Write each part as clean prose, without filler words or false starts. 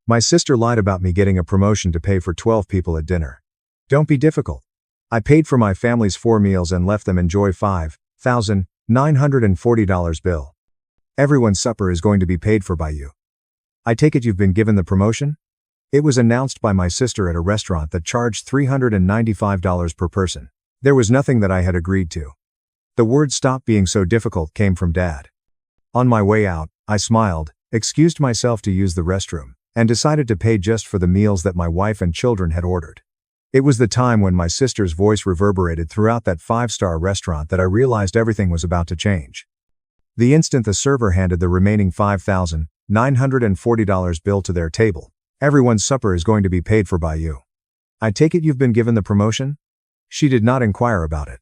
My sister lied about me getting a promotion to pay for 12 people at dinner. Don't be difficult. I paid for my family's 4 meals and left them enjoy $5,940 bill. Everyone's supper is going to be paid for by you. I take it you've been given the promotion? It was announced by my sister at a restaurant that charged $395 per person. There was nothing that I had agreed to. The word "stop being so difficult" came from Dad. On my way out, I smiled, excused myself to use the restroom, and decided to pay just for the meals that my wife and children had ordered. It was the time when my sister's voice reverberated throughout that 5-star restaurant that I realized everything was about to change. The instant the server handed the remaining $5,940 bill to their table, "Everyone's supper is going to be paid for by you. I take it you've been given the promotion?" She did not inquire about it.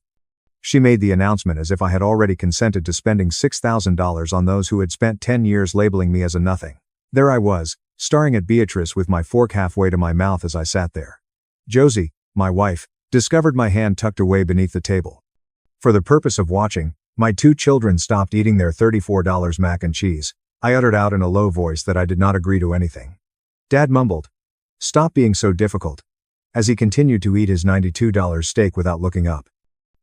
She made the announcement as if I had already consented to spending $6,000 on those who had spent 10 years labeling me as a nothing. There I was, staring at Beatrice with my fork halfway to my mouth as I sat there. Josie, my wife, discovered my hand tucked away beneath the table. For the purpose of watching, my 2 children stopped eating their $34 mac and cheese. I uttered out in a low voice that I did not agree to anything. Dad mumbled, "Stop being so difficult," as he continued to eat his $92 steak without looking up.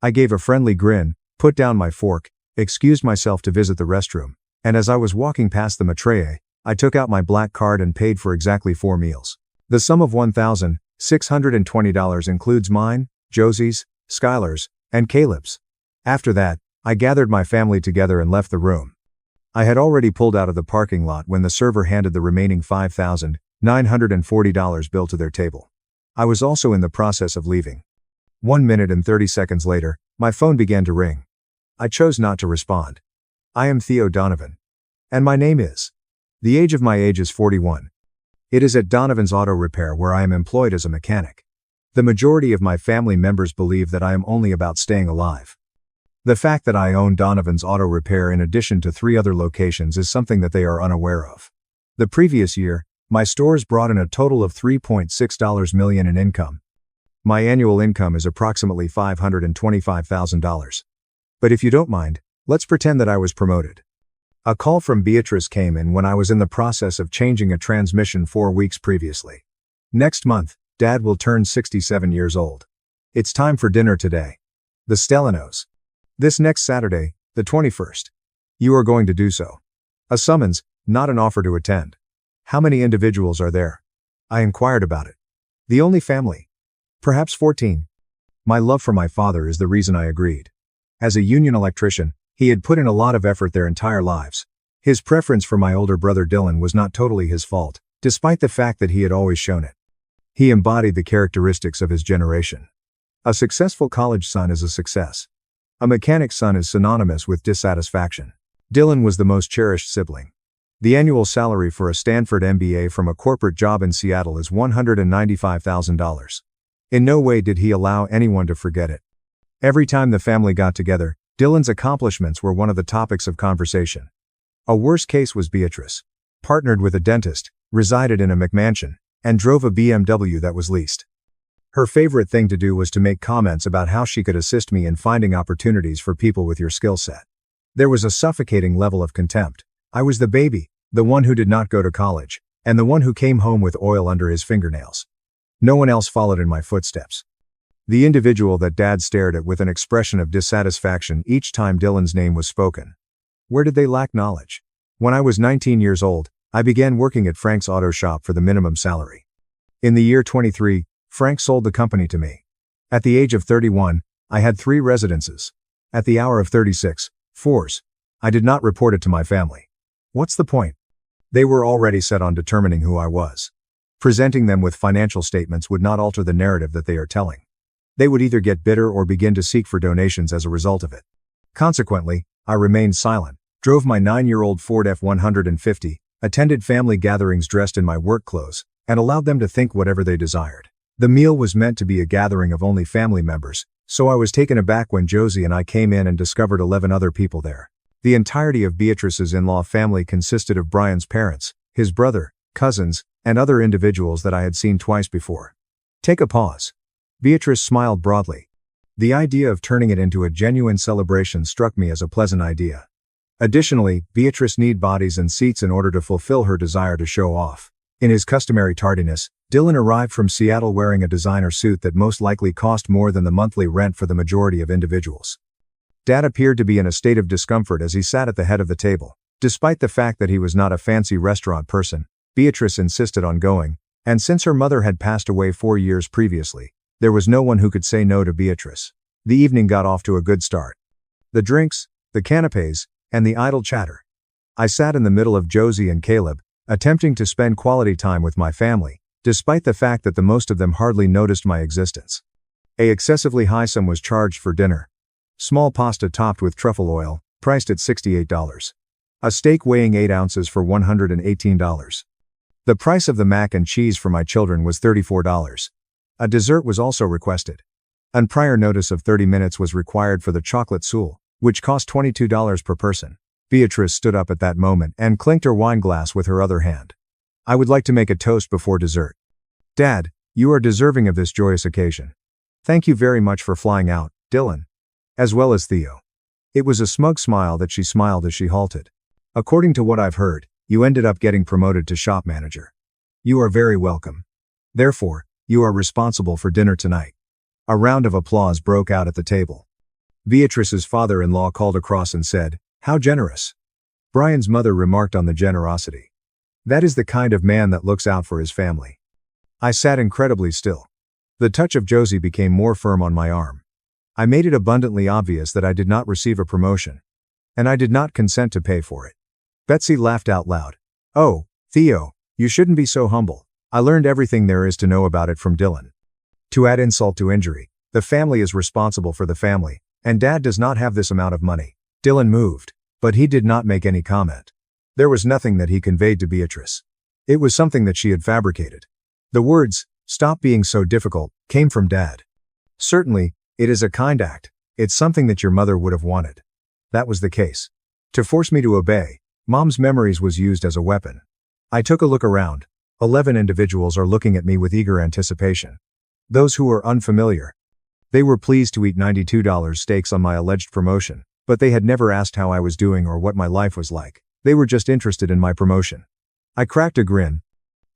I gave a friendly grin, put down my fork, excused myself to visit the restroom, and as I was walking past the maitreya, I took out my black card and paid for exactly 4 meals. The sum of $1,620 includes mine, Josie's, Skylar's, and Caleb's. After that, I gathered my family together and left the room. I had already pulled out of the parking lot when the server handed the remaining $5,940 bill to their table. I was also in the process of leaving. 1 minute and 30 seconds later, my phone began to ring. I chose not to respond. I am Theo Donovan. And my name is. The age of my age is 41. It is at Donovan's Auto Repair where I am employed as a mechanic. The majority of my family members believe that I am only about staying alive. The fact that I own Donovan's Auto Repair in addition to 3 other locations is something that they are unaware of. The previous year, my stores brought in a total of $3.6 million in income. My annual income is approximately $525,000. But if you don't mind, let's pretend that I was promoted. A call from Beatrice came in when I was in the process of changing a transmission 4 weeks previously. Next month, Dad will turn 67 years old. It's time for dinner today. The Stellanos. This next Saturday, the 21st. You are going to do so. A summons, not an offer to attend. How many individuals are there? I inquired about it. The only family. Perhaps 14. My love for my father is the reason I agreed. As a union electrician, he had put in a lot of effort their entire lives. His preference for my older brother Dylan was not totally his fault, despite the fact that he had always shown it. He embodied the characteristics of his generation. A successful college son is a success. A mechanic son is synonymous with dissatisfaction. Dylan was the most cherished sibling. The annual salary for a Stanford MBA from a corporate job in Seattle is $195,000. In no way did he allow anyone to forget it. Every time the family got together, Dylan's accomplishments were one of the topics of conversation. A worse case was Beatrice. Partnered with a dentist, resided in a McMansion, and drove a BMW that was leased. Her favorite thing to do was to make comments about how she could assist me in finding opportunities for people with your skill set. There was a suffocating level of contempt. I was the baby, the one who did not go to college, and the one who came home with oil under his fingernails. No one else followed in my footsteps. The individual that Dad stared at with an expression of dissatisfaction each time Dylan's name was spoken. Where did they lack knowledge? When I was 19 years old, I began working at Frank's auto shop for the minimum salary. In the year 23, Frank sold the company to me. At the age of 31, I had 3 residences. At the hour of 36, 4s. I did not report it to my family. What's the point? They were already set on determining who I was. Presenting them with financial statements would not alter the narrative that they are telling. They would either get bitter or begin to seek for donations as a result of it. Consequently, I remained silent, drove my 9-year-old Ford F-150, attended family gatherings dressed in my work clothes, and allowed them to think whatever they desired. The meal was meant to be a gathering of only family members, so I was taken aback when Josie and I came in and discovered 11 other people there. The entirety of Beatrice's in-law family consisted of Brian's parents, his brother, cousins, and other individuals that I had seen twice before. Take a pause. Beatrice smiled broadly. The idea of turning it into a genuine celebration struck me as a pleasant idea. Additionally, Beatrice needed bodies and seats in order to fulfill her desire to show off. In his customary tardiness, Dylan arrived from Seattle wearing a designer suit that most likely cost more than the monthly rent for the majority of individuals. Dad appeared to be in a state of discomfort as he sat at the head of the table. Despite the fact that he was not a fancy restaurant person, Beatrice insisted on going, and since her mother had passed away 4 years previously, there was no one who could say no to Beatrice. The evening got off to a good start. The drinks, the canapes, and the idle chatter. I sat in the middle of Josie and Caleb, attempting to spend quality time with my family, despite the fact that the most of them hardly noticed my existence. An excessively high sum was charged for dinner. Small pasta topped with truffle oil, priced at $68. A steak weighing 8 ounces for $118. The price of the mac and cheese for my children was $34. A dessert was also requested. And prior notice of 30 minutes was required for the chocolate soul, which cost $22 per person. Beatrice stood up at that moment and clinked her wine glass with her other hand. I would like to make a toast before dessert. Dad, you are deserving of this joyous occasion. Thank you very much for flying out, Dylan. As well as Theo. It was a smug smile that she smiled as she halted. According to what I've heard, you ended up getting promoted to shop manager. You are very welcome. Therefore, you are responsible for dinner tonight. A round of applause broke out at the table. Beatrice's father-in-law called across and said, "How generous." Brian's mother remarked on the generosity. That is the kind of man that looks out for his family. I sat incredibly still. The touch of Josie became more firm on my arm. I made it abundantly obvious that I did not receive a promotion. And I did not consent to pay for it. Betsy laughed out loud. "Oh, Theo, you shouldn't be so humble. I learned everything there is to know about it from Dylan." To add insult to injury, the family is responsible for the family, and Dad does not have this amount of money. Dylan moved, but he did not make any comment. There was nothing that he conveyed to Beatrice. It was something that she had fabricated. The words, "Stop being so difficult," came from Dad. Certainly, it is a kind act. It's something that your mother would have wanted. That was the case. To force me to obey, Mom's memories was used as a weapon. I took a look around. 11 individuals are looking at me with eager anticipation. Those who are unfamiliar. They were pleased to eat $92 steaks on my alleged promotion, but they had never asked how I was doing or what my life was like. They were just interested in my promotion. I cracked a grin.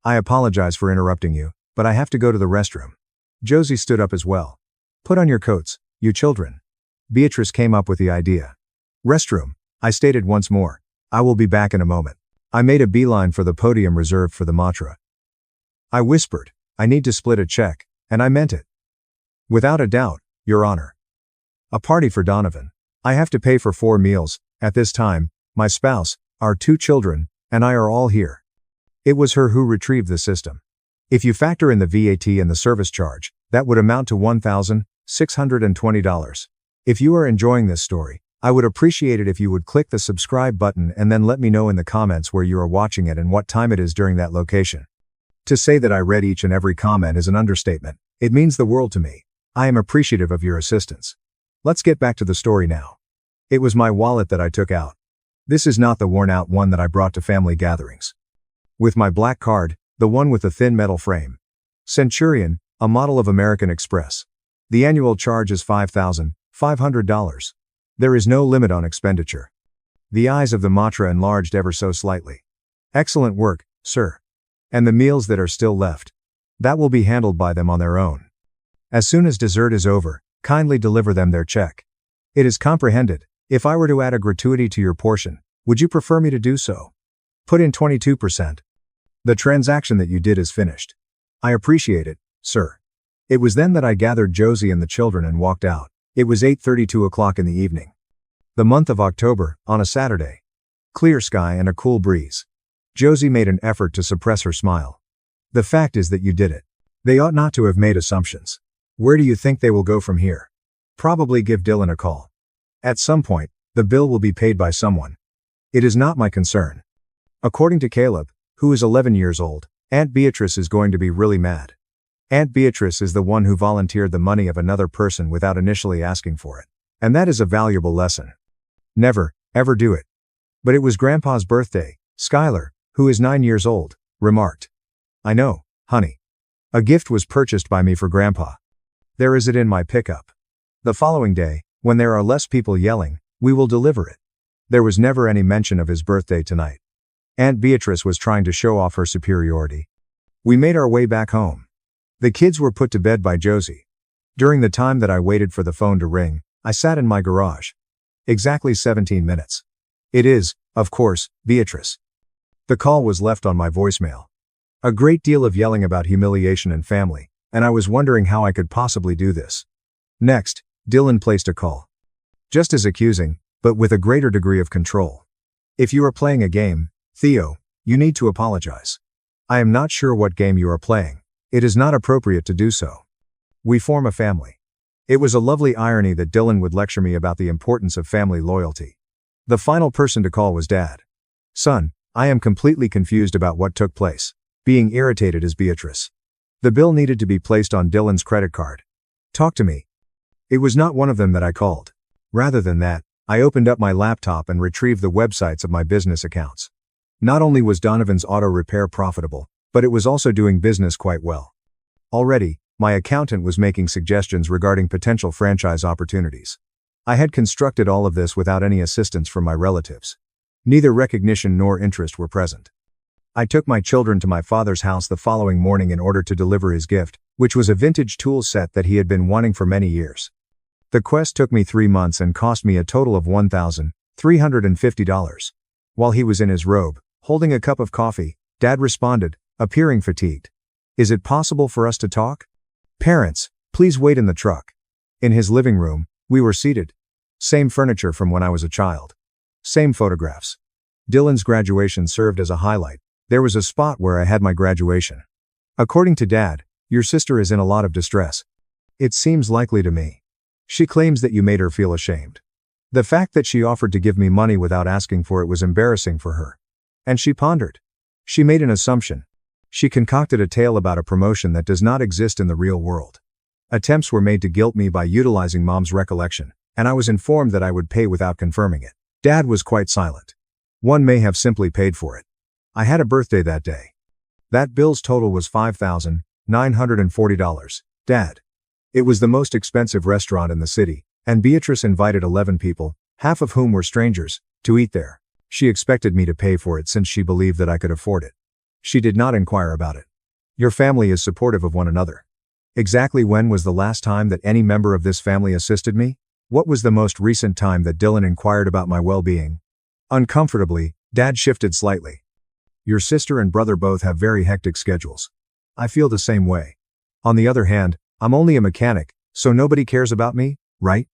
I apologize for interrupting you, but I have to go to the restroom. Josie stood up as well. Put on your coats, you children. Beatrice came up with the idea. Restroom, I stated once more. I will be back in a moment. I made a beeline for the podium reserved for the mantra. I whispered, I need to split a check, and I meant it. Without a doubt, Your Honor. A party for Donovan. I have to pay for 4 meals. At this time, my spouse, our 2 children, and I are all here. It was her who retrieved the system. If you factor in the VAT and the service charge, that would amount to $1,620. If you are enjoying this story, I would appreciate it if you would click the subscribe button and then let me know in the comments where you are watching it and what time it is during that location. To say that I read each and every comment is an understatement. It means the world to me. I am appreciative of your assistance. Let's get back to the story now. It was my wallet that I took out. This is not the worn-out one that I brought to family gatherings. With my black card, the one with the thin metal frame. Centurion, a model of American Express. The annual charge is $5,500. There is no limit on expenditure. The eyes of the mantra enlarged ever so slightly. Excellent work, sir. And the meals that are still left. That will be handled by them on their own. As soon as dessert is over, kindly deliver them their check. It is comprehended. If I were to add a gratuity to your portion, would you prefer me to do so? Put in 22%. The transaction that you did is finished. I appreciate it, sir. It was then that I gathered Josie and the children and walked out. It was 8:32 o'clock in the evening. The month of October, on a Saturday. Clear sky and a cool breeze. Josie made an effort to suppress her smile. The fact is that you did it. They ought not to have made assumptions. Where do you think they will go from here? Probably give Dylan a call. At some point, the bill will be paid by someone. It is not my concern. According to Caleb, who is 11 years old, Aunt Beatrice is going to be really mad. Aunt Beatrice is the one who volunteered the money of another person without initially asking for it. And that is a valuable lesson. Never, ever do it. But it was Grandpa's birthday, Skylar, who is 9 years old, remarked. I know, honey. A gift was purchased by me for Grandpa. There is it in my pickup. The following day, when there are less people yelling, we will deliver it. There was never any mention of his birthday tonight. Aunt Beatrice was trying to show off her superiority. We made our way back home. The kids were put to bed by Josie. During the time that I waited for the phone to ring, I sat in my garage. Exactly 17 minutes. It is, of course, Beatrice. The call was left on my voicemail. A great deal of yelling about humiliation and family, and I was wondering how I could possibly do this. Next, Dylan placed a call. Just as accusing, but with a greater degree of control. If you are playing a game, Theo, you need to apologize. I am not sure what game you are playing. It is not appropriate to do so. We form a family. It was a lovely irony that Dylan would lecture me about the importance of family loyalty. The final person to call was Dad. Son, I am completely confused about what took place. Being irritated as Beatrice. The bill needed to be placed on Dylan's credit card. Talk to me. It was not one of them that I called. Rather than that, I opened up my laptop and retrieved the websites of my business accounts. Not only was Donovan's auto repair profitable, but it was also doing business quite well. Already, my accountant was making suggestions regarding potential franchise opportunities. I had constructed all of this without any assistance from my relatives. Neither recognition nor interest were present. I took my children to my father's house the following morning in order to deliver his gift, which was a vintage tool set that he had been wanting for many years. The quest took me 3 months and cost me a total of $1,350. While he was in his robe, holding a cup of coffee, Dad responded, appearing fatigued. Is it possible for us to talk? Parents, please wait in the truck. In his living room, we were seated. Same furniture from when I was a child. Same photographs. Dylan's graduation served as a highlight. There was a spot where I had my graduation. According to Dad, your sister is in a lot of distress. It seems likely to me. She claims that you made her feel ashamed. The fact that she offered to give me money without asking for it was embarrassing for her. And she pondered. She made an assumption. She concocted a tale about a promotion that does not exist in the real world. Attempts were made to guilt me by utilizing Mom's recollection, and I was informed that I would pay without confirming it. Dad was quite silent. One may have simply paid for it. I had a birthday that day. That bill's total was $5,940. Dad. It was the most expensive restaurant in the city, and Beatrice invited 11 people, half of whom were strangers, to eat there. She expected me to pay for it since she believed that I could afford it. She did not inquire about it. Your family is supportive of one another. Exactly when was the last time that any member of this family assisted me? What was the most recent time that Dylan inquired about my well-being? Uncomfortably, Dad shifted slightly. Your sister and brother both have very hectic schedules. I feel the same way. On the other hand, I'm only a mechanic, so nobody cares about me, right?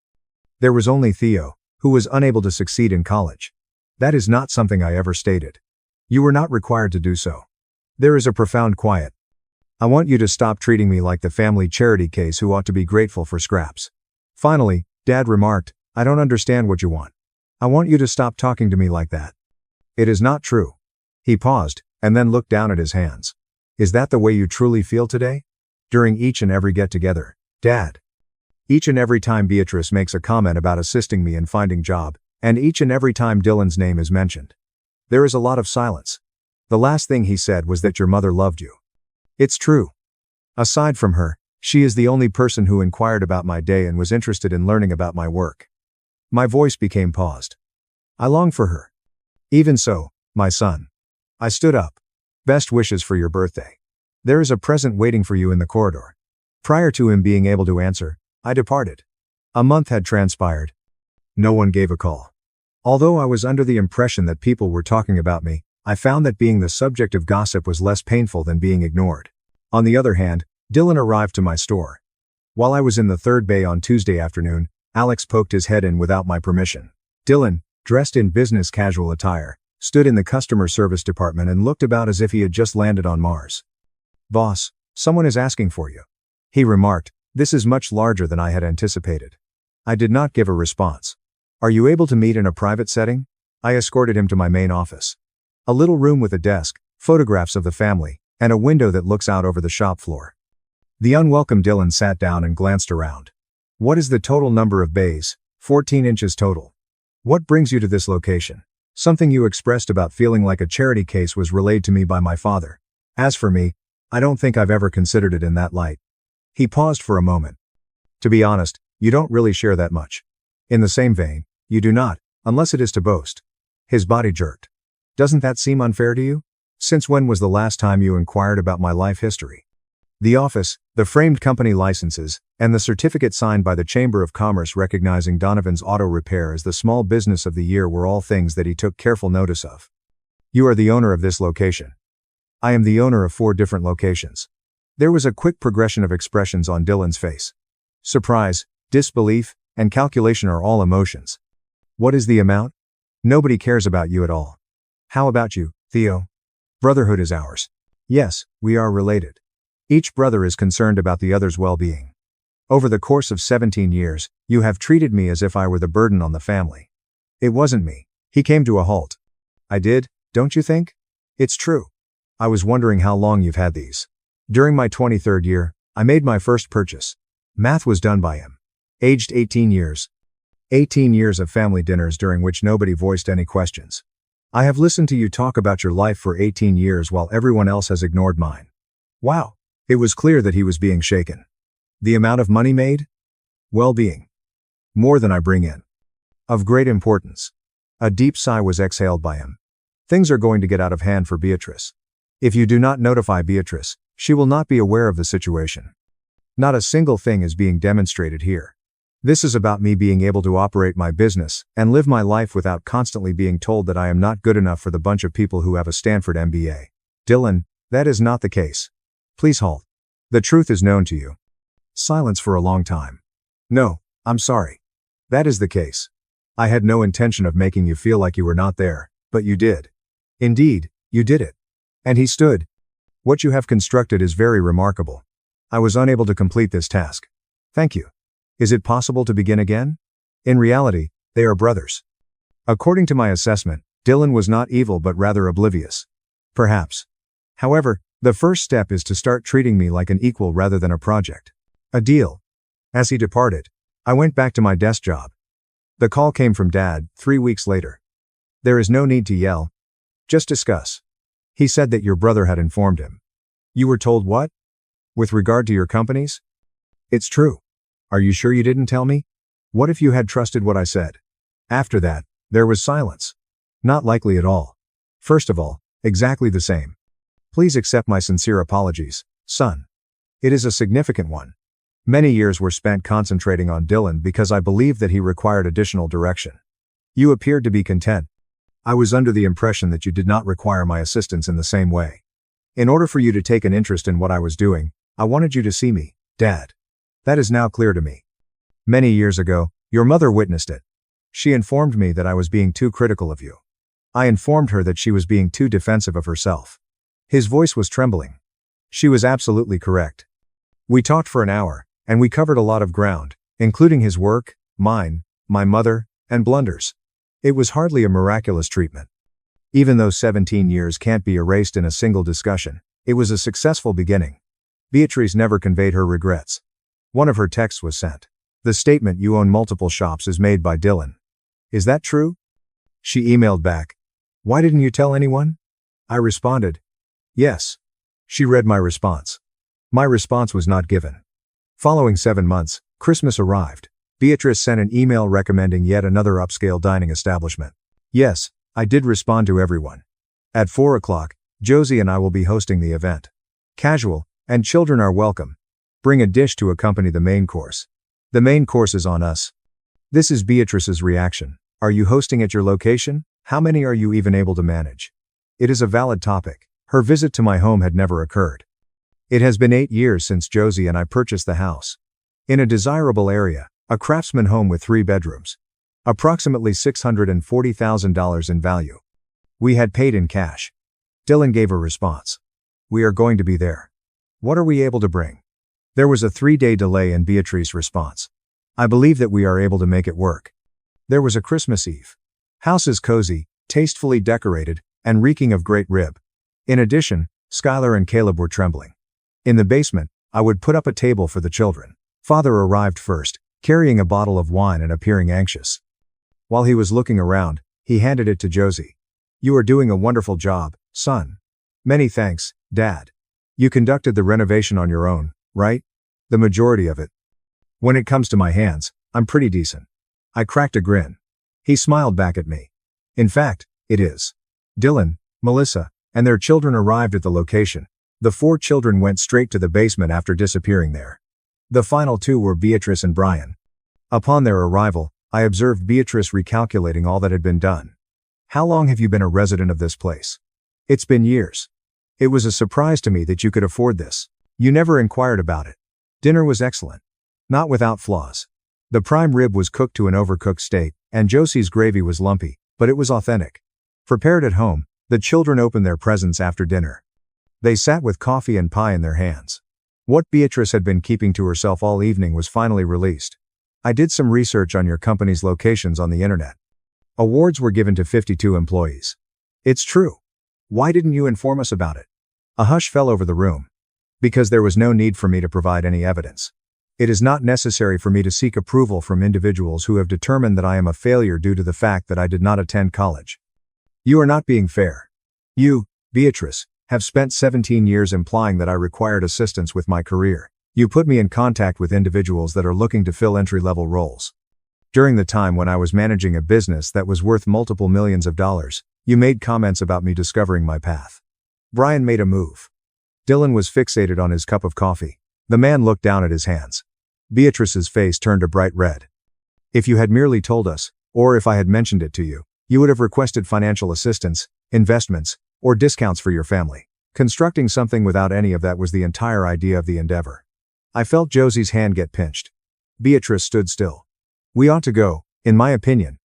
There was only Theo, who was unable to succeed in college. That is not something I ever stated. You were not required to do so. There is a profound quiet. I want you to stop treating me like the family charity case who ought to be grateful for scraps. Finally, Dad remarked, I don't understand what you want. I want you to stop talking to me like that. It is not true. He paused, and then looked down at his hands. Is that the way you truly feel today? During each and every get-together, Dad. Each and every time Beatrice makes a comment about assisting me in finding job, and each and every time Dylan's name is mentioned. There is a lot of silence. The last thing he said was that your mother loved you. It's true. Aside from her, she is the only person who inquired about my day and was interested in learning about my work. My voice became paused. I long for her. Even so, my son. I stood up. Best wishes for your birthday. There is a present waiting for you in the corridor. Prior to him being able to answer, I departed. A month had transpired. No one gave a call. Although I was under the impression that people were talking about me, I found that being the subject of gossip was less painful than being ignored. On the other hand, Dylan arrived to my store. While I was in the third bay on Tuesday afternoon, Alex poked his head in without my permission. Dylan, dressed in business casual attire, stood in the customer service department and looked about as if he had just landed on Mars. Boss, someone is asking for you. He remarked, this is much larger than I had anticipated. I did not give a response. Are you able to meet in a private setting? I escorted him to my main office. A little room with a desk, photographs of the family, and a window that looks out over the shop floor. The unwelcome Dylan sat down and glanced around. What is the total number of bays? 14 inches total. What brings you to this location? Something you expressed about feeling like a charity case was relayed to me by my father. As for me, I don't think I've ever considered it in that light. He paused for a moment. To be honest, you don't really share that much. In the same vein, you do not, unless it is to boast. His body jerked. Doesn't that seem unfair to you? Since when was the last time you inquired about my life history? The office, the framed company licenses, and the certificate signed by the Chamber of Commerce recognizing Donovan's auto repair as the small business of the year were all things that he took careful notice of. You are the owner of this location. I am the owner of 4 different locations. There was a quick progression of expressions on Dylan's face. Surprise, disbelief, and calculation are all emotions. What is the amount? Nobody cares about you at all. How about you, Theo? Brotherhood is ours. Yes, we are related. Each brother is concerned about the other's well-being. Over the course of 17 years, you have treated me as if I were the burden on the family. It wasn't me. He came to a halt. I did, don't you think? It's true. I was wondering how long you've had these. During my 23rd year, I made my first purchase. Math was done by him. Aged 18 years. 18 years of family dinners during which nobody voiced any questions. I have listened to you talk about your life for 18 years while everyone else has ignored mine. Wow. It was clear that he was being shaken. The amount of money made? Well-being. More than I bring in. Of great importance. A deep sigh was exhaled by him. Things are going to get out of hand for Beatrice. If you do not notify Beatrice, she will not be aware of the situation. Not a single thing is being demonstrated here. This is about me being able to operate my business and live my life without constantly being told that I am not good enough for the bunch of people who have a Stanford MBA. Dylan, that is not the case. Please halt. The truth is known to you. Silence for a long time. No, I'm sorry. That is the case. I had no intention of making you feel like you were not there, but you did. Indeed, you did it. And he stood. What you have constructed is very remarkable. I was unable to complete this task. Thank you. Is it possible to begin again? In reality, they are brothers. According to my assessment, Dylan was not evil but rather oblivious. Perhaps. However, the first step is to start treating me like an equal rather than a project. A deal. As he departed, I went back to my desk job. The call came from Dad, 3 weeks later. There is no need to yell. Just discuss. He said that your brother had informed him. You were told what? With regard to your companies? It's true. Are you sure you didn't tell me? What if you had trusted what I said? After that, there was silence. Not likely at all. First of all, exactly the same. Please accept my sincere apologies, son. It is a significant one. Many years were spent concentrating on Dylan because I believed that he required additional direction. You appeared to be content. I was under the impression that you did not require my assistance in the same way. In order for you to take an interest in what I was doing, I wanted you to see me, Dad. That is now clear to me. Many years ago, your mother witnessed it. She informed me that I was being too critical of you. I informed her that she was being too defensive of herself. His voice was trembling. She was absolutely correct. We talked for an hour, and we covered a lot of ground, including his work, mine, my mother, and blunders. It was hardly a miraculous treatment. Even though 17 years can't be erased in a single discussion, it was a successful beginning. Beatrice never conveyed her regrets. One of her texts was sent. The statement "you own multiple shops" is made by Dylan. Is that true? She emailed back. Why didn't you tell anyone? I responded. Yes. She read my response. My response was not given. Following 7 months, Christmas arrived. Beatrice sent an email recommending yet another upscale dining establishment. Yes, I did respond to everyone. At 4 o'clock, Josie and I will be hosting the event. Casual, and children are welcome. Bring a dish to accompany the main course. The main course is on us. This is Beatrice's reaction. Are you hosting at your location? How many are you even able to manage? It is a valid topic. Her visit to my home had never occurred. It has been 8 years since Josie and I purchased the house. In a desirable area, a craftsman home with 3 bedrooms. Approximately $640,000 in value. We had paid in cash. Dylan gave a response. We are going to be there. What are we able to bring? There was a 3-day delay in Beatrice's response. I believe that we are able to make it work. There was a Christmas Eve. House is cozy, tastefully decorated, and reeking of great rib. In addition, Skylar and Caleb were trembling. In the basement, I would put up a table for the children. Father arrived first, carrying a bottle of wine and appearing anxious. While he was looking around, he handed it to Josie. You are doing a wonderful job, son. Many thanks, Dad. You conducted the renovation on your own, right? The majority of it. When it comes to my hands, I'm pretty decent. I cracked a grin. He smiled back at me. In fact, it is. Dylan, Melissa, and their children arrived at the location. The 4 children went straight to the basement after disappearing there. The final 2 were Beatrice and Brian. Upon their arrival, I observed Beatrice recalculating all that had been done. "How long have you been a resident of this place?" "It's been years." "It was a surprise to me that you could afford this. You never inquired about it." "Dinner was excellent. Not without flaws. The prime rib was cooked to an overcooked state, and Josie's gravy was lumpy, but it was authentic. Prepared at home, the children opened their presents after dinner. They sat with coffee and pie in their hands. What Beatrice had been keeping to herself all evening was finally released. "I did some research on your company's locations on the internet. Awards were given to 52 employees. It's true. Why didn't you inform us about it?" A hush fell over the room. "Because there was no need for me to provide any evidence. It is not necessary for me to seek approval from individuals who have determined that I am a failure due to the fact that I did not attend college. You are not being fair. You, Beatrice, have spent 17 years implying that I required assistance with my career. You put me in contact with individuals that are looking to fill entry-level roles. During the time when I was managing a business that was worth multiple millions of dollars, you made comments about me discovering my path." Brian made a move. Dylan was fixated on his cup of coffee. The man looked down at his hands. Beatrice's face turned a bright red. "If you had merely told us, or if I had mentioned it to you, you would have requested financial assistance, investments, or discounts for your family. Constructing something without any of that was the entire idea of the endeavor." I felt Josie's hand get pinched. Beatrice stood still. "We ought to go, in my opinion."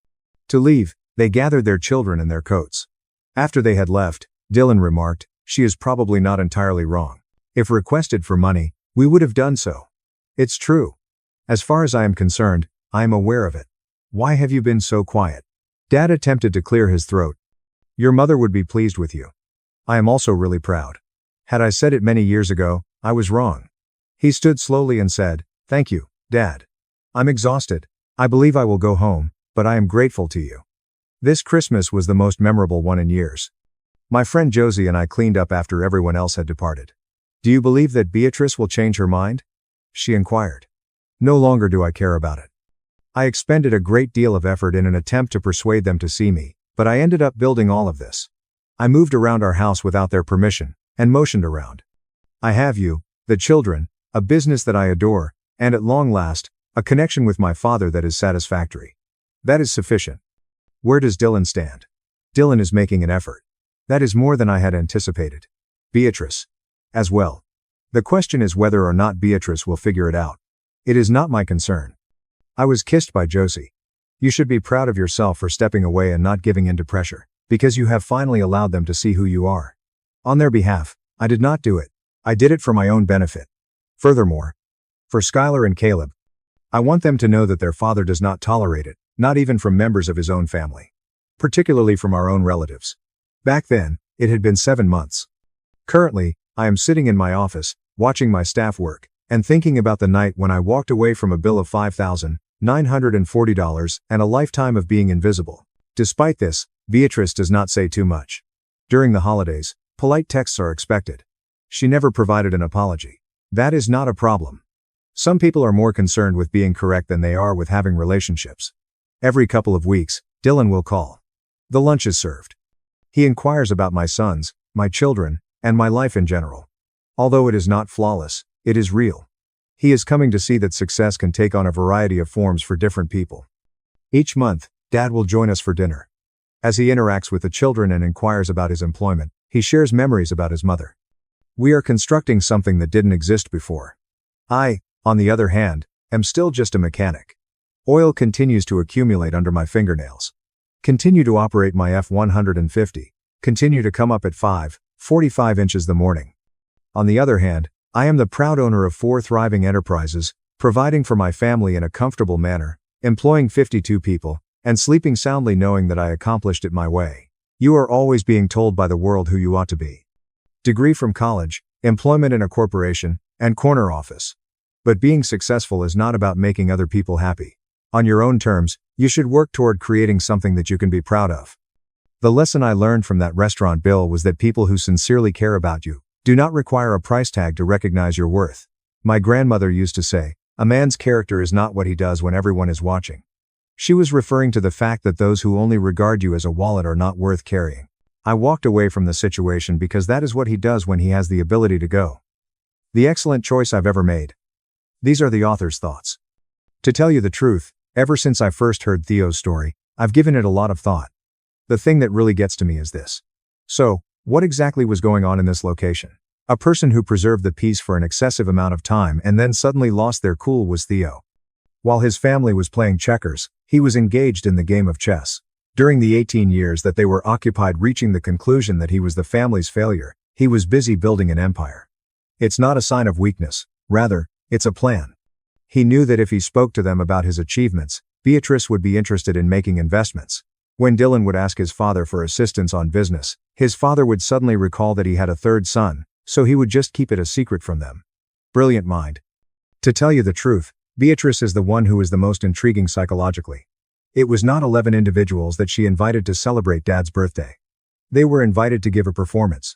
To leave, they gathered their children and their coats. After they had left, Dylan remarked, "She is probably not entirely wrong. If requested for money, we would have done so. It's true. As far as I am concerned, I am aware of it. Why have you been so quiet?" Dad attempted to clear his throat. "Your mother would be pleased with you. I am also really proud. Had I said it many years ago, I was wrong." He stood slowly and said, "Thank you, Dad. I'm exhausted. I believe I will go home, but I am grateful to you." This Christmas was the most memorable one in years. My friend Josie and I cleaned up after everyone else had departed. "Do you believe that Beatrice will change her mind?" she inquired. "No longer do I care about it. I expended a great deal of effort in an attempt to persuade them to see me, but I ended up building all of this. I moved around our house without their permission, and motioned around. I have you, the children, a business that I adore, and at long last, a connection with my father that is satisfactory. That is sufficient." Where does Dylan stand? Dylan is making an effort. That is more than I had anticipated. Beatrice. As well. The question is whether or not Beatrice will figure it out. It is not my concern. I was kissed by Josie. "You should be proud of yourself for stepping away and not giving in to pressure, because you have finally allowed them to see who you are." On their behalf, I did not do it. I did it for my own benefit. Furthermore, for Skylar and Caleb, I want them to know that their father does not tolerate it, not even from members of his own family. Particularly from our own relatives. Back then, it had been 7 months. Currently, I am sitting in my office, watching my staff work, and thinking about the night when I walked away from a bill of $5,940 and a lifetime of being invisible. Despite this, Beatrice does not say too much. During the holidays, polite texts are expected. She never provided an apology. That is not a problem. Some people are more concerned with being correct than they are with having relationships. Every couple of weeks, Dylan will call. The lunch is served. He inquires about my sons, my children, and my life in general. Although it is not flawless, it is real. He is coming to see that success can take on a variety of forms for different people. Each month, Dad will join us for dinner. As he interacts with the children and inquires about his employment, he shares memories about his mother. We are constructing something that didn't exist before. I, on the other hand, am still just a mechanic. Oil continues to accumulate under my fingernails. Continue to operate my F-150. Continue to come up at 5:45 inches the morning. On the other hand, I am the proud owner of 4 thriving enterprises, providing for my family in a comfortable manner, employing 52 people, and sleeping soundly knowing that I accomplished it my way. You are always being told by the world who you ought to be. Degree from college, employment in a corporation, and corner office. But being successful is not about making other people happy. On your own terms, you should work toward creating something that you can be proud of. The lesson I learned from that restaurant bill was that people who sincerely care about you do not require a price tag to recognize your worth. My grandmother used to say, "A man's character is not what he does when everyone is watching." She was referring to the fact that those who only regard you as a wallet are not worth carrying. I walked away from the situation because that is what he does when he has the ability to go. The excellent choice I've ever made. These are the author's thoughts. To tell you the truth, ever since I first heard Theo's story, I've given it a lot of thought. The thing that really gets to me is this. So, what exactly was going on in this location? A person who preserved the peace for an excessive amount of time and then suddenly lost their cool was Theo. While his family was playing checkers, he was engaged in the game of chess. During the 18 years that they were occupied reaching the conclusion that he was the family's failure, he was busy building an empire. It's not a sign of weakness, rather, it's a plan. He knew that if he spoke to them about his achievements, Beatrice would be interested in making investments. When Dylan would ask his father for assistance on business, his father would suddenly recall that he had a third son, so he would just keep it a secret from them. Brilliant mind. To tell you the truth, Beatrice is the one who is the most intriguing psychologically. It was not 11 individuals that she invited to celebrate Dad's birthday. They were invited to give a performance.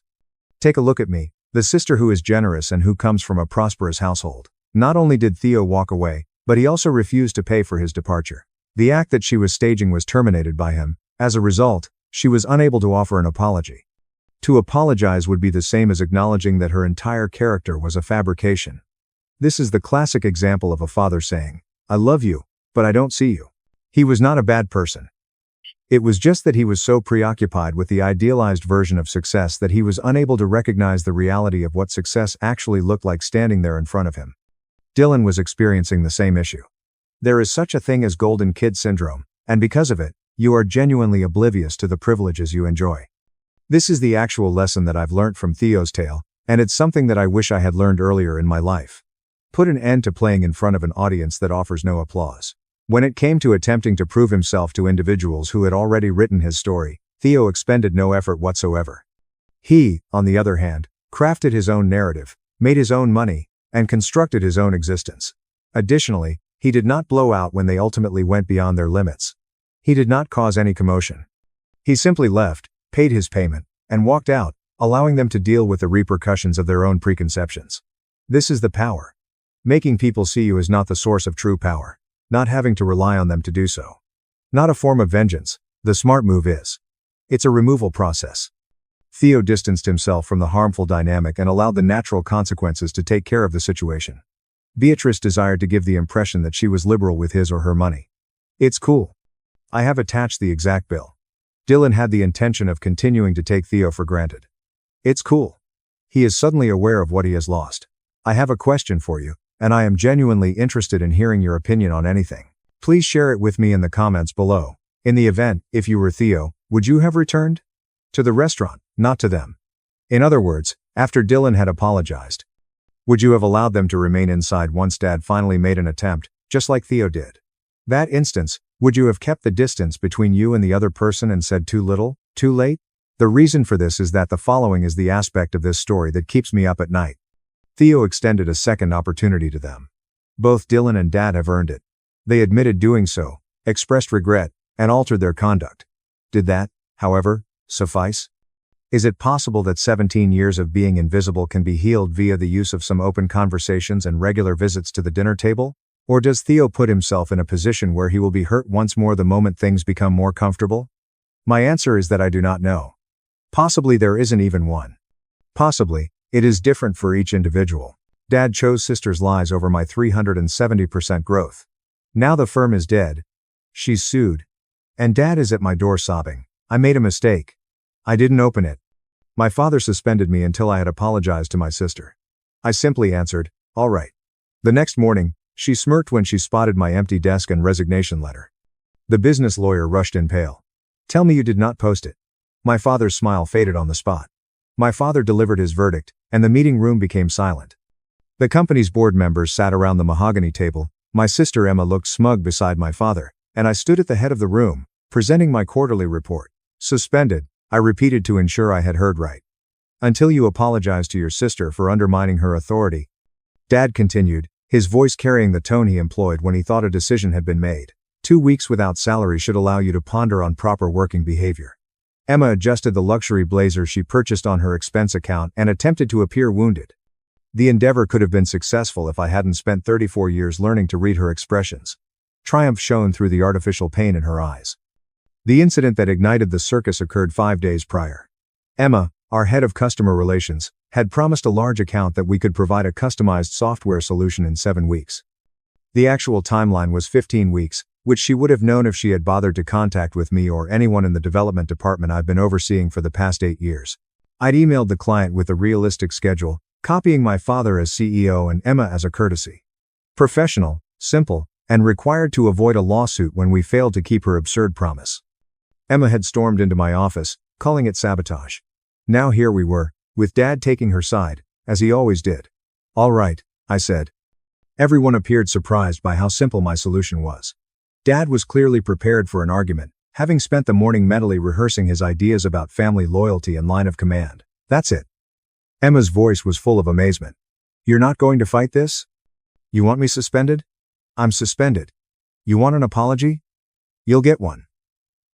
Take a look at me, the sister who is generous and who comes from a prosperous household. Not only did Theo walk away, but he also refused to pay for his departure. The act that she was staging was terminated by him. As a result, she was unable to offer an apology. To apologize would be the same as acknowledging that her entire character was a fabrication. This is the classic example of a father saying, "I love you, but I don't see you." He was not a bad person. It was just that he was so preoccupied with the idealized version of success that he was unable to recognize the reality of what success actually looked like standing there in front of him. Dylan was experiencing the same issue. There is such a thing as golden kid syndrome, and because of it, you are genuinely oblivious to the privileges you enjoy. This is the actual lesson that I've learnt from Theo's tale, and it's something that I wish I had learned earlier in my life. Put an end to playing in front of an audience that offers no applause. When it came to attempting to prove himself to individuals who had already written his story, Theo expended no effort whatsoever. He, on the other hand, crafted his own narrative, made his own money, and constructed his own existence. Additionally, he did not blow out when they ultimately went beyond their limits. He did not cause any commotion. He simply left, paid his payment, and walked out, allowing them to deal with the repercussions of their own preconceptions. This is the power. Making people see you is not the source of true power. Not having to rely on them to do so. Not a form of vengeance, the smart move is. It's a removal process. Theo distanced himself from the harmful dynamic and allowed the natural consequences to take care of the situation. Beatrice desired to give the impression that she was liberal with his or her money. It's cool. I have attached the exact bill. Dylan had the intention of continuing to take Theo for granted. It's cool. He is suddenly aware of what he has lost. I have a question for you, and I am genuinely interested in hearing your opinion on anything. Please share it with me in the comments below. In the event, if you were Theo, would you have returned? To the restaurant, not to them. In other words, after Dylan had apologized. Would you have allowed them to remain inside once Dad finally made an attempt, just like Theo did? That instance, would you have kept the distance between you and the other person and said too little, too late? The reason for this is that the following is the aspect of this story that keeps me up at night. Theo extended a second opportunity to them. Both Dylan and Dad have earned it. They admitted doing so, expressed regret, and altered their conduct. Did that, however, suffice? Is it possible that 17 years of being invisible can be healed via the use of some open conversations and regular visits to the dinner table? Or does Theo put himself in a position where he will be hurt once more the moment things become more comfortable? My answer is that I do not know. Possibly there isn't even one. Possibly, it is different for each individual. Dad chose sister's lies over my 370% growth. Now the firm is dead. She's sued. And Dad is at my door sobbing. I made a mistake. I didn't open it. My father suspended me until I had apologized to my sister. I simply answered, "All right." The next morning, she smirked when she spotted my empty desk and resignation letter. The business lawyer rushed in pale. "Tell me you did not post it." My father's smile faded on the spot. My father delivered his verdict, and the meeting room became silent. The company's board members sat around the mahogany table. My sister Emma looked smug beside my father, and I stood at the head of the room, presenting my quarterly report. "Suspended," I repeated to ensure I had heard right. "Until you apologize to your sister for undermining her authority," Dad continued, his voice carrying the tone he employed when he thought a decision had been made. 2 weeks without salary should allow you to ponder on proper working behavior." Emma adjusted the luxury blazer she purchased on her expense account and attempted to appear wounded. The endeavor could have been successful if I hadn't spent 34 years learning to read her expressions. Triumph shone through the artificial pain in her eyes. The incident that ignited the circus occurred 5 days prior. Emma, our head of customer relations, had promised a large account that we could provide a customized software solution in 7 weeks. The actual timeline was 15 weeks, which she would have known if she had bothered to contact with me or anyone in the development department I've been overseeing for the past 8 years. I'd emailed the client with a realistic schedule, copying my father as CEO and Emma as a courtesy. Professional, simple, and required to avoid a lawsuit when we failed to keep her absurd promise. Emma had stormed into my office, calling it sabotage. Now here we were, with Dad taking her side, as he always did. "All right," I said. Everyone appeared surprised by how simple my solution was. Dad was clearly prepared for an argument, having spent the morning mentally rehearsing his ideas about family loyalty and line of command. "That's it." Emma's voice was full of amazement. "You're not going to fight this? You want me suspended? I'm suspended. You want an apology? You'll get one."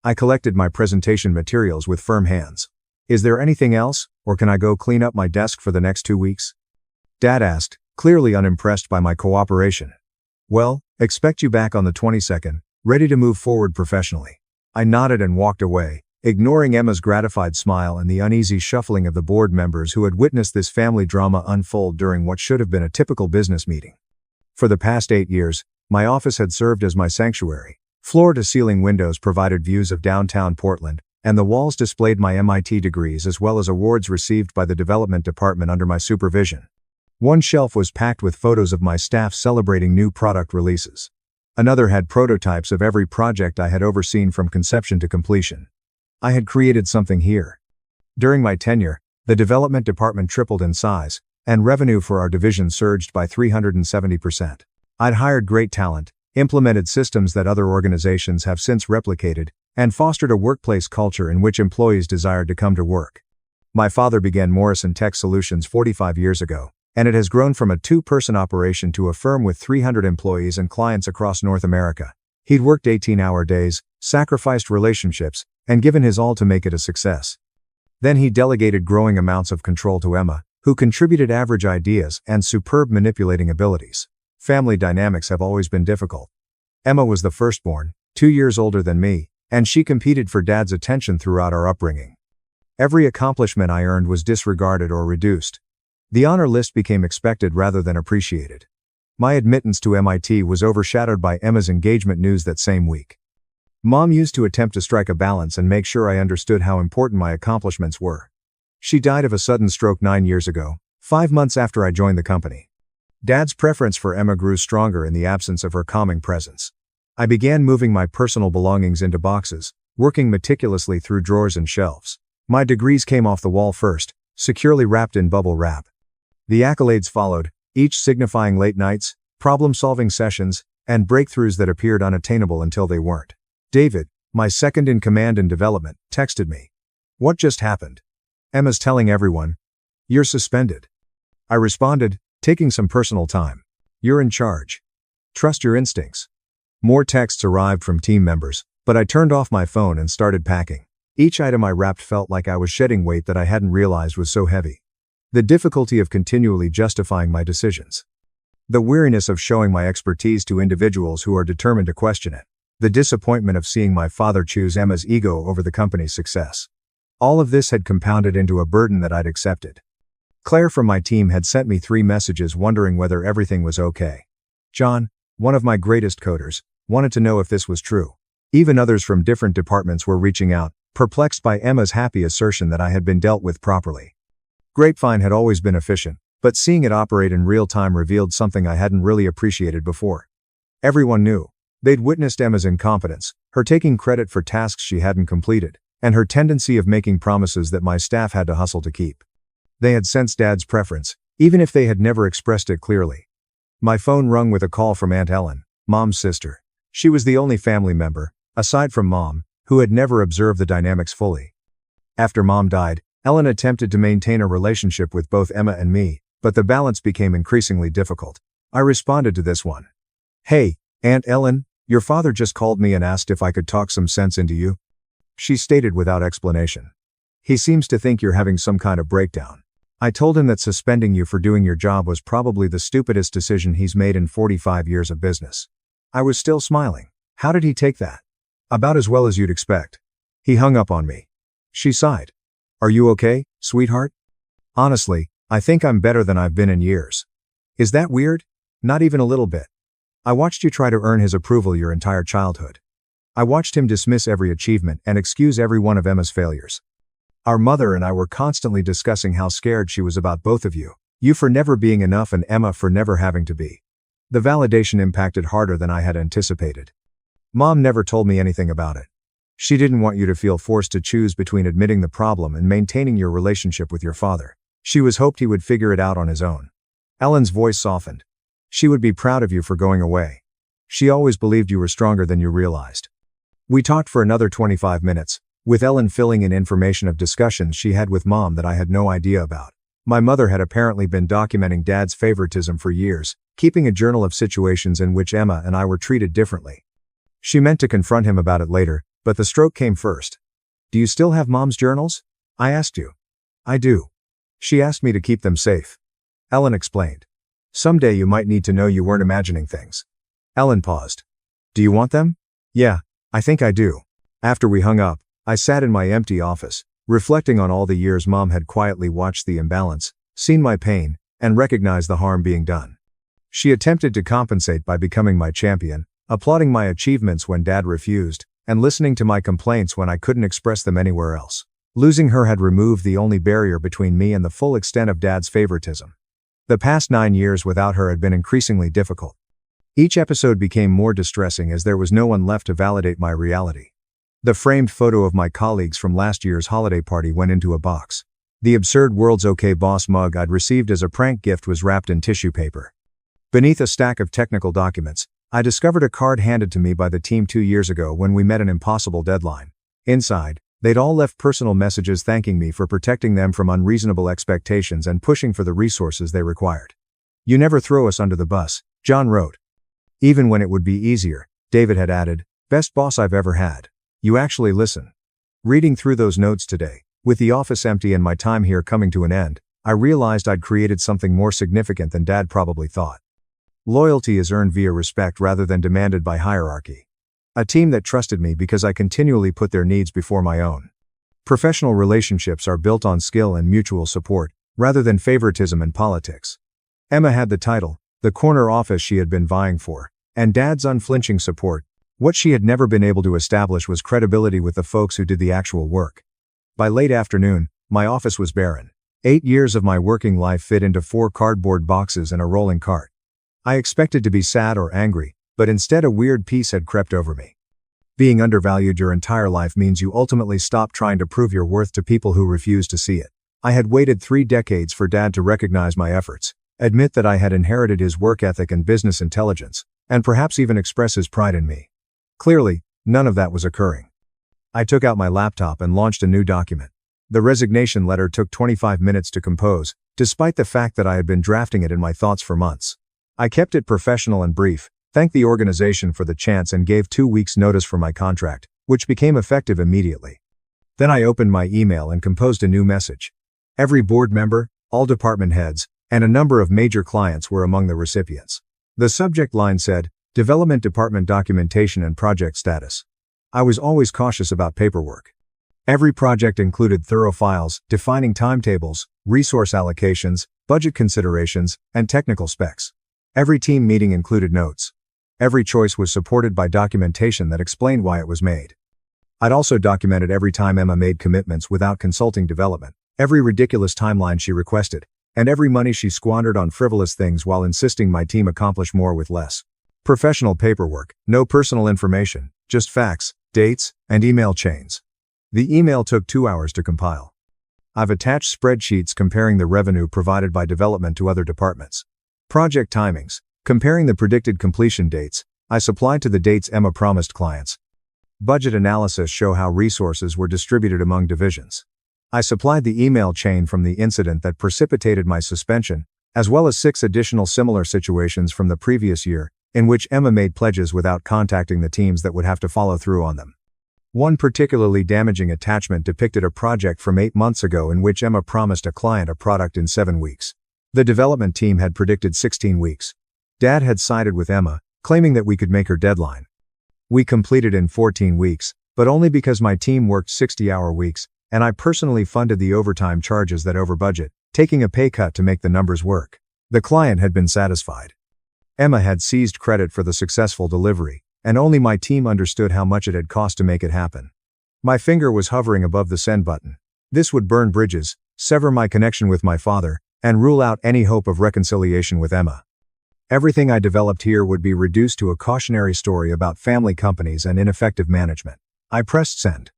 I collected my presentation materials with firm hands. "Is there anything else, or can I go clean up my desk for the next 2 weeks?" Dad asked, clearly unimpressed by my cooperation. "Well, expect you back on the 22nd, ready to move forward professionally." I nodded and walked away, ignoring Emma's gratified smile and the uneasy shuffling of the board members who had witnessed this family drama unfold during what should have been a typical business meeting. For the past 8 years, my office had served as my sanctuary. Floor-to-ceiling windows provided views of downtown Portland, and the walls displayed my MIT degrees as well as awards received by the development department under my supervision. One shelf was packed with photos of my staff celebrating new product releases. Another had prototypes of every project I had overseen from conception to completion. I had created something here. During my tenure, the development department tripled in size, and revenue for our division surged by 370%. I'd hired great talent, implemented systems that other organizations have since replicated, and fostered a workplace culture in which employees desired to come to work. My father began Morrison Tech Solutions 45 years ago, and it has grown from a 2-person operation to a firm with 300 employees and clients across North America. He'd worked 18-hour days, sacrificed relationships, and given his all to make it a success. Then he delegated growing amounts of control to Emma, who contributed average ideas and superb manipulating abilities. Family dynamics have always been difficult. Emma was the firstborn, 2 years older than me, and she competed for Dad's attention throughout our upbringing. Every accomplishment I earned was disregarded or reduced. The honor list became expected rather than appreciated. My admittance to MIT was overshadowed by Emma's engagement news that same week. Mom used to attempt to strike a balance and make sure I understood how important my accomplishments were. She died of a sudden stroke 9 years ago, 5 months after I joined the company. Dad's preference for Emma grew stronger in the absence of her calming presence. I began moving my personal belongings into boxes, working meticulously through drawers and shelves. My degrees came off the wall first, securely wrapped in bubble wrap. The accolades followed, each signifying late nights, problem-solving sessions, and breakthroughs that appeared unattainable until they weren't. David, my second in command in development, texted me. "What just happened?" "Emma's telling everyone. You're suspended." I responded, taking some personal time. "You're in charge. Trust your instincts." More texts arrived from team members, but I turned off my phone and started packing. Each item I wrapped felt like I was shedding weight that I hadn't realized was so heavy. The difficulty of continually justifying my decisions. The weariness of showing my expertise to individuals who are determined to question it. The disappointment of seeing my father choose Emma's ego over the company's success. All of this had compounded into a burden that I'd accepted. Claire from my team had sent me 3 messages wondering whether everything was okay. John, one of my greatest coders, wanted to know if this was true. Even others from different departments were reaching out, perplexed by Emma's happy assertion that I had been dealt with properly. Grapevine had always been efficient, but seeing it operate in real time revealed something I hadn't really appreciated before. Everyone knew. They'd witnessed Emma's incompetence, her taking credit for tasks she hadn't completed, and her tendency of making promises that my staff had to hustle to keep. They had sensed Dad's preference, even if they had never expressed it clearly. My phone rung with a call from Aunt Ellen, Mom's sister. She was the only family member, aside from Mom, who had never observed the dynamics fully. After Mom died, Ellen attempted to maintain a relationship with both Emma and me, but the balance became increasingly difficult. I responded to this one. "Hey, Aunt Ellen, your father just called me and asked if I could talk some sense into you," she stated without explanation. "He seems to think you're having some kind of breakdown. I told him that suspending you for doing your job was probably the stupidest decision he's made in 45 years of business." I was still smiling. How did he take that? "About as well as you'd expect." He hung up on me. She sighed. Are you okay, sweetheart? Honestly, I think I'm better than I've been in years. Is that weird? Not even a little bit. I watched you try to earn his approval your entire childhood. I watched him dismiss every achievement and excuse every one of Emma's failures. Our mother and I were constantly discussing how scared she was about both of you. You for never being enough and Emma for never having to be. The validation impacted harder than I had anticipated. Mom never told me anything about it. She didn't want you to feel forced to choose between admitting the problem and maintaining your relationship with your father. She hoped he would figure it out on his own. Ellen's voice softened. She would be proud of you for going away. She always believed you were stronger than you realized. We talked for another 25 minutes, with Ellen filling in information of discussions she had with Mom that I had no idea about. My mother had apparently been documenting Dad's favoritism for years, keeping a journal of situations in which Emma and I were treated differently. She meant to confront him about it later, but the stroke came first. Do you still have Mom's journals? I asked you. I do. She asked me to keep them safe. Ellen explained. Someday you might need to know you weren't imagining things. Ellen paused. Do you want them? Yeah, I think I do. After we hung up, I sat in my empty office, reflecting on all the years Mom had quietly watched the imbalance, seen my pain, and recognized the harm being done. She attempted to compensate by becoming my champion, applauding my achievements when Dad refused, and listening to my complaints when I couldn't express them anywhere else. Losing her had removed the only barrier between me and the full extent of Dad's favoritism. The past 9 years without her had been increasingly difficult. Each episode became more distressing as there was no one left to validate my reality. The framed photo of my colleagues from last year's holiday party went into a box. The absurd World's OK Boss mug I'd received as a prank gift was wrapped in tissue paper. Beneath a stack of technical documents, I discovered a card handed to me by the team 2 years ago when we met an impossible deadline. Inside, they'd all left personal messages thanking me for protecting them from unreasonable expectations and pushing for the resources they required. You never throw us under the bus, John wrote. Even when it would be easier, David had added, best boss I've ever had. You actually listen. Reading through those notes today, with the office empty and my time here coming to an end, I realized I'd created something more significant than Dad probably thought. Loyalty is earned via respect rather than demanded by hierarchy. A team that trusted me because I continually put their needs before my own. Professional relationships are built on skill and mutual support, rather than favoritism and politics. Emma had the title, the corner office she had been vying for, and Dad's unflinching support. What she had never been able to establish was credibility with the folks who did the actual work. By late afternoon, my office was barren. 8 years of my working life fit into 4 cardboard boxes and a rolling cart. I expected to be sad or angry, but instead a weird peace had crept over me. Being undervalued your entire life means you ultimately stop trying to prove your worth to people who refuse to see it. I had waited 3 decades for Dad to recognize my efforts, admit that I had inherited his work ethic and business intelligence, and perhaps even express his pride in me. Clearly, none of that was occurring. I took out my laptop and launched a new document. The resignation letter took 25 minutes to compose, despite the fact that I had been drafting it in my thoughts for months. I kept it professional and brief, thanked the organization for the chance and gave 2 weeks' notice for my contract, which became effective immediately. Then I opened my email and composed a new message. Every board member, all department heads, and a number of major clients were among the recipients. The subject line said, Development Department Documentation and Project Status. I was always cautious about paperwork. Every project included thorough files, defining timetables, resource allocations, budget considerations, and technical specs. Every team meeting included notes. Every choice was supported by documentation that explained why it was made. I'd also documented every time Emma made commitments without consulting development, every ridiculous timeline she requested, and every money she squandered on frivolous things while insisting my team accomplish more with less. Professional paperwork, no personal information, just facts, dates, and email chains. The email took 2 hours to compile. I've attached spreadsheets comparing the revenue provided by development to other departments. Project timings, comparing the predicted completion dates, I supplied to the dates Emma promised clients. Budget analysis show how resources were distributed among divisions. I supplied the email chain from the incident that precipitated my suspension, as well as 6 additional similar situations from the previous year, in which Emma made pledges without contacting the teams that would have to follow through on them. One particularly damaging attachment depicted a project from 8 months ago in which Emma promised a client a product in 7 weeks. The development team had predicted 16 weeks. Dad had sided with Emma, claiming that we could make her deadline. We completed in 14 weeks, but only because my team worked 60-hour weeks, and I personally funded the overtime charges that over budget, taking a pay cut to make the numbers work. The client had been satisfied. Emma had seized credit for the successful delivery, and only my team understood how much it had cost to make it happen. My finger was hovering above the send button. This would burn bridges, sever my connection with my father, and rule out any hope of reconciliation with Emma. Everything I developed here would be reduced to a cautionary story about family companies and ineffective management. I pressed send.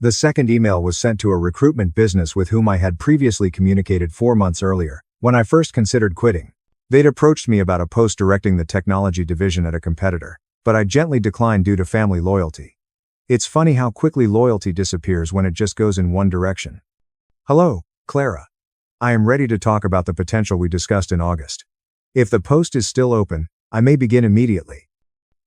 The second email was sent to a recruitment business with whom I had previously communicated 4 months earlier, when I first considered quitting. They'd approached me about a post directing the technology division at a competitor, but I gently declined due to family loyalty. It's funny how quickly loyalty disappears when it just goes in one direction. Hello, Clara. I am ready to talk about the potential we discussed in August. If the post is still open, I may begin immediately.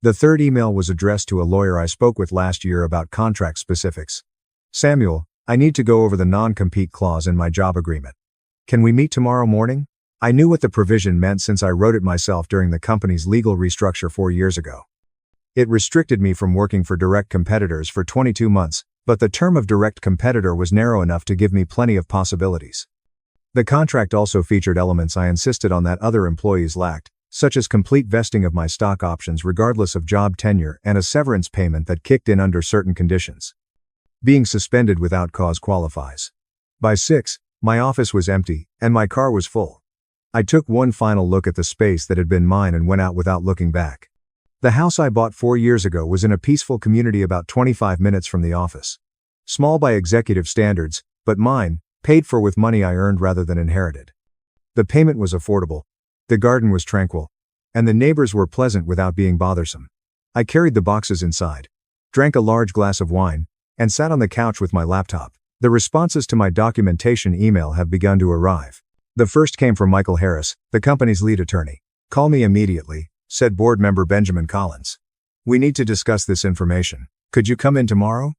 The third email was addressed to a lawyer I spoke with last year about contract specifics. Samuel, I need to go over the non-compete clause in my job agreement. Can we meet tomorrow morning? I knew what the provision meant since I wrote it myself during the company's legal restructure 4 years ago. It restricted me from working for direct competitors for 22 months, but the term of direct competitor was narrow enough to give me plenty of possibilities. The contract also featured elements I insisted on that other employees lacked, such as complete vesting of my stock options regardless of job tenure and a severance payment that kicked in under certain conditions. Being suspended without cause qualifies. By 6, my office was empty, and my car was full. I took one final look at the space that had been mine and went out without looking back. The house I bought 4 years ago was in a peaceful community about 25 minutes from the office. Small by executive standards, but mine, paid for with money I earned rather than inherited. The payment was affordable, the garden was tranquil, and the neighbors were pleasant without being bothersome. I carried the boxes inside, drank a large glass of wine, and sat on the couch with my laptop. The responses to my documentation email have begun to arrive. The first came from Michael Harris, the company's lead attorney. Call me immediately, said board member Benjamin Collins. We need to discuss this information. Could you come in tomorrow?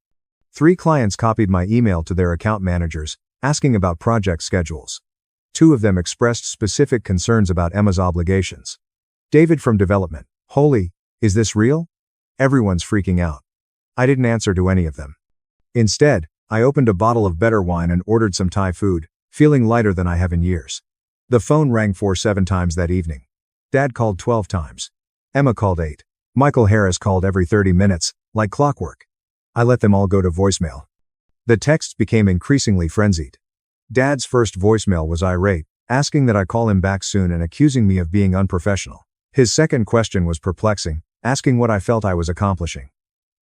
3 clients copied my email to their account managers, asking about project schedules. 2 of them expressed specific concerns about Emma's obligations. David from development. Holy, is this real? Everyone's freaking out. I didn't answer to any of them. Instead, I opened a bottle of better wine and ordered some Thai food, feeling lighter than I have in years. The phone rang 7 times that evening. Dad called 12 times. Emma called 8. Michael Harris called every 30 minutes, like clockwork. I let them all go to voicemail. The texts became increasingly frenzied. Dad's first voicemail was irate, asking that I call him back soon and accusing me of being unprofessional. His second question was perplexing, asking what I felt I was accomplishing.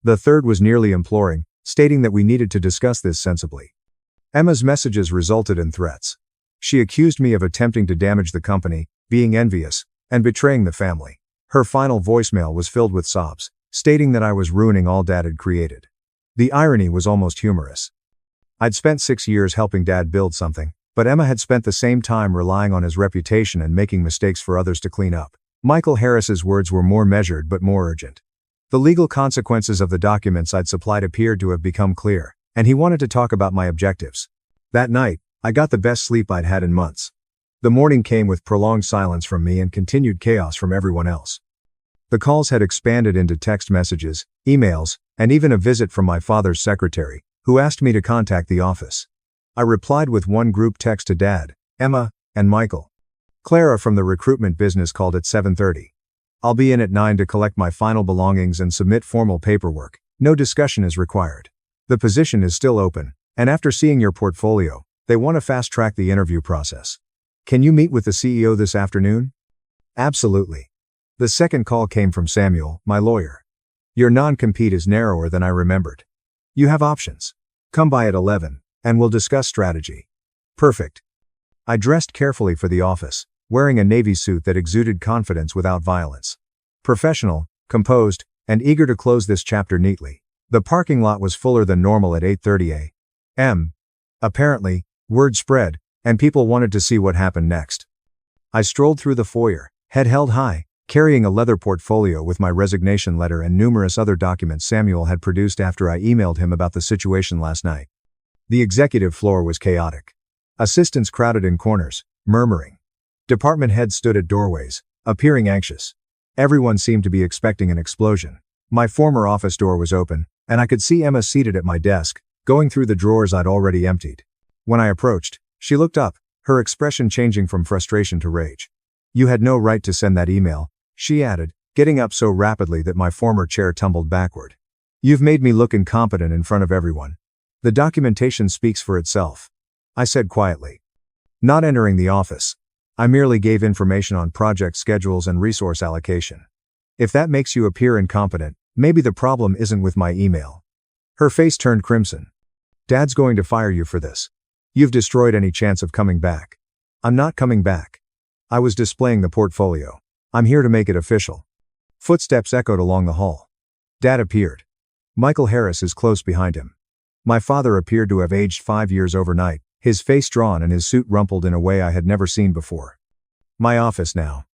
The third was nearly imploring, stating that we needed to discuss this sensibly. Emma's messages resulted in threats. She accused me of attempting to damage the company, being envious, and betraying the family. Her final voicemail was filled with sobs, stating that I was ruining all Dad had created. The irony was almost humorous. I'd spent 6 years helping Dad build something, but Emma had spent the same time relying on his reputation and making mistakes for others to clean up. Michael Harris's words were more measured but more urgent. The legal consequences of the documents I'd supplied appeared to have become clear, and he wanted to talk about my objectives. That night, I got the best sleep I'd had in months. The morning came with prolonged silence from me and continued chaos from everyone else. The calls had expanded into text messages, emails, and even a visit from my father's secretary, who asked me to contact the office. I replied with one group text to Dad, Emma, and Michael. Clara from the recruitment business called at 7:30. I'll be in at 9 to collect my final belongings and submit formal paperwork. No discussion is required. The position is still open, and after seeing your portfolio, they want to fast-track the interview process. Can you meet with the CEO this afternoon? Absolutely. The second call came from Samuel, my lawyer. Your non-compete is narrower than I remembered. You have options. Come by at 11, and we'll discuss strategy. Perfect. I dressed carefully for the office, wearing a navy suit that exuded confidence without violence. Professional, composed, and eager to close this chapter neatly. The parking lot was fuller than normal at 8:30 a.m. Apparently, word spread, and people wanted to see what happened next. I strolled through the foyer, head held high, carrying a leather portfolio with my resignation letter and numerous other documents Samuel had produced after I emailed him about the situation last night. The executive floor was chaotic. Assistants crowded in corners, murmuring. Department heads stood at doorways, appearing anxious. Everyone seemed to be expecting an explosion. My former office door was open, and I could see Emma seated at my desk, going through the drawers I'd already emptied. When I approached, she looked up, her expression changing from frustration to rage. "You had no right to send that email," she added, getting up so rapidly that my former chair tumbled backward. "You've made me look incompetent in front of everyone. The documentation speaks for itself," I said quietly. Not entering the office, I merely gave information on project schedules and resource allocation. "If that makes you appear incompetent, maybe the problem isn't with my email." Her face turned crimson. "Dad's going to fire you for this. You've destroyed any chance of coming back." "I'm not coming back." I was displaying the portfolio. "I'm here to make it official." Footsteps echoed along the hall. Dad appeared. Michael Harris is close behind him. My father appeared to have aged 5 years overnight, his face drawn and his suit rumpled in a way I had never seen before. "My office now."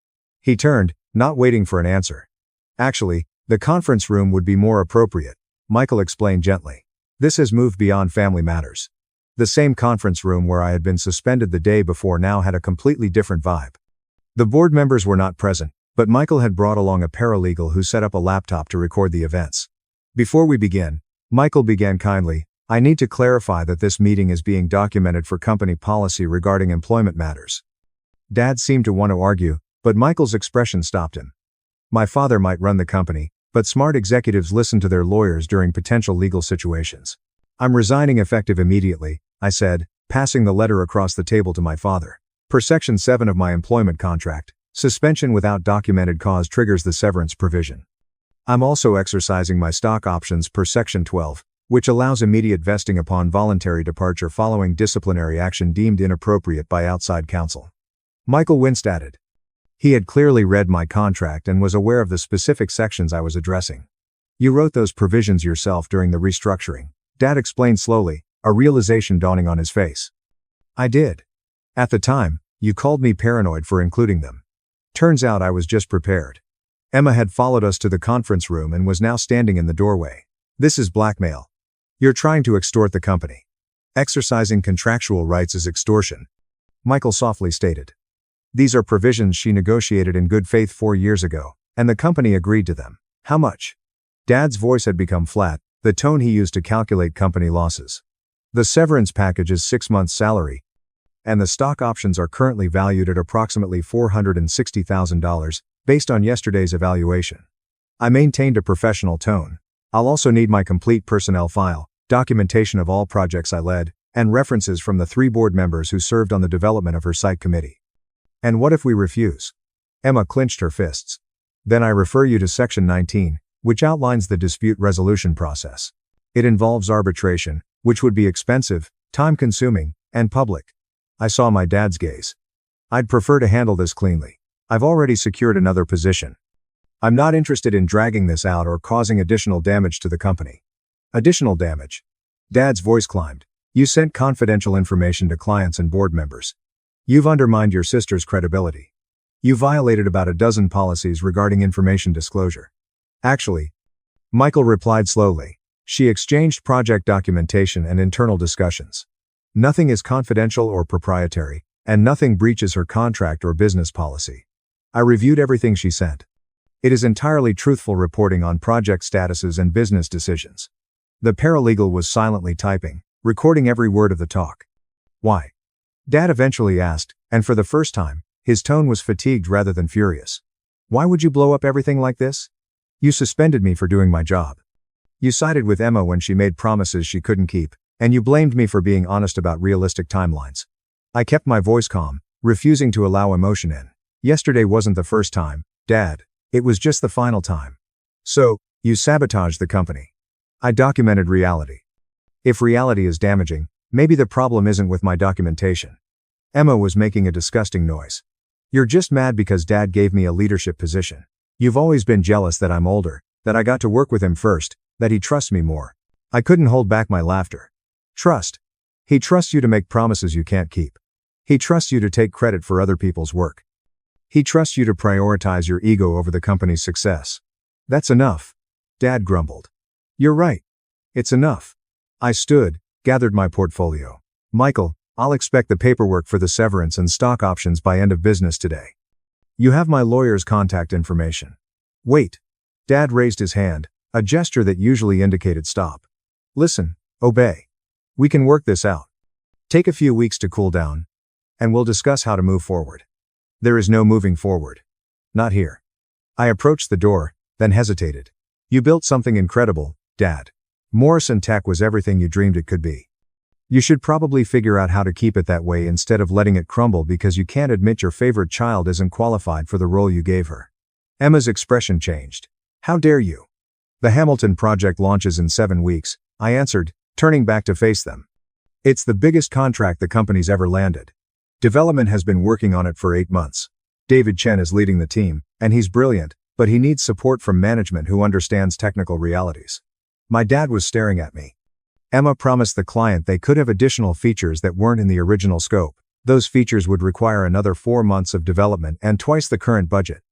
He turned, not waiting for an answer. "Actually, the conference room would be more appropriate," Michael explained gently. "This has moved beyond family matters." The same conference room where I had been suspended the day before now had a completely different vibe. The board members were not present, but Michael had brought along a paralegal who set up a laptop to record the events. "Before we begin," Michael began kindly, "I need to clarify that this meeting is being documented for company policy regarding employment matters." Dad seemed to want to argue, but Michael's expression stopped him. "My father might run the company, but smart executives listen to their lawyers during potential legal situations. I'm resigning effective immediately," I said, passing the letter across the table to my father. "Per Section 7 of my employment contract, suspension without documented cause triggers the severance provision. I'm also exercising my stock options per Section 12, which allows immediate vesting upon voluntary departure following disciplinary action deemed inappropriate by outside counsel." Michael winced at it. He had clearly read my contract and was aware of the specific sections I was addressing. "You wrote those provisions yourself during the restructuring," Dad explained slowly, a realization dawning on his face. "I did. At the time, you called me paranoid for including them. Turns out I was just prepared." Emma had followed us to the conference room and was now standing in the doorway. "This is blackmail. You're trying to extort the company. Exercising contractual rights is extortion," Michael softly stated. "These are provisions she negotiated in good faith 4 years ago, and the company agreed to them." "How much?" Dad's voice had become flat, the tone he used to calculate company losses. "The severance package is 6 months' salary, and the stock options are currently valued at approximately $460,000, based on yesterday's evaluation." I maintained a professional tone. "I'll also need my complete personnel file, documentation of all projects I led, and references from the 3 board members who served on the development of her site committee." "And what if we refuse?" Emma clenched her fists. "Then I refer you to Section 19, which outlines the dispute resolution process. It involves arbitration, which would be expensive, time-consuming, and public." I saw my dad's gaze. "I'd prefer to handle this cleanly. I've already secured another position. I'm not interested in dragging this out or causing additional damage to the company." "Additional damage?" Dad's voice climbed. "You sent confidential information to clients and board members. You've undermined your sister's credibility. You violated about a dozen policies regarding information disclosure." "Actually," Michael replied slowly, "she exchanged project documentation and internal discussions. Nothing is confidential or proprietary, and nothing breaches her contract or business policy. I reviewed everything she sent. It is entirely truthful reporting on project statuses and business decisions." The paralegal was silently typing, recording every word of the talk. "Why?" Dad eventually asked, and for the first time, his tone was fatigued rather than furious. "Why would you blow up everything like this? You suspended me for doing my job. You sided with Emma when she made promises she couldn't keep, and you blamed me for being honest about realistic timelines." I kept my voice calm, refusing to allow emotion in. "Yesterday wasn't the first time, Dad. It was just the final time. So, you sabotaged the company." I documented reality. "If reality is damaging, maybe the problem isn't with my documentation." Emma was making a disgusting noise. "You're just mad because Dad gave me a leadership position. You've always been jealous that I'm older, that I got to work with him first, that he trusts me more." I couldn't hold back my laughter. "Trust? He trusts you to make promises you can't keep. He trusts you to take credit for other people's work. He trusts you to prioritize your ego over the company's success. That's enough," Dad grumbled. "You're right. It's enough." I stood, gathered my portfolio. "Michael, I'll expect the paperwork for the severance and stock options by end of business today. You have my lawyer's contact information." "Wait." Dad raised his hand, a gesture that usually indicated stop. "Listen, obey. We can work this out. Take a few weeks to cool down, and we'll discuss how to move forward. There is no moving forward. Not here. I approached the door, then hesitated. You built something incredible, Dad. Morrison Tech was everything you dreamed it could be. You should probably figure out how to keep it that way instead of letting it crumble because you can't admit your favorite child isn't qualified for the role you gave her. Emma's expression changed. How dare you? The Hamilton project launches in 7 weeks, I answered, turning back to face them. It's the biggest contract the company's ever landed. Development has been working on it for 8 months. David Chen is leading the team, and he's brilliant, but he needs support from management who understands technical realities. My dad was staring at me. Emma promised the client they could have additional features that weren't in the original scope. Those features would require another 4 months of development and twice the current budget.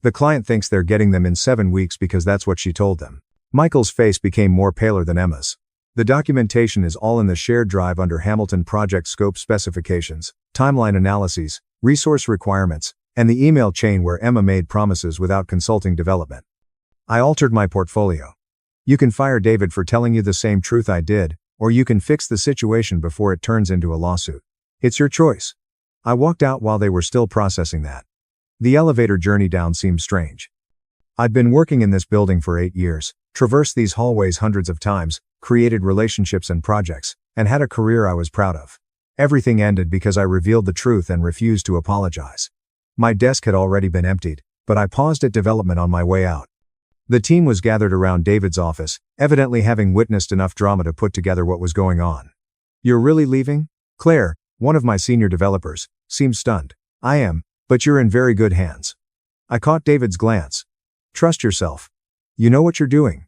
The client thinks they're getting them in 7 weeks because that's what she told them. Michael's face became more paler than Emma's. The documentation is all in the shared drive under Hamilton project scope specifications, timeline analyses, resource requirements, and the email chain where Emma made promises without consulting development. I altered my portfolio. You can fire David for telling you the same truth I did, or you can fix the situation before it turns into a lawsuit. It's your choice. I walked out while they were still processing that. The elevator journey down seemed strange. I'd been working in this building for 8 years, traversed these hallways hundreds of times, created relationships and projects, and had a career I was proud of. Everything ended because I revealed the truth and refused to apologize. My desk had already been emptied, but I paused at development on my way out. The team was gathered around David's office, evidently having witnessed enough drama to put together what was going on. You're really leaving? Claire, one of my senior developers, seemed stunned. I am, but you're in very good hands. I caught David's glance. Trust yourself. You know what you're doing.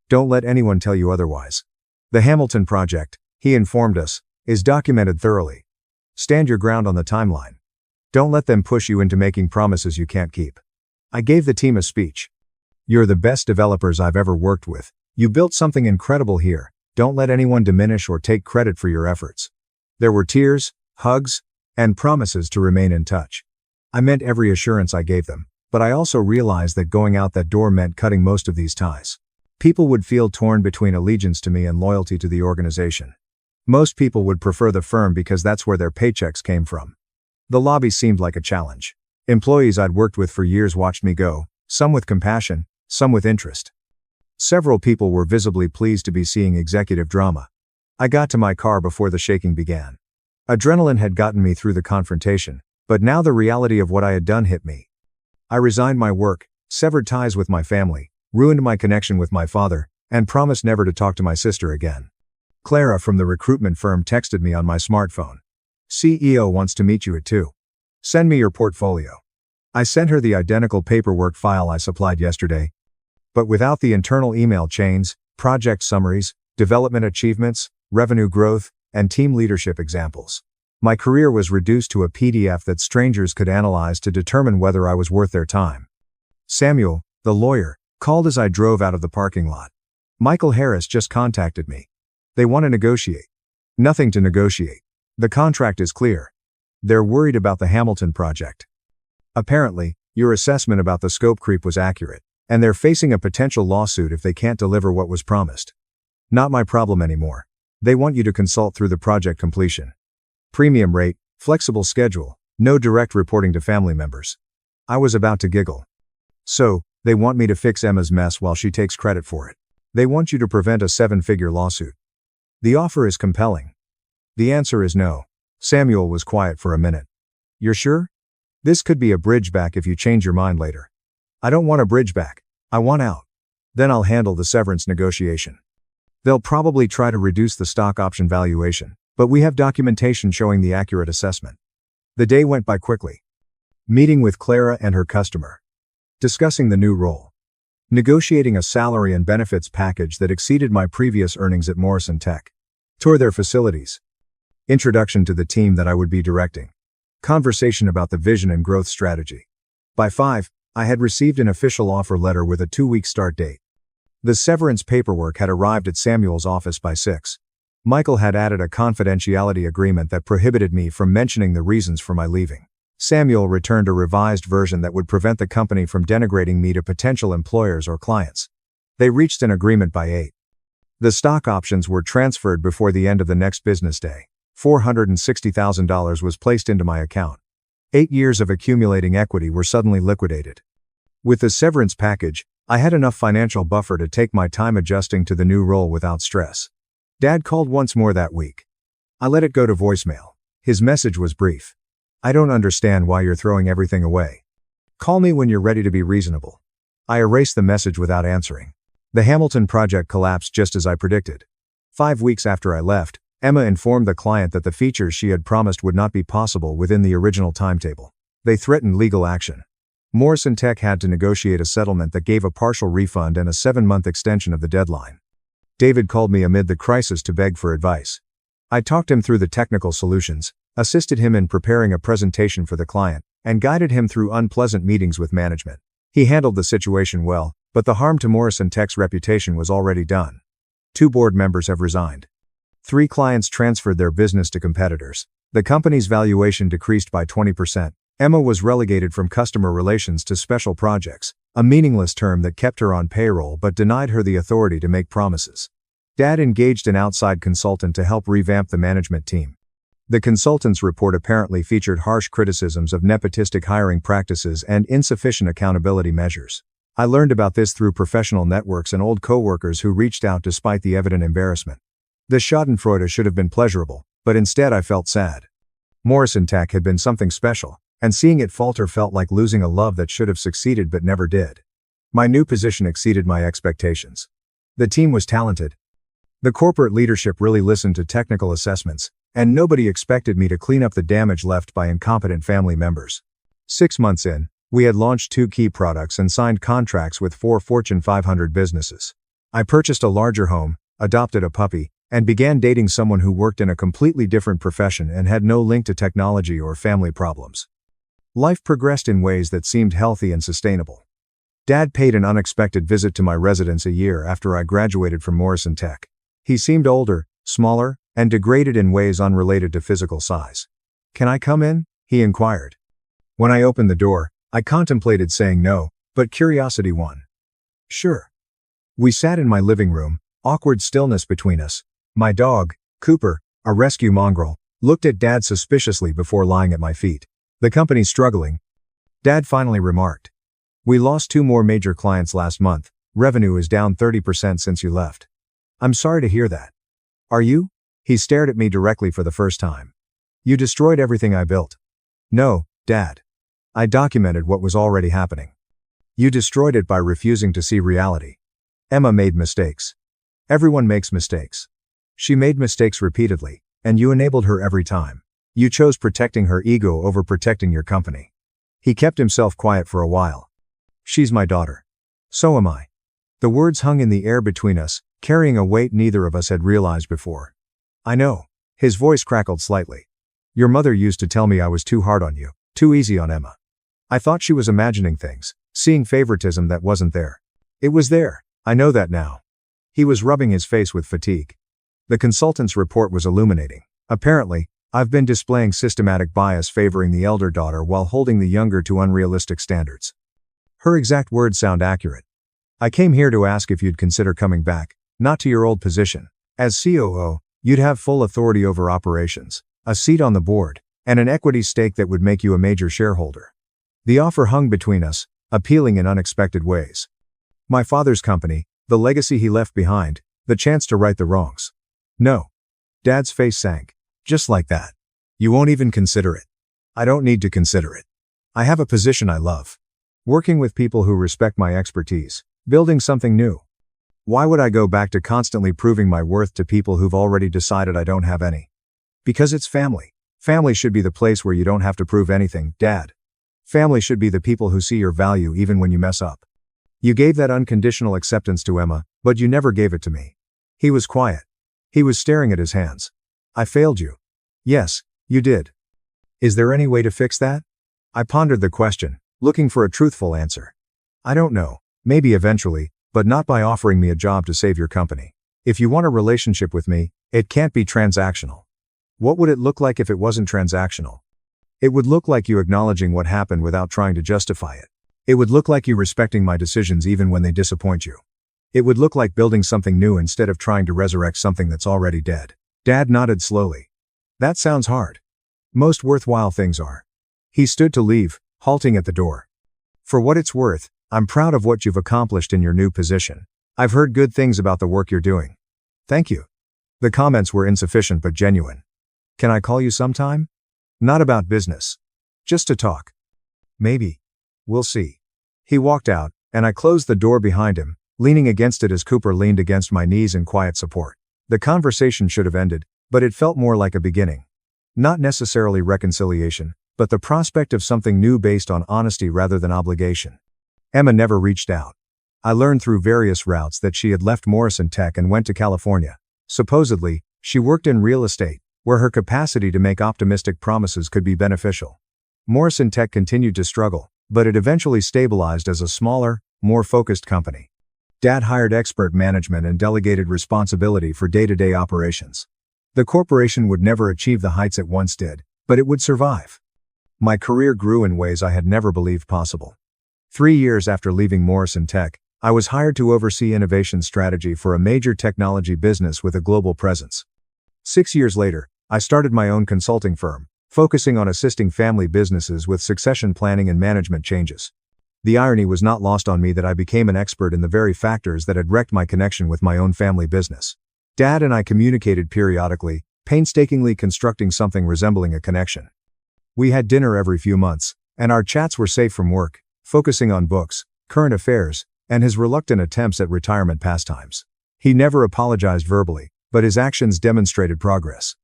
Don't let anyone tell you otherwise. The Hamilton project, he informed us, is documented thoroughly. Stand your ground on the timeline. Don't let them push you into making promises you can't keep. I gave the team a speech. You're the best developers I've ever worked with. You built something incredible here. Don't let anyone diminish or take credit for your efforts. There were tears, hugs, and promises to remain in touch. I meant every assurance I gave them, but I also realized that going out that door meant cutting most of these ties. People would feel torn between allegiance to me and loyalty to the organization. Most people would prefer the firm because that's where their paychecks came from. The lobby seemed like a challenge. Employees I'd worked with for years watched me go, some with compassion, some with interest. Several people were visibly pleased to be seeing executive drama. I got to my car before the shaking began. Adrenaline had gotten me through the confrontation, but now the reality of what I had done hit me. I resigned my work, severed ties with my family, ruined my connection with my father, and promised never to talk to my sister again. Clara from the recruitment firm texted me on my smartphone. CEO wants to meet you at 2. Send me your portfolio. I sent her the identical paperwork file I supplied yesterday. But without the internal email chains, project summaries, development achievements, revenue growth, and team leadership examples. My career was reduced to a PDF that strangers could analyze to determine whether I was worth their time. Samuel, the lawyer, called as I drove out of the parking lot. Michael Harris just contacted me. They want to negotiate. Nothing to negotiate. The contract is clear. They're worried about the Hamilton project. Apparently, your assessment about the scope creep was accurate, and they're facing a potential lawsuit if they can't deliver what was promised. Not my problem anymore. They want you to consult through the project completion. Premium rate, flexible schedule, no direct reporting to family members. I was about to giggle. So, they want me to fix Emma's mess while she takes credit for it. They want you to prevent a 7-figure lawsuit. The offer is compelling. The answer is no. Samuel was quiet for a minute. You're sure? This could be a bridge back if you change your mind later. I don't want a bridge back. I want out. Then I'll handle the severance negotiation. They'll probably try to reduce the stock option valuation, but we have documentation showing the accurate assessment. The day went by quickly. Meeting with Clara and her customer. Discussing the new role. Negotiating a salary and benefits package that exceeded my previous earnings at Morrison Tech. Tour their facilities. Introduction to the team that I would be directing. Conversation about the vision and growth strategy. By 5, I had received an official offer letter with a 2-week start date. The severance paperwork had arrived at Samuel's office by 6. Michael had added a confidentiality agreement that prohibited me from mentioning the reasons for my leaving. Samuel returned a revised version that would prevent the company from denigrating me to potential employers or clients. They reached an agreement by 8. The stock options were transferred before the end of the next business day. $460,000 was placed into my account. 8 years of accumulating equity were suddenly liquidated. With the severance package, I had enough financial buffer to take my time adjusting to the new role without stress. Dad called once more that week. I let it go to voicemail. His message was brief. I don't understand why you're throwing everything away. Call me when you're ready to be reasonable. I erased the message without answering. The Hamilton project collapsed just as I predicted. 5 weeks after I left, Emma informed the client that the features she had promised would not be possible within the original timetable. They threatened legal action. Morrison Tech had to negotiate a settlement that gave a partial refund and a 7-month extension of the deadline. David called me amid the crisis to beg for advice. I talked him through the technical solutions, assisted him in preparing a presentation for the client, and guided him through unpleasant meetings with management. He handled the situation well, but the harm to Morrison Tech's reputation was already done. 2 board members have resigned. 3 clients transferred their business to competitors. The company's valuation decreased by 20%. Emma was relegated from customer relations to special projects, a meaningless term that kept her on payroll but denied her the authority to make promises. Dad engaged an outside consultant to help revamp the management team. The consultant's report apparently featured harsh criticisms of nepotistic hiring practices and insufficient accountability measures. I learned about this through professional networks and old coworkers who reached out despite the evident embarrassment. The schadenfreude should have been pleasurable, but instead I felt sad. Morrison Tech had been something special, and seeing it falter felt like losing a love that should have succeeded but never did. My new position exceeded my expectations. The team was talented. The corporate leadership really listened to technical assessments, and nobody expected me to clean up the damage left by incompetent family members. 6 months in, we had launched 2 key products and signed contracts with 4 Fortune 500 businesses. I purchased a larger home, adopted a puppy, and began dating someone who worked in a completely different profession and had no link to technology or family problems. Life progressed in ways that seemed healthy and sustainable. Dad paid an unexpected visit to my residence a year after I graduated from Morrison Tech. He seemed older, smaller, and degraded in ways unrelated to physical size. "Can I come in?" he inquired. When I opened the door, I contemplated saying no, but curiosity won. "Sure." We sat in my living room, awkward stillness between us. My dog, Cooper, a rescue mongrel, looked at Dad suspiciously before lying at my feet. "The company's struggling," Dad finally remarked. "We lost 2 more major clients last month. Revenue is down 30% since you left." "I'm sorry to hear that." "Are you?" He stared at me directly for the first time. "You destroyed everything I built." "No, Dad. I documented what was already happening." "You destroyed it by refusing to see reality." "Emma made mistakes." "Everyone makes mistakes." "She made mistakes repeatedly, and you enabled her every time. You chose protecting her ego over protecting your company." He kept himself quiet for a while. "She's my daughter. So am I." The words hung in the air between us, carrying a weight neither of us had realized before. "I know." His voice crackled slightly. "Your mother used to tell me I was too hard on you, too easy on Emma. I thought she was imagining things, seeing favoritism that wasn't there. It was there. I know that now." He was rubbing his face with fatigue. The consultant's report was illuminating. "Apparently, I've been displaying systematic bias favoring the elder daughter while holding the younger to unrealistic standards." Her exact words sound accurate. "I came here to ask if you'd consider coming back, not to your old position. As COO, you'd have full authority over operations, a seat on the board, and an equity stake that would make you a major shareholder." The offer hung between us, appealing in unexpected ways. My father's company, the legacy he left behind, the chance to right the wrongs. "No." Dad's face sank. "Just like that. You won't even consider it." "I don't need to consider it. I have a position I love. Working with people who respect my expertise, building something new. Why would I go back to constantly proving my worth to people who've already decided I don't have any? Because it's family. Family should be the place where you don't have to prove anything, Dad. Family should be the people who see your value even when you mess up. You gave that unconditional acceptance to Emma, but you never gave it to me." He was quiet. He was staring at his hands. "I failed you." "Yes, you did. Is there any way to fix that?" I pondered the question, looking for a truthful answer. "I don't know. Maybe eventually, but not by offering me a job to save your company. If you want a relationship with me, it can't be transactional." "What would it look like if it wasn't transactional?" "It would look like you acknowledging what happened without trying to justify it. It would look like you respecting my decisions even when they disappoint you. It would look like building something new instead of trying to resurrect something that's already dead. Dad nodded slowly. That sounds hard. Most worthwhile things are. He stood to leave, halting at the door. For what it's worth, I'm proud of what you've accomplished in your new position. I've heard good things about the work you're doing. Thank you. The comments were insufficient but genuine. Can I call you sometime? Not about business. Just to talk. Maybe. We'll see. He walked out, and I closed the door behind him, leaning against it as Cooper leaned against my knees in quiet support. The conversation should have ended, but it felt more like a beginning. Not necessarily reconciliation, but the prospect of something new based on honesty rather than obligation. Emma never reached out. I learned through various routes that she had left Morrison Tech and went to California. Supposedly, she worked in real estate, where her capacity to make optimistic promises could be beneficial. Morrison Tech continued to struggle, but it eventually stabilized as a smaller, more focused company. Dad hired expert management and delegated responsibility for day-to-day operations. The corporation would never achieve the heights it once did, but it would survive. My career grew in ways I had never believed possible. 3 years after leaving Morrison Tech, I was hired to oversee innovation strategy for a major technology business with a global presence. 6 years later, I started my own consulting firm, focusing on assisting family businesses with succession planning and management changes. The irony was not lost on me that I became an expert in the very factors that had wrecked my connection with my own family business. Dad and I communicated periodically, painstakingly constructing something resembling a connection. We had dinner every few months, and our chats were safe from work, focusing on books, current affairs, and his reluctant attempts at retirement pastimes. He never apologized verbally, but his actions demonstrated progress.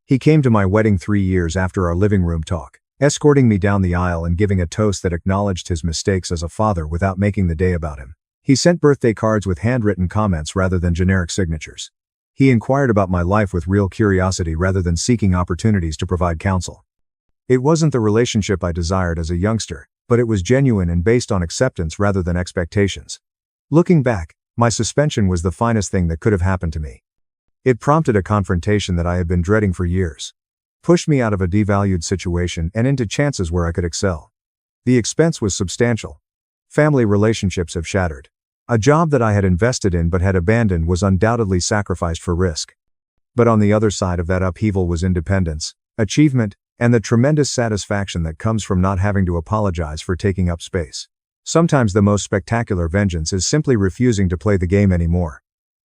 He came to my wedding 3 years after our living room talk, escorting me down the aisle and giving a toast that acknowledged his mistakes as a father without making the day about him. He sent birthday cards with handwritten comments rather than generic signatures. He inquired about my life with real curiosity rather than seeking opportunities to provide counsel. It wasn't the relationship I desired as a youngster, but it was genuine and based on acceptance rather than expectations. Looking back, my suspension was the finest thing that could have happened to me. It prompted a confrontation that I had been dreading for years. Pushed me out of a devalued situation and into chances where I could excel. The expense was substantial. Family relationships have shattered. A job that I had invested in but had abandoned was undoubtedly sacrificed for risk. But on the other side of that upheaval was independence, achievement, and the tremendous satisfaction that comes from not having to apologize for taking up space. Sometimes the most spectacular vengeance is simply refusing to play the game anymore.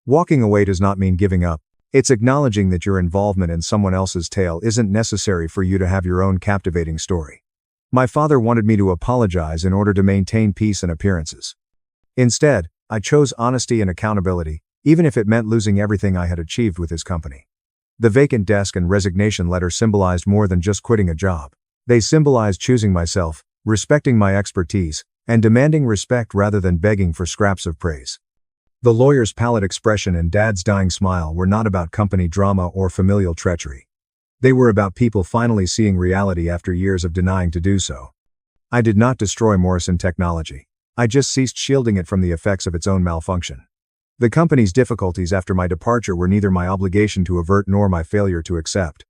Walking away does not mean giving up. It's acknowledging that your involvement in someone else's tale isn't necessary for you to have your own captivating story. My father wanted me to apologize in order to maintain peace and appearances. Instead, I chose honesty and accountability, even if it meant losing everything I had achieved with his company. The vacant desk and resignation letter symbolized more than just quitting a job. They symbolized choosing myself, respecting my expertise, and demanding respect rather than begging for scraps of praise. The lawyer's pallid expression and Dad's dying smile were not about company drama or familial treachery. They were about people finally seeing reality after years of denying to do so. I did not destroy Morrison Technology. I just ceased shielding it from the effects of its own malfunction. The company's difficulties after my departure were neither my obligation to avert nor my failure to accept.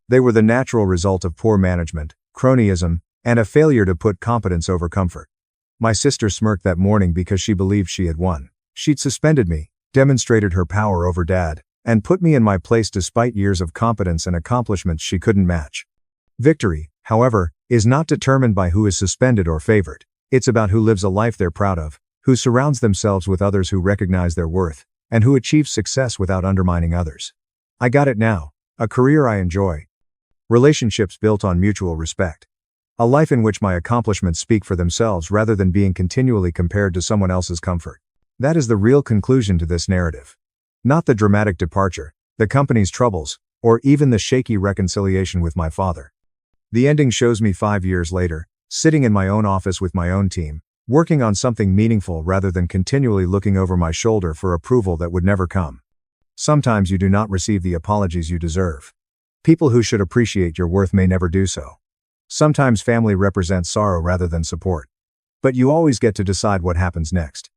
They were the natural result of poor management, cronyism, and a failure to put competence over comfort. My sister smirked that morning because she believed she had won. She'd suspended me, demonstrated her power over Dad, and put me in my place despite years of competence and accomplishments she couldn't match. Victory, however, is not determined by who is suspended or favored. It's about who lives a life they're proud of, who surrounds themselves with others who recognize their worth, and who achieves success without undermining others. I got it now, a career I enjoy. Relationships built on mutual respect. A life in which my accomplishments speak for themselves rather than being continually compared to someone else's comfort. That is the real conclusion to this narrative. Not the dramatic departure, the company's troubles, or even the shaky reconciliation with my father. The ending shows me 5 years later, sitting in my own office with my own team, working on something meaningful rather than continually looking over my shoulder for approval that would never come. Sometimes you do not receive the apologies you deserve. People who should appreciate your worth may never do so. Sometimes family represents sorrow rather than support. But you always get to decide what happens next.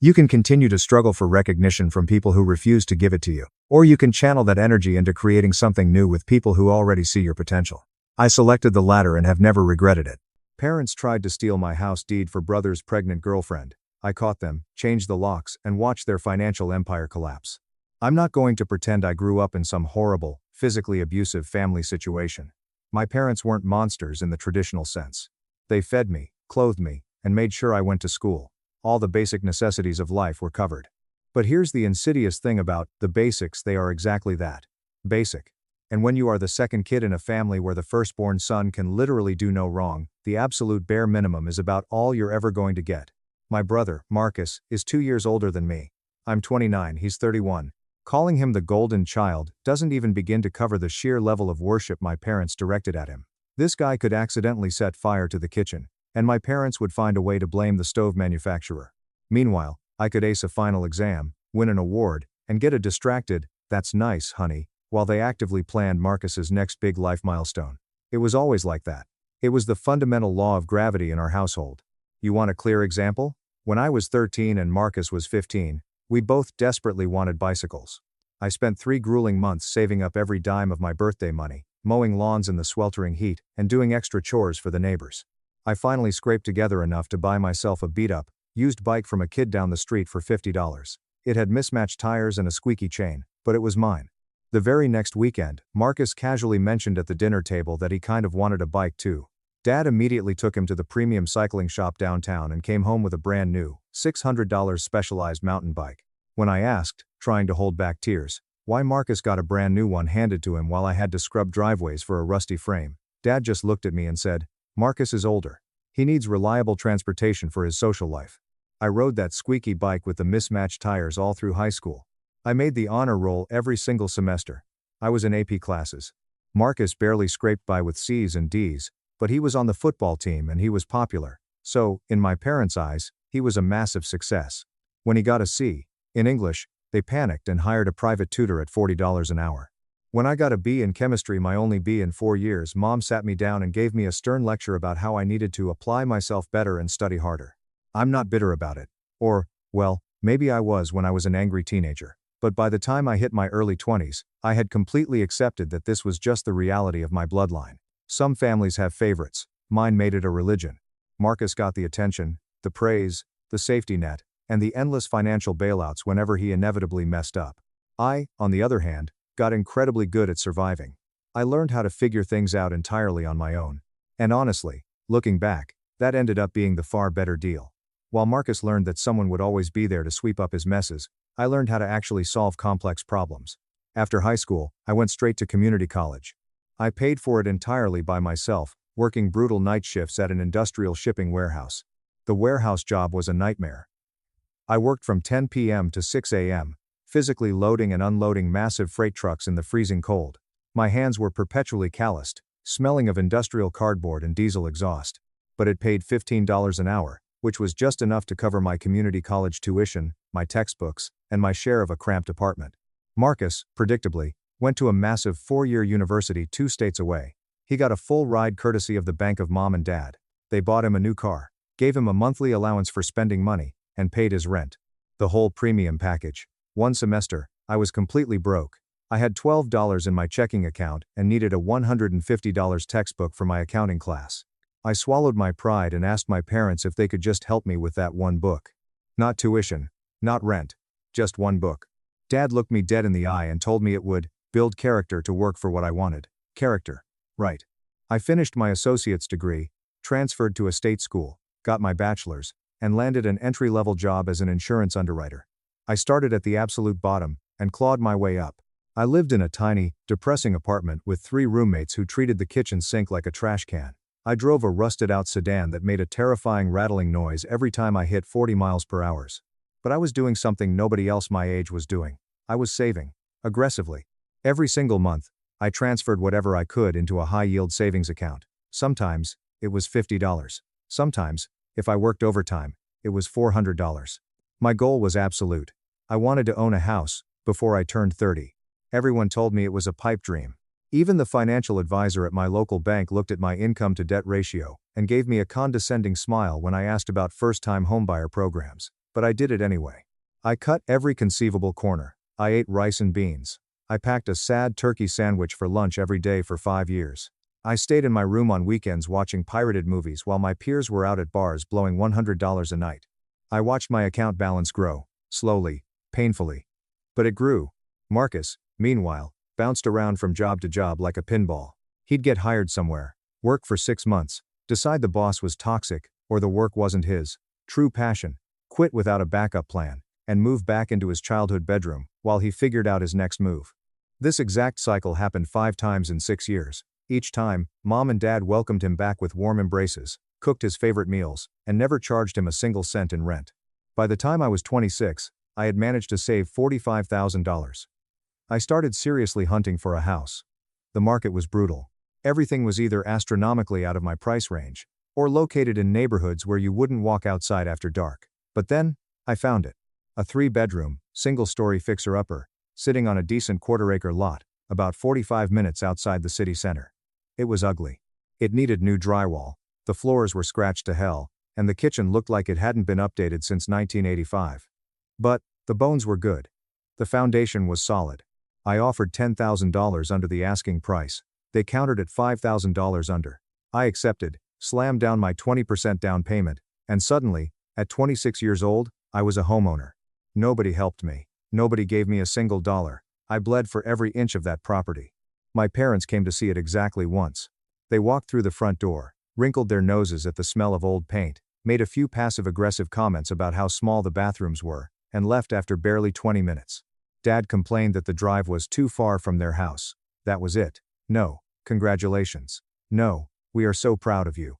You can continue to struggle for recognition from people who refuse to give it to you, or you can channel that energy into creating something new with people who already see your potential. I selected the latter and have never regretted it. Parents tried to steal my house deed for brother's pregnant girlfriend. I caught them, changed the locks, and watched their financial empire collapse. I'm not going to pretend I grew up in some horrible, physically abusive family situation. My parents weren't monsters in the traditional sense. They fed me, clothed me, and made sure I went to school. All the basic necessities of life were covered. But here's the insidious thing about the basics: they are exactly that. Basic. And when you are the second kid in a family where the firstborn son can literally do no wrong, the absolute bare minimum is about all you're ever going to get. My brother, Marcus, is 2 years older than me. I'm 29, he's 31. Calling him the golden child doesn't even begin to cover the sheer level of worship my parents directed at him. This guy could accidentally set fire to the kitchen, and my parents would find a way to blame the stove manufacturer. Meanwhile, I could ace a final exam, win an award, and get a distracted, "That's nice, honey," while they actively planned Marcus's next big life milestone. It was always like that. It was the fundamental law of gravity in our household. You want a clear example? When I was 13 and Marcus was 15, we both desperately wanted bicycles. I spent 3 grueling months saving up every dime of my birthday money, mowing lawns in the sweltering heat, and doing extra chores for the neighbors. I finally scraped together enough to buy myself a beat-up, used bike from a kid down the street for $50. It had mismatched tires and a squeaky chain, but it was mine. The very next weekend, Marcus casually mentioned at the dinner table that he kind of wanted a bike too. Dad immediately took him to the premium cycling shop downtown and came home with a brand new, $600 specialized mountain bike. When I asked, trying to hold back tears, why Marcus got a brand new one handed to him while I had to scrub driveways for a rusty frame, Dad just looked at me and said, "Marcus is older. He needs reliable transportation for his social life." I rode that squeaky bike with the mismatched tires all through high school. I made the honor roll every single semester. I was in AP classes. Marcus barely scraped by with C's and D's, but he was on the football team and he was popular. So, in my parents' eyes, he was a massive success. When he got a C in English, they panicked and hired a private tutor at $40 an hour. When I got a B in chemistry, my only B in 4 years, Mom sat me down and gave me a stern lecture about how I needed to apply myself better and study harder. I'm not bitter about it. Or, well, maybe I was when I was an angry teenager. But by the time I hit my early 20s, I had completely accepted that this was just the reality of my bloodline. Some families have favorites. Mine made it a religion. Marcus got the attention, the praise, the safety net, and the endless financial bailouts whenever he inevitably messed up. I, on the other hand, got incredibly good at surviving. I learned how to figure things out entirely on my own. And honestly, looking back, that ended up being the far better deal. While Marcus learned that someone would always be there to sweep up his messes, I learned how to actually solve complex problems. After high school, I went straight to community college. I paid for it entirely by myself, working brutal night shifts at an industrial shipping warehouse. The warehouse job was a nightmare. I worked from 10 p.m. to 6 a.m., physically loading and unloading massive freight trucks in the freezing cold. My hands were perpetually calloused, smelling of industrial cardboard and diesel exhaust. But it paid $15 an hour, which was just enough to cover my community college tuition, my textbooks, and my share of a cramped apartment. Marcus, predictably, went to a massive 4-year university 2 states away. He got a full ride courtesy of the bank of Mom and Dad. They bought him a new car, gave him a monthly allowance for spending money, and paid his rent. The whole premium package. One semester, I was completely broke. I had $12 in my checking account and needed a $150 textbook for my accounting class. I swallowed my pride and asked my parents if they could just help me with that one book. Not tuition, not rent, just one book. Dad looked me dead in the eye and told me it would build character to work for what I wanted. Character. Right. I finished my associate's degree, transferred to a state school, got my bachelor's, and landed an entry-level job as an insurance underwriter. I started at the absolute bottom and clawed my way up. I lived in a tiny, depressing apartment with 3 roommates who treated the kitchen sink like a trash can. I drove a rusted-out sedan that made a terrifying rattling noise every time I hit 40 miles per hour. But I was doing something nobody else my age was doing. I was saving. Aggressively. Every single month, I transferred whatever I could into a high-yield savings account. Sometimes, it was $50. Sometimes, if I worked overtime, it was $400. My goal was absolute. I wanted to own a house before I turned 30. Everyone told me it was a pipe dream. Even the financial advisor at my local bank looked at my income-to-debt ratio and gave me a condescending smile when I asked about first-time homebuyer programs. But I did it anyway. I cut every conceivable corner. I ate rice and beans. I packed a sad turkey sandwich for lunch every day for 5 years. I stayed in my room on weekends watching pirated movies while my peers were out at bars blowing $100 a night. I watched my account balance grow, slowly, painfully. But it grew. Marcus, meanwhile, bounced around from job to job like a pinball. He'd get hired somewhere, work for 6 months, decide the boss was toxic, or the work wasn't his true passion, quit without a backup plan, and move back into his childhood bedroom while he figured out his next move. This exact cycle happened 5 times in 6 years. Each time, mom and dad welcomed him back with warm embraces, cooked his favorite meals, and never charged him a single cent in rent. By the time I was 26, I had managed to save $45,000. I started seriously hunting for a house. The market was brutal. Everything was either astronomically out of my price range, or located in neighborhoods where you wouldn't walk outside after dark. But then, I found it. A 3-bedroom, single-story fixer-upper, sitting on a decent quarter-acre lot, about 45 minutes outside the city center. It was ugly. It needed new drywall, the floors were scratched to hell, and the kitchen looked like it hadn't been updated since 1985. But, the bones were good. The foundation was solid. I offered $10,000 under the asking price. They countered at $5,000 under. I accepted, slammed down my 20% down payment, and suddenly, at 26 years old, I was a homeowner. Nobody helped me. Nobody gave me a single dollar. I bled for every inch of that property. My parents came to see it exactly once. They walked through the front door, wrinkled their noses at the smell of old paint, made a few passive-aggressive comments about how small the bathrooms were, and left after barely 20 minutes. Dad complained that the drive was too far from their house. That was it. No, congratulations. No, we are so proud of you.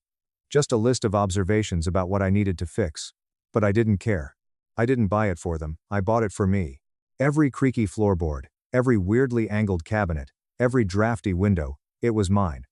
Just a list of observations about what I needed to fix. But I didn't care. I didn't buy it for them, I bought it for me. Every creaky floorboard, every weirdly angled cabinet, every drafty window, it was mine.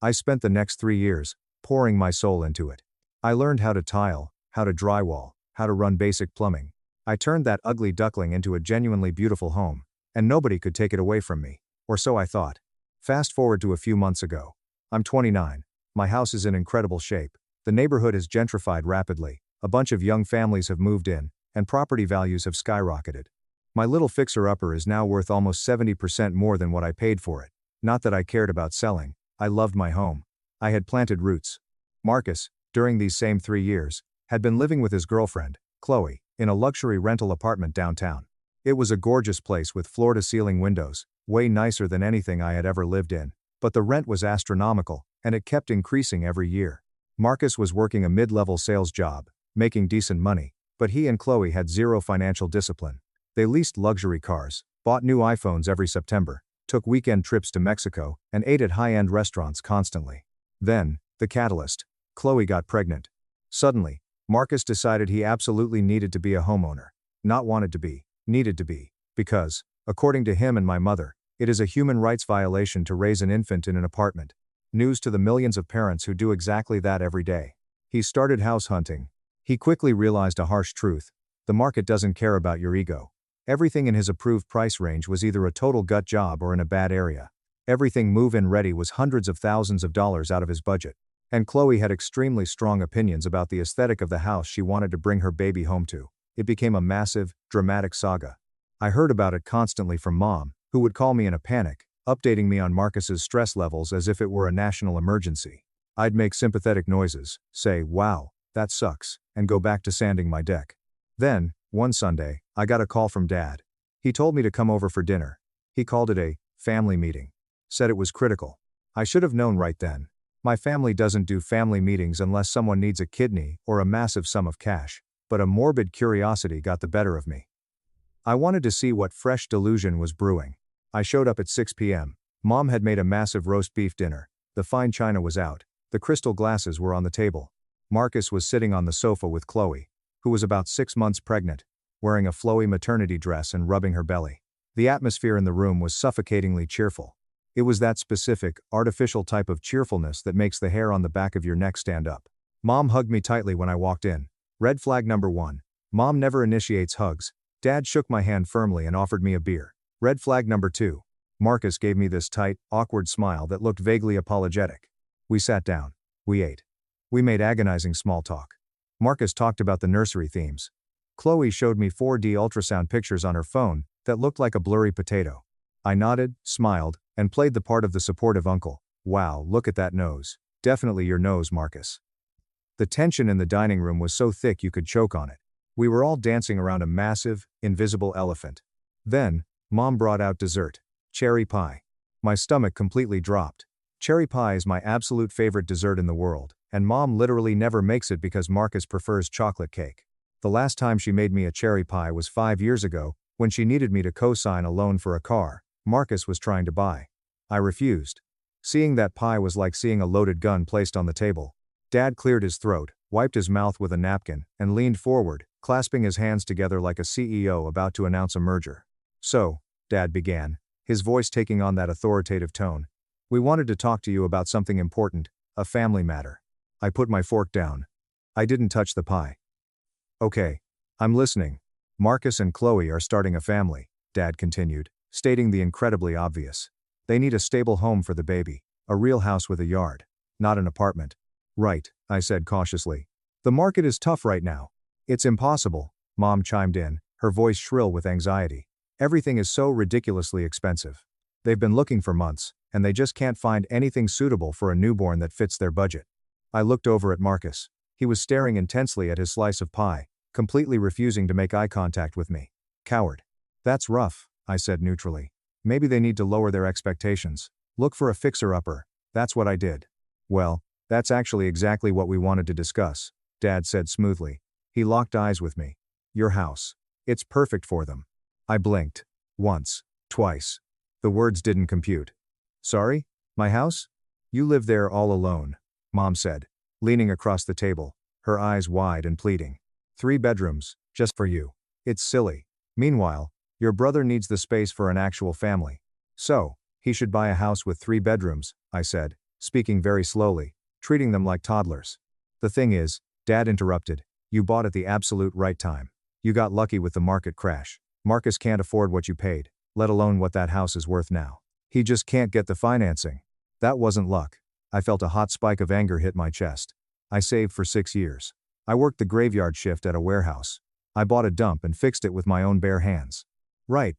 I spent the next 3 years, pouring my soul into it. I learned how to tile, how to drywall, how to run basic plumbing. I turned that ugly duckling into a genuinely beautiful home, and nobody could take it away from me, or so I thought. Fast forward to a few months ago. I'm 29. My house is in incredible shape. The neighborhood has gentrified rapidly, a bunch of young families have moved in, and property values have skyrocketed. My little fixer-upper is now worth almost 70% more than what I paid for it. Not that I cared about selling, I loved my home. I had planted roots. Marcus, during these same 3 years, had been living with his girlfriend, Chloe, in a luxury rental apartment downtown. It was a gorgeous place with floor-to-ceiling windows, way nicer than anything I had ever lived in, but the rent was astronomical, and it kept increasing every year. Marcus was working a mid-level sales job, making decent money, but he and Chloe had zero financial discipline. They leased luxury cars, bought new iPhones every September, took weekend trips to Mexico, and ate at high-end restaurants constantly. Then, the catalyst. Chloe got pregnant. Suddenly, Marcus decided he absolutely needed to be a homeowner. Not wanted to be, needed to be. Because, according to him and my mother, it is a human rights violation to raise an infant in an apartment. News to the millions of parents who do exactly that every day. He started house hunting. He quickly realized a harsh truth. The market doesn't care about your ego. Everything in his approved price range was either a total gut job or in a bad area. Everything move-in ready was hundreds of thousands of dollars out of his budget. And Chloe had extremely strong opinions about the aesthetic of the house she wanted to bring her baby home to. It became a massive, dramatic saga. I heard about it constantly from Mom, who would call me in a panic, updating me on Marcus's stress levels as if it were a national emergency. I'd make sympathetic noises, say, "Wow, that sucks," and go back to sanding my deck. Then, one Sunday, I got a call from Dad. He told me to come over for dinner. He called it a family meeting. Said it was critical. I should have known right then. My family doesn't do family meetings unless someone needs a kidney or a massive sum of cash, but a morbid curiosity got the better of me. I wanted to see what fresh delusion was brewing. I showed up at 6 p.m. Mom had made a massive roast beef dinner. The fine china was out. The crystal glasses were on the table. Marcus was sitting on the sofa with Chloe, who was about 6 months pregnant, wearing a flowy maternity dress and rubbing her belly. The atmosphere in the room was suffocatingly cheerful. It was that specific, artificial type of cheerfulness that makes the hair on the back of your neck stand up. Mom hugged me tightly when I walked in. Red flag number 1. Mom never initiates hugs. Dad shook my hand firmly and offered me a beer. Red flag number 2. Marcus gave me this tight, awkward smile that looked vaguely apologetic. We sat down. We ate. We made agonizing small talk. Marcus talked about the nursery themes. Chloe showed me 4D ultrasound pictures on her phone that looked like a blurry potato. I nodded, smiled, and played the part of the supportive uncle. Wow, look at that nose. Definitely your nose, Marcus. The tension in the dining room was so thick you could choke on it. We were all dancing around a massive, invisible elephant. Then, Mom brought out dessert. Cherry pie. My stomach completely dropped. Cherry pie is my absolute favorite dessert in the world, and Mom literally never makes it because Marcus prefers chocolate cake. The last time she made me a cherry pie was 5 years ago, when she needed me to co-sign a loan for a car Marcus was trying to buy. I refused. Seeing that pie was like seeing a loaded gun placed on the table. Dad cleared his throat, wiped his mouth with a napkin, and leaned forward, clasping his hands together like a CEO about to announce a merger. "So," Dad began, his voice taking on that authoritative tone, "we wanted to talk to you about something important, a family matter." I put my fork down. I didn't touch the pie. "Okay. I'm listening. Marcus and Chloe are starting a family," Dad continued, stating the incredibly obvious. "They need a stable home for the baby, a real house with a yard, not an apartment." "Right," I said cautiously. "The market is tough right now." "It's impossible," Mom chimed in, her voice shrill with anxiety. "Everything is so ridiculously expensive. They've been looking for months, and they just can't find anything suitable for a newborn that fits their budget." I looked over at Marcus. He was staring intensely at his slice of pie, completely refusing to make eye contact with me. "Coward." "That's rough," I said neutrally. "Maybe they need to lower their expectations. Look for a fixer-upper." That's what I did. "Well, that's actually exactly what we wanted to discuss," Dad said smoothly. He locked eyes with me. "Your house. It's perfect for them." I blinked. Once. Twice. The words didn't compute. "Sorry? My house? You live there all alone," Mom said, leaning across the table, her eyes wide and pleading. "3 bedrooms, just for you. It's silly. Meanwhile, your brother needs the space for an actual family. So, he should buy a house with 3 bedrooms," I said, speaking very slowly, treating them like toddlers. "The thing is," Dad interrupted, "you bought at the absolute right time. You got lucky with the market crash. Marcus can't afford what you paid, let alone what that house is worth now. He just can't get the financing." That wasn't luck. I felt a hot spike of anger hit my chest. I saved for 6 years. I worked the graveyard shift at a warehouse. I bought a dump and fixed it with my own bare hands. Right.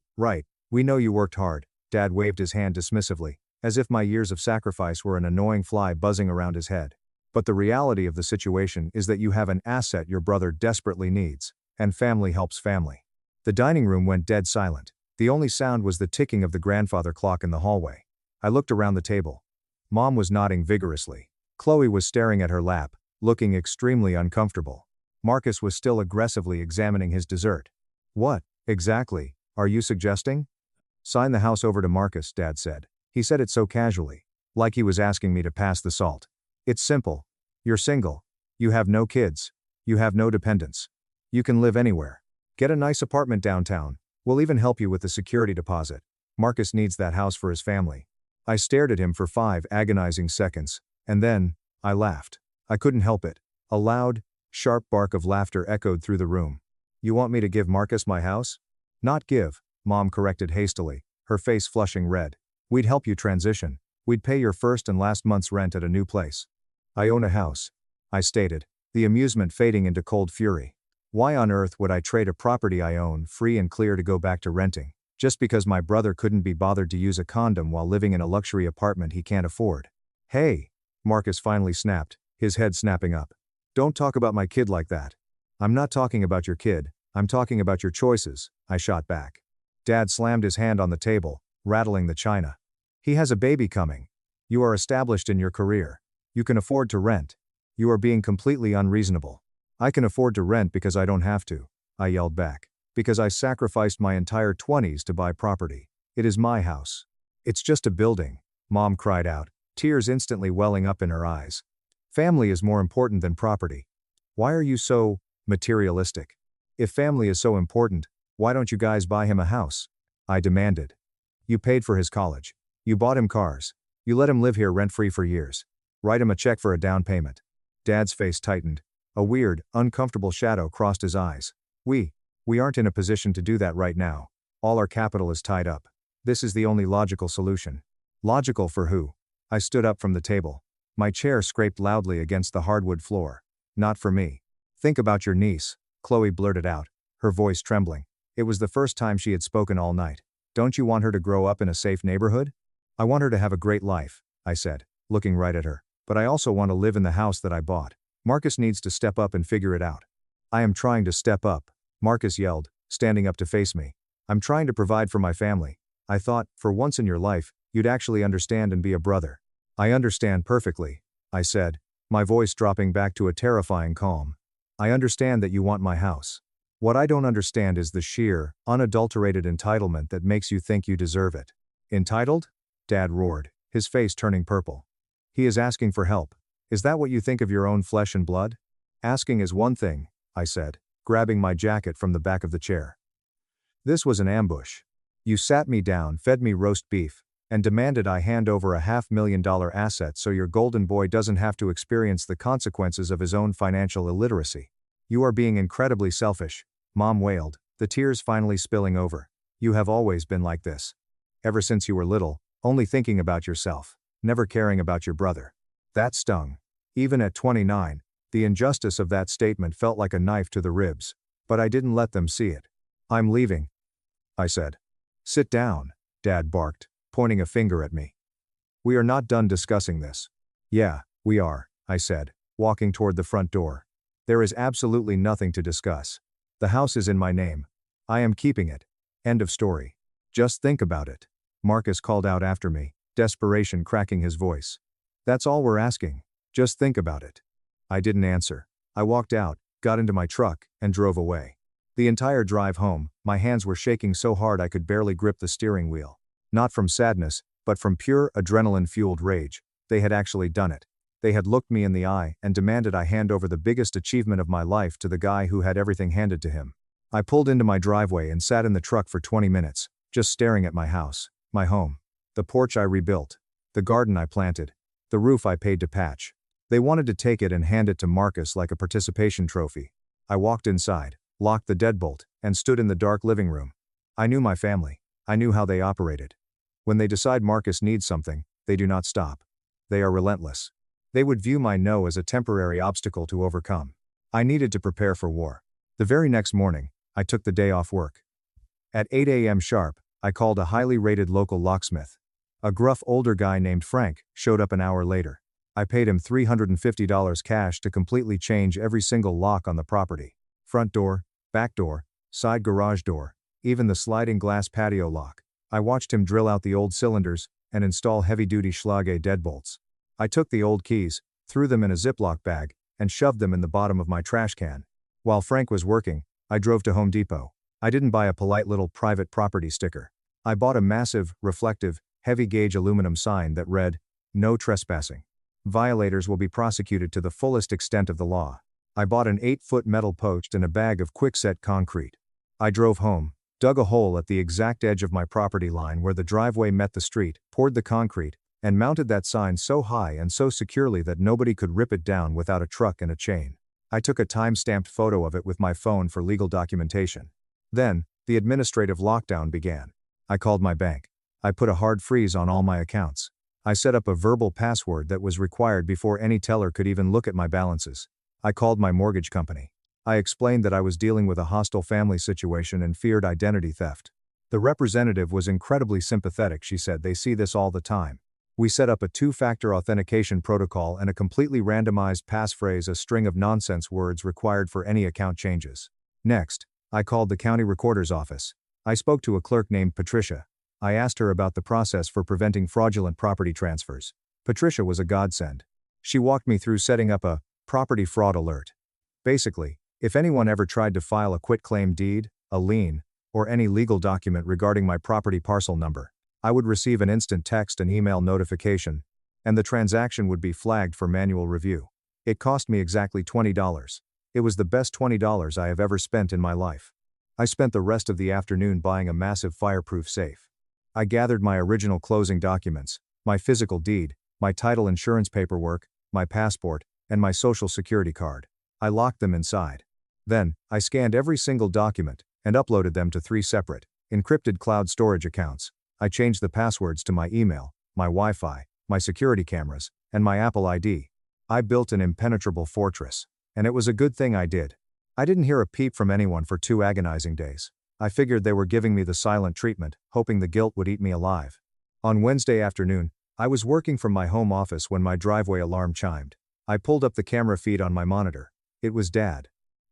We know you worked hard," Dad waved his hand dismissively, as if my years of sacrifice were an annoying fly buzzing around his head. "But the reality of the situation is that you have an asset your brother desperately needs, and family helps family." The dining room went dead silent. The only sound was the ticking of the grandfather clock in the hallway. I looked around the table. Mom was nodding vigorously. Chloe was staring at her lap, looking extremely uncomfortable. Marcus was still aggressively examining his dessert. "What, exactly, are you suggesting?" "Sign the house over to Marcus," Dad said. He said it so casually, like he was asking me to pass the salt. "It's simple. You're single. You have no kids. You have no dependents. You can live anywhere. Get a nice apartment downtown. We'll even help you with the security deposit. Marcus needs that house for his family." I stared at him for 5 agonizing seconds, and then, I laughed. I couldn't help it. A loud, sharp bark of laughter echoed through the room. "You want me to give Marcus my house?" "Not give," Mom corrected hastily, her face flushing red. "We'd help you transition. We'd pay your first and last month's rent at a new place." "I own a house," I stated, the amusement fading into cold fury. Why on earth would I trade a property I own free and clear to go back to renting, just because my brother couldn't be bothered to use a condom while living in a luxury apartment he can't afford? "Hey," Marcus finally snapped, his head snapping up. "Don't talk about my kid like that." "I'm not talking about your kid, I'm talking about your choices," I shot back. Dad slammed his hand on the table, rattling the china. "He has a baby coming. You are established in your career. You can afford to rent. You are being completely unreasonable." "I can afford to rent because I don't have to," I yelled back. "Because I sacrificed my entire 20s to buy property. It is my house." "It's just a building," Mom cried out, tears instantly welling up in her eyes. "Family is more important than property. Why are you so materialistic? If family is so important, why don't you guys buy him a house?" I demanded. "You paid for his college. You bought him cars. You let him live here rent-free for years. Write him a check for a down payment." Dad's face tightened. A weird, uncomfortable shadow crossed his eyes. We aren't in a position to do that right now. All our capital is tied up. This is the only logical solution." "Logical for who?" I stood up from the table. My chair scraped loudly against the hardwood floor. "Not for me." "Think about your niece," Chloe blurted out, her voice trembling. It was the first time she had spoken all night. "Don't you want her to grow up in a safe neighborhood?" "I want her to have a great life," I said, looking right at her. "But I also want to live in the house that I bought. Marcus needs to step up and figure it out." I am trying to step up, Marcus yelled, standing up to face me. I'm trying to provide for my family. I thought, for once in your life, you'd actually understand and be a brother. I understand perfectly, I said, my voice dropping back to a terrifying calm. I understand that you want my house. What I don't understand is the sheer, unadulterated entitlement that makes you think you deserve it. Entitled? Dad roared, his face turning purple. He is asking for help. Is that what you think of your own flesh and blood? Asking is one thing, I said, grabbing my jacket from the back of the chair. This was an ambush. You sat me down, fed me roast beef, and demanded I hand over a $500,000 asset so your golden boy doesn't have to experience the consequences of his own financial illiteracy. You are being incredibly selfish, Mom wailed, the tears finally spilling over. You have always been like this. Ever since you were little, only thinking about yourself, never caring about your brother. That stung. Even at 29, the injustice of that statement felt like a knife to the ribs, but I didn't let them see it. I'm leaving, I said. Sit down, Dad barked, pointing a finger at me. We are not done discussing this. Yeah, we are, I said, walking toward the front door. There is absolutely nothing to discuss. The house is in my name. I am keeping it. End of story. Just think about it, Marcus called out after me, desperation cracking his voice. That's all we're asking. Just think about it. I didn't answer. I walked out, got into my truck, and drove away. The entire drive home, my hands were shaking so hard I could barely grip the steering wheel. Not from sadness, but from pure adrenaline-fueled rage. They had actually done it. They had looked me in the eye and demanded I hand over the biggest achievement of my life to the guy who had everything handed to him. I pulled into my driveway and sat in the truck for 20 minutes, just staring at my house, my home. The porch I rebuilt. The garden I planted. The roof I paid to patch. They wanted to take it and hand it to Marcus like a participation trophy. I walked inside, locked the deadbolt, and stood in the dark living room. I knew my family. I knew how they operated. When they decide Marcus needs something, they do not stop. They are relentless. They would view my no as a temporary obstacle to overcome. I needed to prepare for war. The very next morning, I took the day off work. At 8 a.m. sharp, I called a highly rated local locksmith. A gruff older guy named Frank showed up an hour later. I paid him $350 cash to completely change every single lock on the property. Front door, back door, side garage door, even the sliding glass patio lock. I watched him drill out the old cylinders and install heavy-duty Schlage deadbolts. I took the old keys, threw them in a Ziploc bag, and shoved them in the bottom of my trash can. While Frank was working, I drove to Home Depot. I didn't buy a polite little private property sticker. I bought a massive, reflective, heavy-gauge aluminum sign that read, "No trespassing. Violators will be prosecuted to the fullest extent of the law." I bought an 8-foot metal post and a bag of quickset concrete. I drove home, dug a hole at the exact edge of my property line where the driveway met the street, poured the concrete, and mounted that sign so high and so securely that nobody could rip it down without a truck and a chain. I took a time-stamped photo of it with my phone for legal documentation. Then, the administrative lockdown began. I called my bank. I put a hard freeze on all my accounts. I set up a verbal password that was required before any teller could even look at my balances. I called my mortgage company. I explained that I was dealing with a hostile family situation and feared identity theft. The representative was incredibly sympathetic. She said they see this all the time. We set up a 2-factor authentication protocol and a completely randomized passphrase, a string of nonsense words required for any account changes. Next, I called the county recorder's office. I spoke to a clerk named Patricia. I asked her about the process for preventing fraudulent property transfers. Patricia was a godsend. She walked me through setting up a property fraud alert. Basically, if anyone ever tried to file a quitclaim deed, a lien, or any legal document regarding my property parcel number, I would receive an instant text and email notification, and the transaction would be flagged for manual review. It cost me exactly $20. It was the best $20 I have ever spent in my life. I spent the rest of the afternoon buying a massive fireproof safe. I gathered my original closing documents, my physical deed, my title insurance paperwork, my passport, and my social security card. I locked them inside. Then, I scanned every single document and uploaded them to 3 separate, encrypted cloud storage accounts. I changed the passwords to my email, my Wi-Fi, my security cameras, and my Apple ID. I built an impenetrable fortress. And it was a good thing I did. I didn't hear a peep from anyone for 2 agonizing days. I figured they were giving me the silent treatment, hoping the guilt would eat me alive. On Wednesday afternoon, I was working from my home office when my driveway alarm chimed. I pulled up the camera feed on my monitor. It was Dad.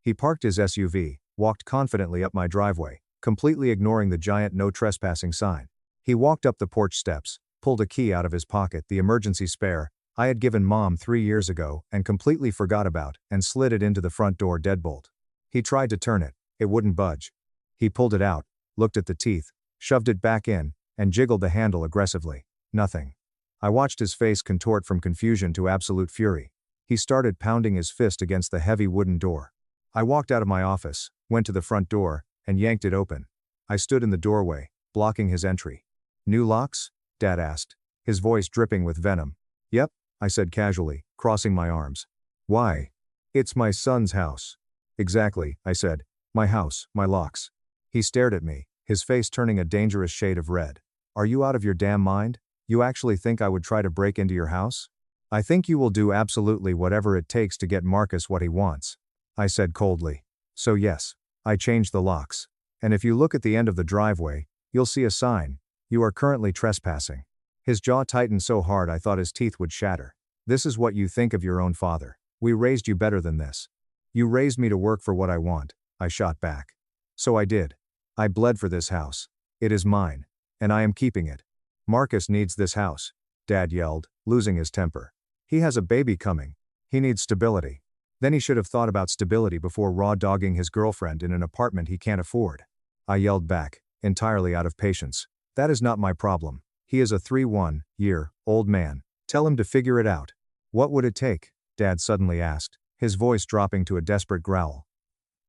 He parked his SUV, walked confidently up my driveway, completely ignoring the giant no trespassing sign. He walked up the porch steps, pulled a key out of his pocket, the emergency spare I had given Mom 3 years ago and completely forgot about, and slid it into the front door deadbolt. He tried to turn it. It wouldn't budge. He pulled it out, looked at the teeth, shoved it back in, and jiggled the handle aggressively. Nothing. I watched his face contort from confusion to absolute fury. He started pounding his fist against the heavy wooden door. I walked out of my office, went to the front door, and yanked it open. I stood in the doorway, blocking his entry. "New locks?" Dad asked, his voice dripping with venom. "Yep," I said casually, crossing my arms. "Why?" "It's my son's house." "Exactly," I said. "My house, my locks." He stared at me, his face turning a dangerous shade of red. "Are you out of your damn mind? You actually think I would try to break into your house?" "I think you will do absolutely whatever it takes to get Marcus what he wants," I said coldly. "So yes, I changed the locks. And if you look at the end of the driveway, you'll see a sign. You are currently trespassing." His jaw tightened so hard I thought his teeth would shatter. "This is what you think of your own father. We raised you better than this." "You raised me to work for what I want," I shot back. "So I did. I bled for this house. It is mine. And I am keeping it." "Marcus needs this house," Dad yelled, losing his temper. "He has a baby coming. He needs stability." Then he should have thought about stability before raw-dogging his girlfriend in an apartment he can't afford. I yelled back, entirely out of patience. "That is not my problem. He is a 31-year-old man. Tell him to figure it out." "What would it take?" Dad suddenly asked, his voice dropping to a desperate growl.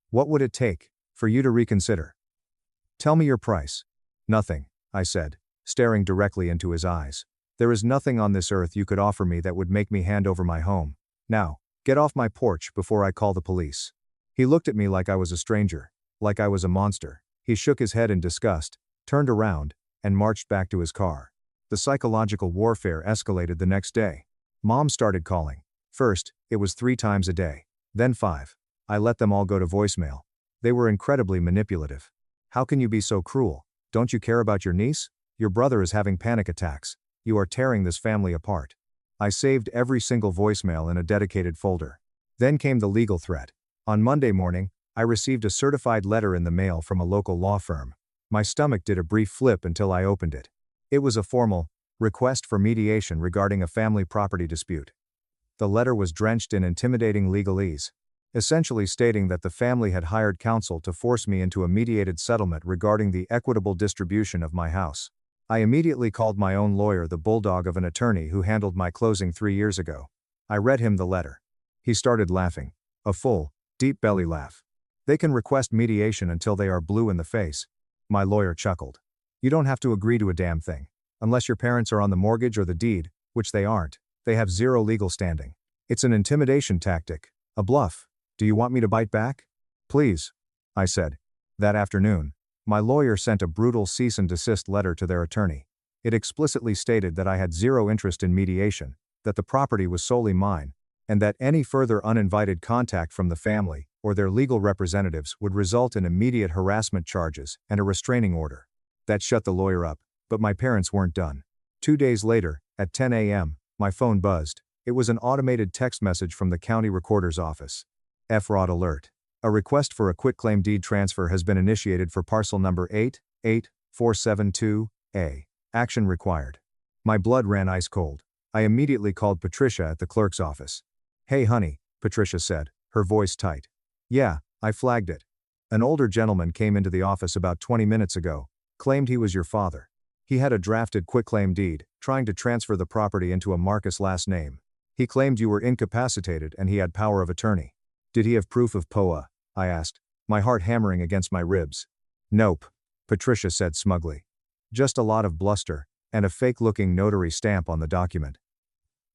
"What would it take for you to reconsider? Tell me your price." "Nothing," I said, staring directly into his eyes. "There is nothing on this earth you could offer me that would make me hand over my home. Now, get off my porch before I call the police." He looked at me like I was a stranger, like I was a monster. He shook his head in disgust, turned around, and marched back to his car. The psychological warfare escalated the next day. Mom started calling. First, it was 3 times a day. Then 5. I let them all go to voicemail. They were incredibly manipulative. "How can you be so cruel? Don't you care about your niece? Your brother is having panic attacks. You are tearing this family apart." I saved every single voicemail in a dedicated folder. Then came the legal threat. On Monday morning, I received a certified letter in the mail from a local law firm. My stomach did a brief flip until I opened it. It was a formal request for mediation regarding a family property dispute. The letter was drenched in intimidating legalese, essentially stating that the family had hired counsel to force me into a mediated settlement regarding the equitable distribution of my house. I immediately called my own lawyer, the bulldog of an attorney who handled my closing 3 years ago. I read him the letter. He started laughing. A full, deep belly laugh. "They can request mediation until they are blue in the face." My lawyer chuckled. "You don't have to agree to a damn thing. Unless your parents are on the mortgage or the deed, which they aren't, they have zero legal standing. It's an intimidation tactic, a bluff. Do you want me to bite back?" "Please," I said. That afternoon, my lawyer sent a brutal cease and desist letter to their attorney. It explicitly stated that I had zero interest in mediation, that the property was solely mine, and that any further uninvited contact from the family or their legal representatives would result in immediate harassment charges and a restraining order. That shut the lawyer up, but my parents weren't done. 2 days later, at 10 a.m., my phone buzzed. It was an automated text message from the county recorder's office. "FRAUD alert. A request for a quitclaim deed transfer has been initiated for parcel number 88472A. Action required." My blood ran ice cold. I immediately called Patricia at the clerk's office. "Hey honey," Patricia said, her voice tight. "Yeah, I flagged it. An older gentleman came into the office about 20 minutes ago, claimed he was your father. He had a drafted quitclaim deed, trying to transfer the property into a Marcus last name. He claimed you were incapacitated and he had power of attorney." "Did he have proof of POA?" I asked, my heart hammering against my ribs. "Nope," Patricia said smugly. "Just a lot of bluster, and a fake-looking notary stamp on the document.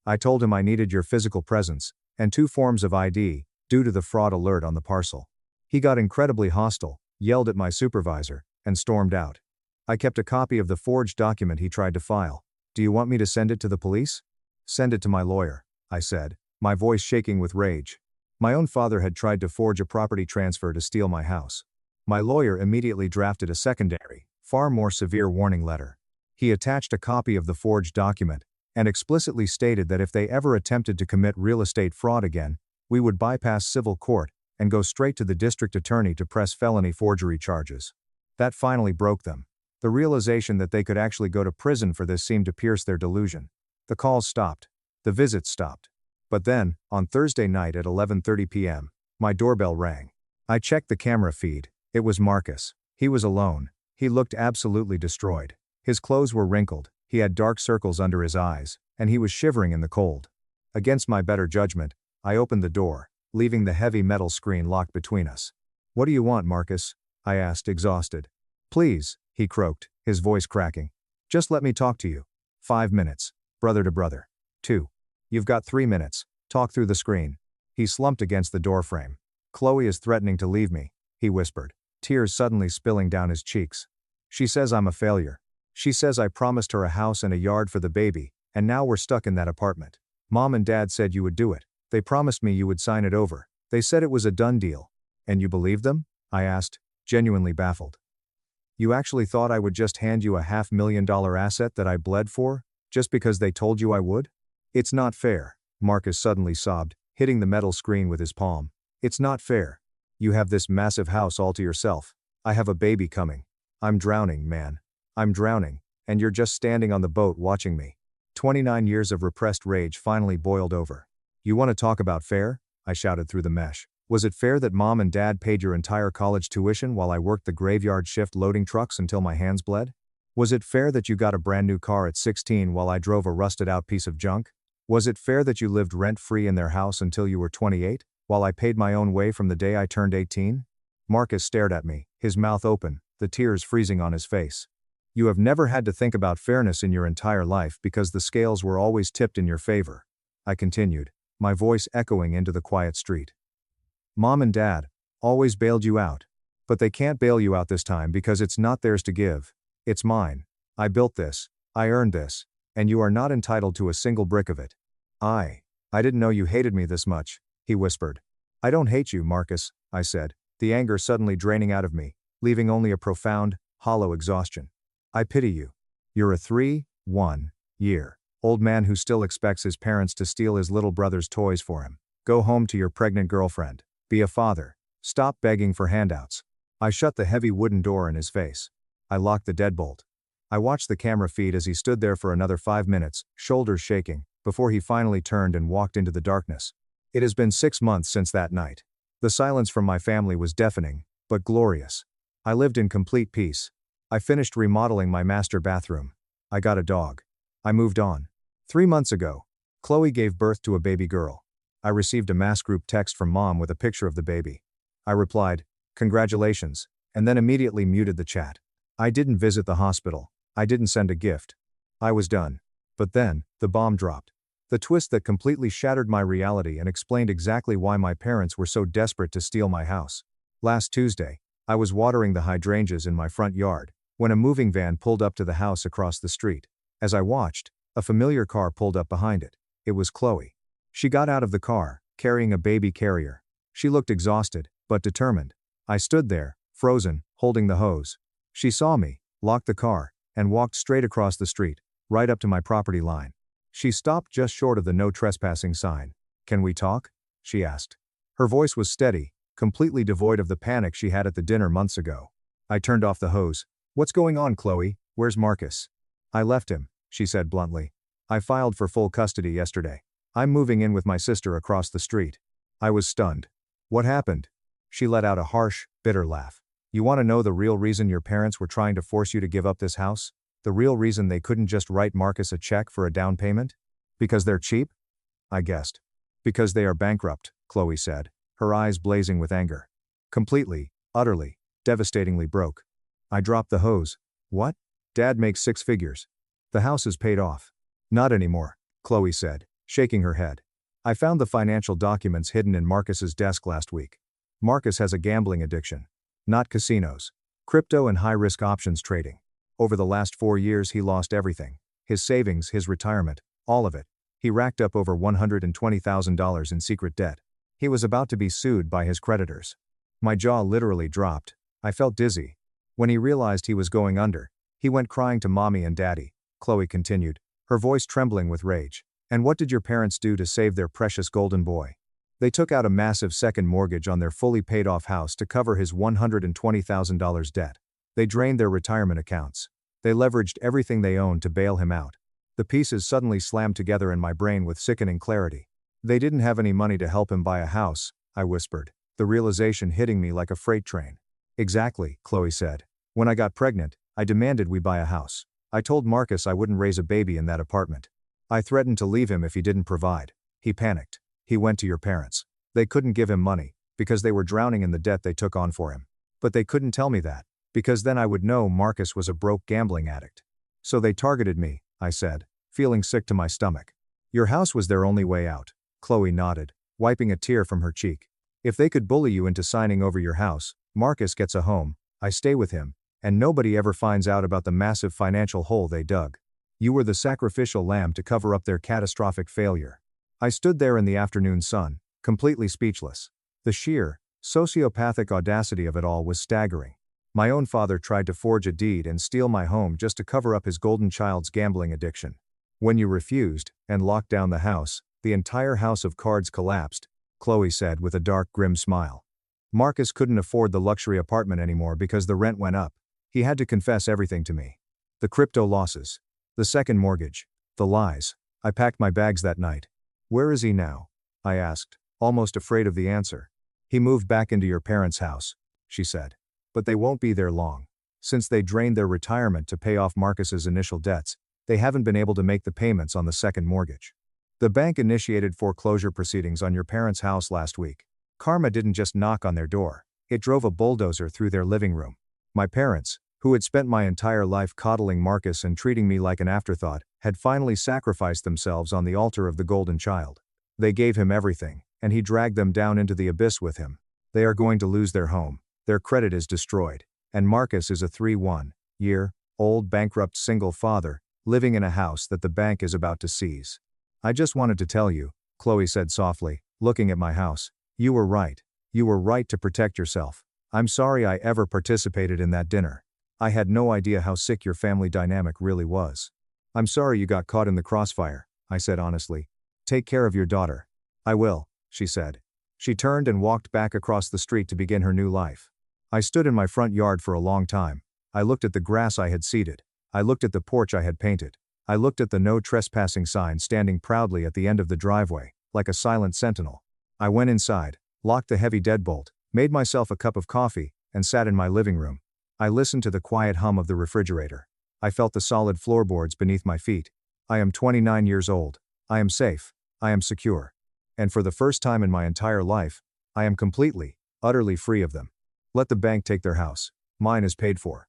I told him I needed your physical presence, and 2 forms of ID, due to the fraud alert on the parcel. He got incredibly hostile, yelled at my supervisor, and stormed out. I kept a copy of the forged document he tried to file. Do you want me to send it to the police?" "Send it to my lawyer," I said, my voice shaking with rage. My own father had tried to forge a property transfer to steal my house. My lawyer immediately drafted a secondary, far more severe warning letter. He attached a copy of the forged document, and explicitly stated that if they ever attempted to commit real estate fraud again, we would bypass civil court and go straight to the district attorney to press felony forgery charges. That finally broke them. The realization that they could actually go to prison for this seemed to pierce their delusion. The calls stopped. The visits stopped. But then, on Thursday night at 11:30 p.m., my doorbell rang. I checked the camera feed. It was Marcus. He was alone. He looked absolutely destroyed. His clothes were wrinkled, he had dark circles under his eyes, and he was shivering in the cold. Against my better judgment, I opened the door, leaving the heavy metal screen locked between us. "What do you want, Marcus?" I asked, exhausted. "Please," he croaked, his voice cracking. "Just let me talk to you. 5 minutes. Brother to brother. 2. You've got 3 minutes. Talk through the screen." He slumped against the doorframe. "Chloe is threatening to leave me," he whispered, tears suddenly spilling down his cheeks. "She says I'm a failure. She says I promised her a house and a yard for the baby, and now we're stuck in that apartment. Mom and Dad said you would do it. They promised me you would sign it over. They said it was a done deal." "And you believed them?" I asked, genuinely baffled. "You actually thought I would just hand you a $500,000 asset that I bled for, just because they told you I would?" "It's not fair," Marcus suddenly sobbed, hitting the metal screen with his palm. "It's not fair. You have this massive house all to yourself. I have a baby coming. I'm drowning, man. I'm drowning, and you're just standing on the boat watching me." 29 years of repressed rage finally boiled over. "You want to talk about fair?" I shouted through the mesh. "Was it fair that Mom and Dad paid your entire college tuition while I worked the graveyard shift loading trucks until my hands bled? Was it fair that you got a brand new car at 16 while I drove a rusted out piece of junk? Was it fair that you lived rent-free in their house until you were 28, while I paid my own way from the day I turned 18? Marcus stared at me, his mouth open, the tears freezing on his face. "You have never had to think about fairness in your entire life because the scales were always tipped in your favor," I continued, my voice echoing into the quiet street. "Mom and Dad always bailed you out. But they can't bail you out this time because it's not theirs to give. It's mine. I built this. I earned this. And you are not entitled to a single brick of it." I didn't know you hated me this much," he whispered. "I don't hate you, Marcus," I said, the anger suddenly draining out of me, leaving only a profound, hollow exhaustion. "I pity you. You're a 3-1-year-old man who still expects his parents to steal his little brother's toys for him. Go home to your pregnant girlfriend. Be a father. Stop begging for handouts." I shut the heavy wooden door in his face. I locked the deadbolt. I watched the camera feed as he stood there for another 5 minutes, shoulders shaking, before he finally turned and walked into the darkness. It has been 6 months since that night. The silence from my family was deafening, but glorious. I lived in complete peace. I finished remodeling my master bathroom. I got a dog. I moved on. 3 months ago, Chloe gave birth to a baby girl. I received a mass group text from Mom with a picture of the baby. I replied, "Congratulations," and then immediately muted the chat. I didn't visit the hospital. I didn't send a gift. I was done. But then, the bomb dropped. The twist that completely shattered my reality and explained exactly why my parents were so desperate to steal my house. Last Tuesday, I was watering the hydrangeas in my front yard when a moving van pulled up to the house across the street. As I watched, a familiar car pulled up behind it. It was Chloe. She got out of the car, carrying a baby carrier. She looked exhausted, but determined. I stood there, frozen, holding the hose. She saw me, locked the car, and walked straight across the street, right up to my property line. She stopped just short of the no trespassing sign. "Can we talk?" she asked. Her voice was steady, completely devoid of the panic she had at the dinner months ago. I turned off the hose. "What's going on, Chloe? Where's Marcus?" "I left him," she said bluntly. "I filed for full custody yesterday. I'm moving in with my sister across the street." I was stunned. "What happened?" She let out a harsh, bitter laugh. "You want to know the real reason your parents were trying to force you to give up this house? The real reason they couldn't just write Marcus a check for a down payment? Because they're cheap?" I guessed. "Because they are bankrupt," Chloe said, her eyes blazing with anger. "Completely, utterly, devastatingly broke." I dropped the hose. "What? Dad makes 6 figures. The house is paid off." "Not anymore," Chloe said, shaking her head. "I found the financial documents hidden in Marcus's desk last week. Marcus has a gambling addiction. Not casinos. Crypto and high-risk options trading. Over the last 4 years he lost everything. His savings, his retirement, all of it. He racked up over $120,000 in secret debt. He was about to be sued by his creditors." My jaw literally dropped. I felt dizzy. "When he realized he was going under, he went crying to Mommy and Daddy," Chloe continued, her voice trembling with rage. "And what did your parents do to save their precious golden boy?" They took out a massive second mortgage on their fully paid off house to cover his $120,000 debt. They drained their retirement accounts. They leveraged everything they owned to bail him out. The pieces suddenly slammed together in my brain with sickening clarity. They didn't have any money to help him buy a house, I whispered, the realization hitting me like a freight train. Exactly, Chloe said. When I got pregnant, I demanded we buy a house. I told Marcus I wouldn't raise a baby in that apartment. I threatened to leave him if he didn't provide. He panicked. He went to your parents. They couldn't give him money, because they were drowning in the debt they took on for him. But they couldn't tell me that, because then I would know Marcus was a broke gambling addict. So they targeted me, I said, feeling sick to my stomach. Your house was their only way out, Chloe nodded, wiping a tear from her cheek. If they could bully you into signing over your house, Marcus gets a home, I stay with him, and nobody ever finds out about the massive financial hole they dug. You were the sacrificial lamb to cover up their catastrophic failure. I stood there in the afternoon sun, completely speechless. The sheer, sociopathic audacity of it all was staggering. My own father tried to forge a deed and steal my home just to cover up his golden child's gambling addiction. When you refused, and locked down the house, the entire house of cards collapsed, Chloe said with a dark, grim smile. Marcus couldn't afford the luxury apartment anymore because the rent went up. He had to confess everything to me. The crypto losses. The second mortgage. The lies. I packed my bags that night. Where is he now? I asked, almost afraid of the answer. He moved back into your parents' house, she said. But they won't be there long. Since they drained their retirement to pay off Marcus's initial debts, they haven't been able to make the payments on the second mortgage. The bank initiated foreclosure proceedings on your parents' house last week. Karma didn't just knock on their door, it drove a bulldozer through their living room. My parents, who had spent my entire life coddling Marcus and treating me like an afterthought, had finally sacrificed themselves on the altar of the golden child. They gave him everything, and he dragged them down into the abyss with him. They are going to lose their home, their credit is destroyed, and Marcus is a 31-year-old bankrupt single father, living in a house that the bank is about to seize. I just wanted to tell you, Chloe said softly, looking at my house. You were right. You were right to protect yourself. I'm sorry I ever participated in that dinner. I had no idea how sick your family dynamic really was. I'm sorry you got caught in the crossfire, I said honestly. Take care of your daughter. I will, she said. She turned and walked back across the street to begin her new life. I stood in my front yard for a long time. I looked at the grass I had seeded. I looked at the porch I had painted. I looked at the no trespassing sign standing proudly at the end of the driveway, like a silent sentinel. I went inside, locked the heavy deadbolt, made myself a cup of coffee, and sat in my living room. I listened to the quiet hum of the refrigerator. I felt the solid floorboards beneath my feet. I am 29 years old. I am safe. I am secure. And for the first time in my entire life, I am completely, utterly free of them. Let the bank take their house. Mine is paid for.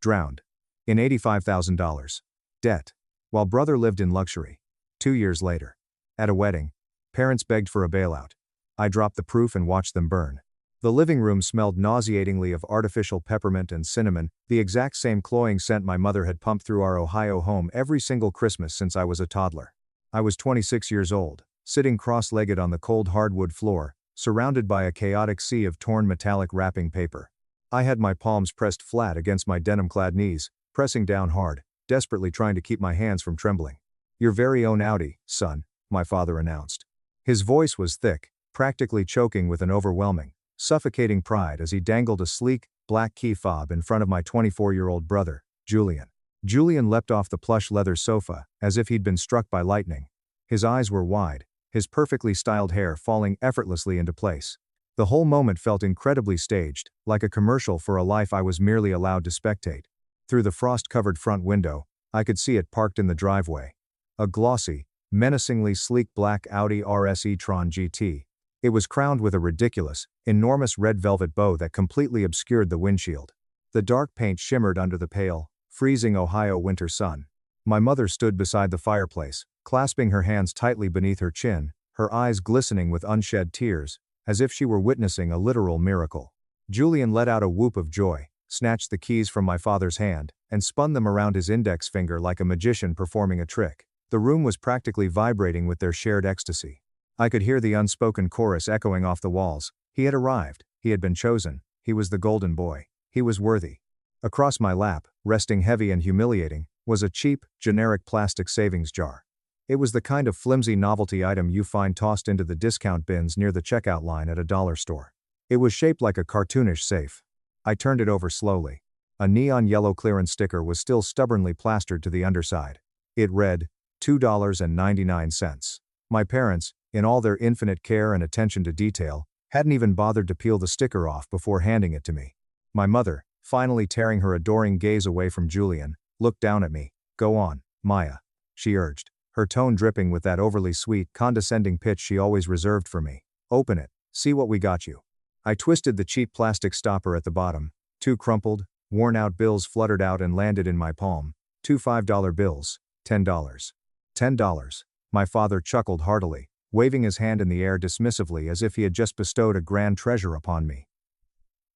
Drowned. In $85,000. Debt. While brother lived in luxury. 2 years later. At a wedding. Parents begged for a bailout. I dropped the proof and watched them burn. The living room smelled nauseatingly of artificial peppermint and cinnamon, the exact same cloying scent my mother had pumped through our Ohio home every single Christmas since I was a toddler. I was 26 years old, sitting cross-legged on the cold hardwood floor, surrounded by a chaotic sea of torn metallic wrapping paper. I had my palms pressed flat against my denim-clad knees, pressing down hard, desperately trying to keep my hands from trembling. Your very own Audi, son, my father announced. His voice was thick, practically choking with an overwhelming, suffocating pride as he dangled a sleek, black key fob in front of my 24-year-old brother, Julian. Julian leapt off the plush leather sofa, as if he'd been struck by lightning. His eyes were wide, his perfectly styled hair falling effortlessly into place. The whole moment felt incredibly staged, like a commercial for a life I was merely allowed to spectate. Through the frost-covered front window, I could see it parked in the driveway. A glossy, menacingly sleek black Audi RS e-tron GT. It was crowned with a ridiculous, enormous red velvet bow that completely obscured the windshield. The dark paint shimmered under the pale, freezing Ohio winter sun. My mother stood beside the fireplace, clasping her hands tightly beneath her chin, her eyes glistening with unshed tears, as if she were witnessing a literal miracle. Julian let out a whoop of joy, snatched the keys from my father's hand, and spun them around his index finger like a magician performing a trick. The room was practically vibrating with their shared ecstasy. I could hear the unspoken chorus echoing off the walls. He had arrived, he had been chosen, he was the golden boy, he was worthy. Across my lap, resting heavy and humiliating, was a cheap, generic plastic savings jar. It was the kind of flimsy novelty item you find tossed into the discount bins near the checkout line at a dollar store. It was shaped like a cartoonish safe. I turned it over slowly. A neon yellow clearance sticker was still stubbornly plastered to the underside. It read, $2.99. My parents, in all their infinite care and attention to detail, hadn't even bothered to peel the sticker off before handing it to me. My mother, finally tearing her adoring gaze away from Julian, looked down at me. "Go on, Maya," she urged, her tone dripping with that overly sweet, condescending pitch she always reserved for me. "Open it, see what we got you." I twisted the cheap plastic stopper at the bottom. 2 crumpled, worn-out bills fluttered out and landed in my palm. 2 $5 bills, $10. $10. My father chuckled heartily, waving his hand in the air dismissively as if he had just bestowed a grand treasure upon me.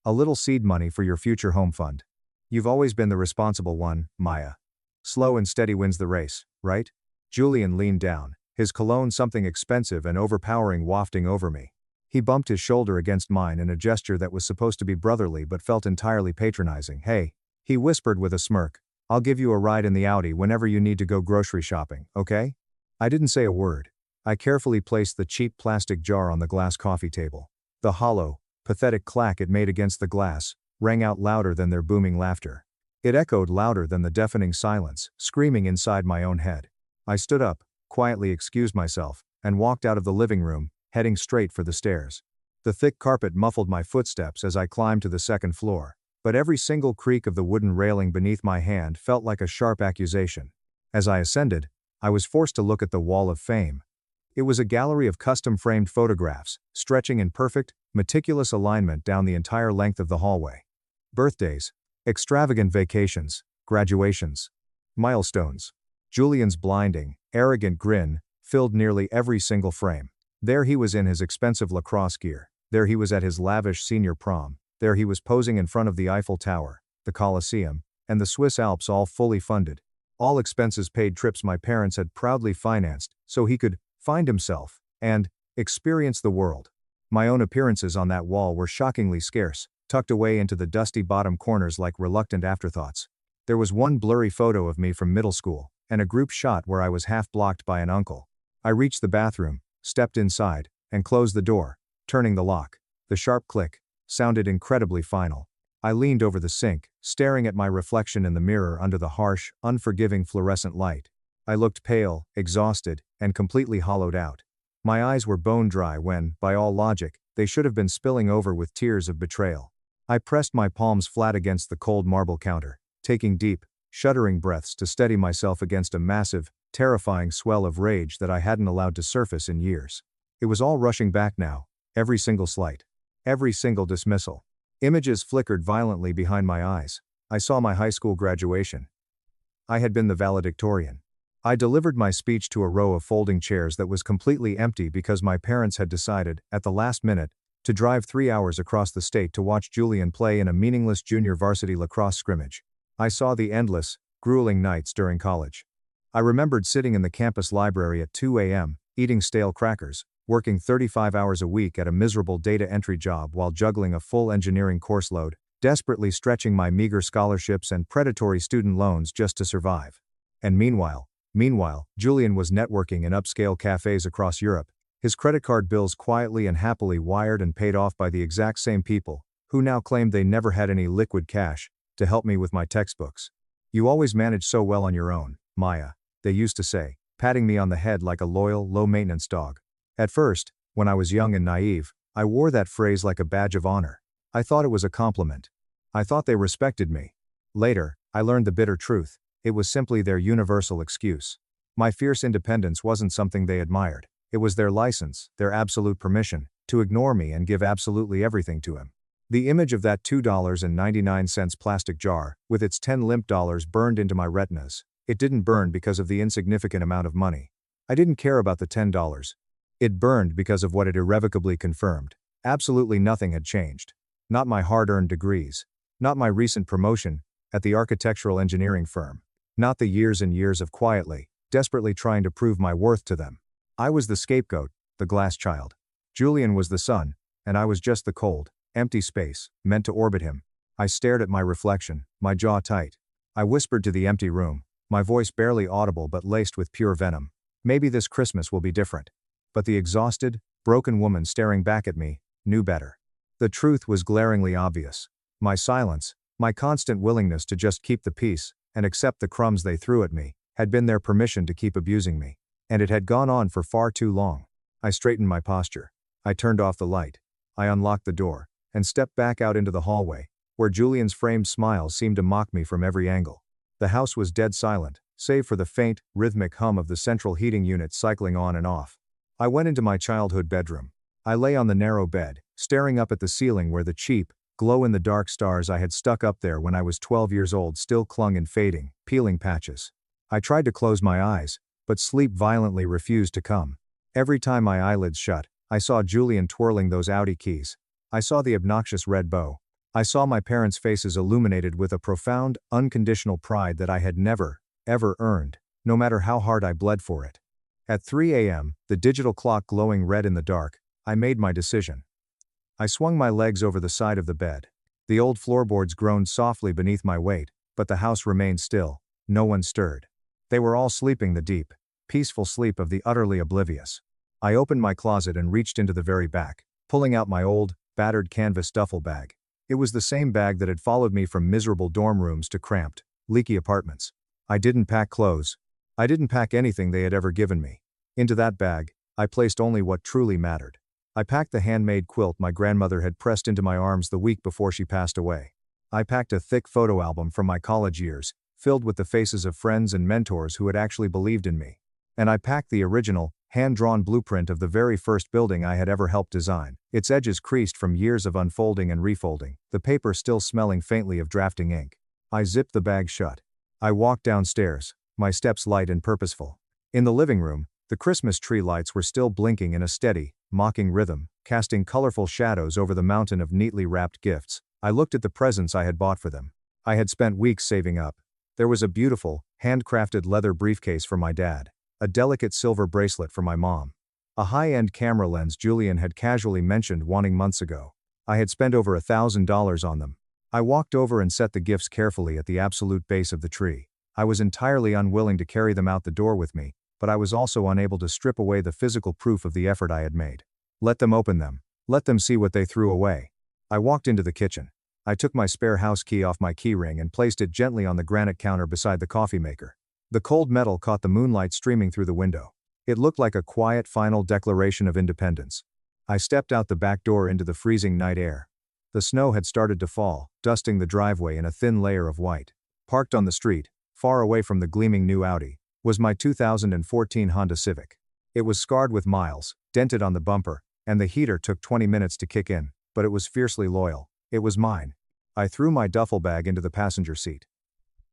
"A little seed money for your future home fund. You've always been the responsible one, Maya. Slow and steady wins the race, right?" Julian leaned down, his cologne something expensive and overpowering wafting over me. He bumped his shoulder against mine in a gesture that was supposed to be brotherly but felt entirely patronizing. "Hey," he whispered with a smirk, "I'll give you a ride in the Audi whenever you need to go grocery shopping, okay?" I didn't say a word. I carefully placed the cheap plastic jar on the glass coffee table. The hollow, pathetic clack it made against the glass rang out louder than their booming laughter. It echoed louder than the deafening silence, screaming inside my own head. I stood up, quietly excused myself, and walked out of the living room, heading straight for the stairs. The thick carpet muffled my footsteps as I climbed to the second floor, but every single creak of the wooden railing beneath my hand felt like a sharp accusation. As I ascended, I was forced to look at the Wall of Fame. It was a gallery of custom-framed photographs, stretching in perfect, meticulous alignment down the entire length of the hallway. Birthdays, extravagant vacations, graduations, milestones. Julian's blinding, arrogant grin filled nearly every single frame. There he was in his expensive lacrosse gear. There he was at his lavish senior prom. There he was posing in front of the Eiffel Tower, the Colosseum, and the Swiss Alps, all fully funded. All expenses paid, trips my parents had proudly financed so he could find himself and experience the world. My own appearances on that wall were shockingly scarce, tucked away into the dusty bottom corners like reluctant afterthoughts. There was one blurry photo of me from middle school, and a group shot where I was half blocked by an uncle. I reached the bathroom, stepped inside, and closed the door, turning the lock. The sharp click sounded incredibly final. I leaned over the sink, staring at my reflection in the mirror under the harsh, unforgiving fluorescent light. I looked pale, exhausted, and completely hollowed out. My eyes were bone dry when, by all logic, they should have been spilling over with tears of betrayal. I pressed my palms flat against the cold marble counter, taking deep, shuddering breaths to steady myself against a massive, terrifying swell of rage that I hadn't allowed to surface in years. It was all rushing back now, every single slight, every single dismissal. Images flickered violently behind my eyes. I saw my high school graduation. I had been the valedictorian. I delivered my speech to a row of folding chairs that was completely empty because my parents had decided, at the last minute, to drive 3 hours across the state to watch Julian play in a meaningless junior varsity lacrosse scrimmage. I saw the endless, grueling nights during college. I remembered sitting in the campus library at 2 a.m., eating stale crackers, working 35 hours a week at a miserable data entry job while juggling a full engineering course load, desperately stretching my meager scholarships and predatory student loans just to survive. And meanwhile, Julian was networking in upscale cafes across Europe, his credit card bills quietly and happily wired and paid off by the exact same people, who now claimed they never had any liquid cash to help me with my textbooks. "You always manage so well on your own, Maya," they used to say, patting me on the head like a loyal, low-maintenance dog. At first, when I was young and naive, I wore that phrase like a badge of honor. I thought it was a compliment. I thought they respected me. Later, I learned the bitter truth. It was simply their universal excuse. My fierce independence wasn't something they admired. It was their license, their absolute permission, to ignore me and give absolutely everything to him. The image of that $2.99 plastic jar, with its 10 limp dollars burned into my retinas. It didn't burn because of the insignificant amount of money. I didn't care about the $10. It burned because of what it irrevocably confirmed. Absolutely nothing had changed. Not my hard-earned degrees. Not my recent promotion at the architectural engineering firm. Not the years and years of quietly, desperately trying to prove my worth to them. I was the scapegoat, the glass child. Julian was the sun, and I was just the cold, empty space, meant to orbit him. I stared at my reflection, my jaw tight. I whispered to the empty room, my voice barely audible but laced with pure venom. Maybe this Christmas will be different. But the exhausted, broken woman staring back at me knew better. The truth was glaringly obvious. My silence, my constant willingness to just keep the peace and accept the crumbs they threw at me, had been their permission to keep abusing me. And it had gone on for far too long. I straightened my posture. I turned off the light. I unlocked the door and stepped back out into the hallway, where Julian's framed smile seemed to mock me from every angle. The house was dead silent, save for the faint, rhythmic hum of the central heating unit cycling on and off. I went into my childhood bedroom. I lay on the narrow bed, staring up at the ceiling where the cheap, glow-in-the-dark stars I had stuck up there when I was 12 years old still clung in fading, peeling patches. I tried to close my eyes, but sleep violently refused to come. Every time my eyelids shut, I saw Julian twirling those Audi keys. I saw the obnoxious red bow. I saw my parents' faces illuminated with a profound, unconditional pride that I had never, ever earned, no matter how hard I bled for it. At 3 a.m., the digital clock glowing red in the dark, I made my decision. I swung my legs over the side of the bed. The old floorboards groaned softly beneath my weight, but the house remained still. No one stirred. They were all sleeping the deep, peaceful sleep of the utterly oblivious. I opened my closet and reached into the very back, pulling out my old, battered canvas duffel bag. It was the same bag that had followed me from miserable dorm rooms to cramped, leaky apartments. I didn't pack clothes. I didn't pack anything they had ever given me. Into that bag, I placed only what truly mattered. I packed the handmade quilt my grandmother had pressed into my arms the week before she passed away. I packed a thick photo album from my college years, filled with the faces of friends and mentors who had actually believed in me. And I packed the original, hand-drawn blueprint of the very first building I had ever helped design, its edges creased from years of unfolding and refolding, the paper still smelling faintly of drafting ink. I zipped the bag shut. I walked downstairs, my steps light and purposeful. In the living room, the Christmas tree lights were still blinking in a steady, mocking rhythm, casting colorful shadows over the mountain of neatly wrapped gifts. I looked at the presents I had bought for them. I had spent weeks saving up. There was a beautiful, handcrafted leather briefcase for my dad, a delicate silver bracelet for my mom, a high-end camera lens Julian had casually mentioned wanting months ago. I had spent over $1,000 on them. I walked over and set the gifts carefully at the absolute base of the tree. I was entirely unwilling to carry them out the door with me, but I was also unable to strip away the physical proof of the effort I had made. Let them open them. Let them see what they threw away. I walked into the kitchen. I took my spare house key off my keyring and placed it gently on the granite counter beside the coffee maker. The cold metal caught the moonlight streaming through the window. It looked like a quiet final declaration of independence. I stepped out the back door into the freezing night air. The snow had started to fall, dusting the driveway in a thin layer of white. Parked on the street, far away from the gleaming new Audi, was my 2014 Honda Civic. It was scarred with miles, dented on the bumper, and the heater took 20 minutes to kick in, but it was fiercely loyal. It was mine. I threw my duffel bag into the passenger seat.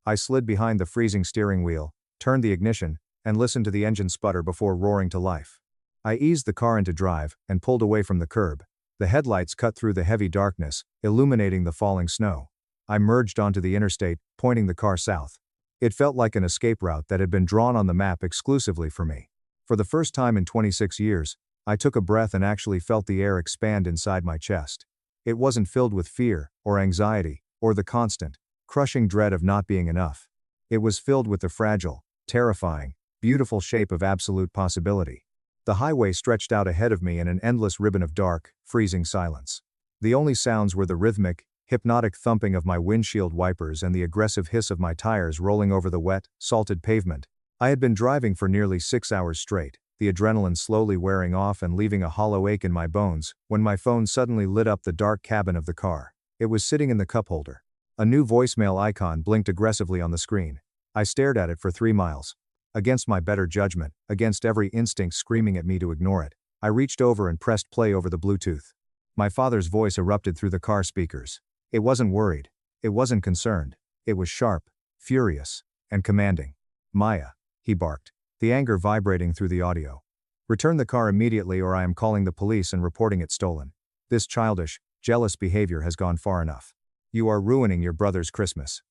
I slid behind the freezing steering wheel, turned the ignition, and listened to the engine sputter before roaring to life. I eased the car into drive and pulled away from the curb. The headlights cut through the heavy darkness, illuminating the falling snow. I merged onto the interstate, pointing the car south. It felt like an escape route that had been drawn on the map exclusively for me. For the first time in 26 years, I took a breath and actually felt the air expand inside my chest. It wasn't filled with fear, or anxiety, or the constant, crushing dread of not being enough. It was filled with the fragile, terrifying, beautiful shape of absolute possibility. The highway stretched out ahead of me in an endless ribbon of dark, freezing silence. The only sounds were the rhythmic, hypnotic thumping of my windshield wipers and the aggressive hiss of my tires rolling over the wet, salted pavement. I had been driving for nearly 6 hours straight, the adrenaline slowly wearing off and leaving a hollow ache in my bones, when my phone suddenly lit up the dark cabin of the car. It was sitting in the cup holder. A new voicemail icon blinked aggressively on the screen. I stared at it for 3 miles. Against my better judgment, against every instinct screaming at me to ignore it, I reached over and pressed play over the Bluetooth. My father's voice erupted through the car speakers. It wasn't worried. It wasn't concerned. It was sharp, furious, and commanding. "Maya," he barked, the anger vibrating through the audio. "Return the car immediately or I am calling the police and reporting it stolen. This childish, jealous behavior has gone far enough. You are ruining your brother's Christmas.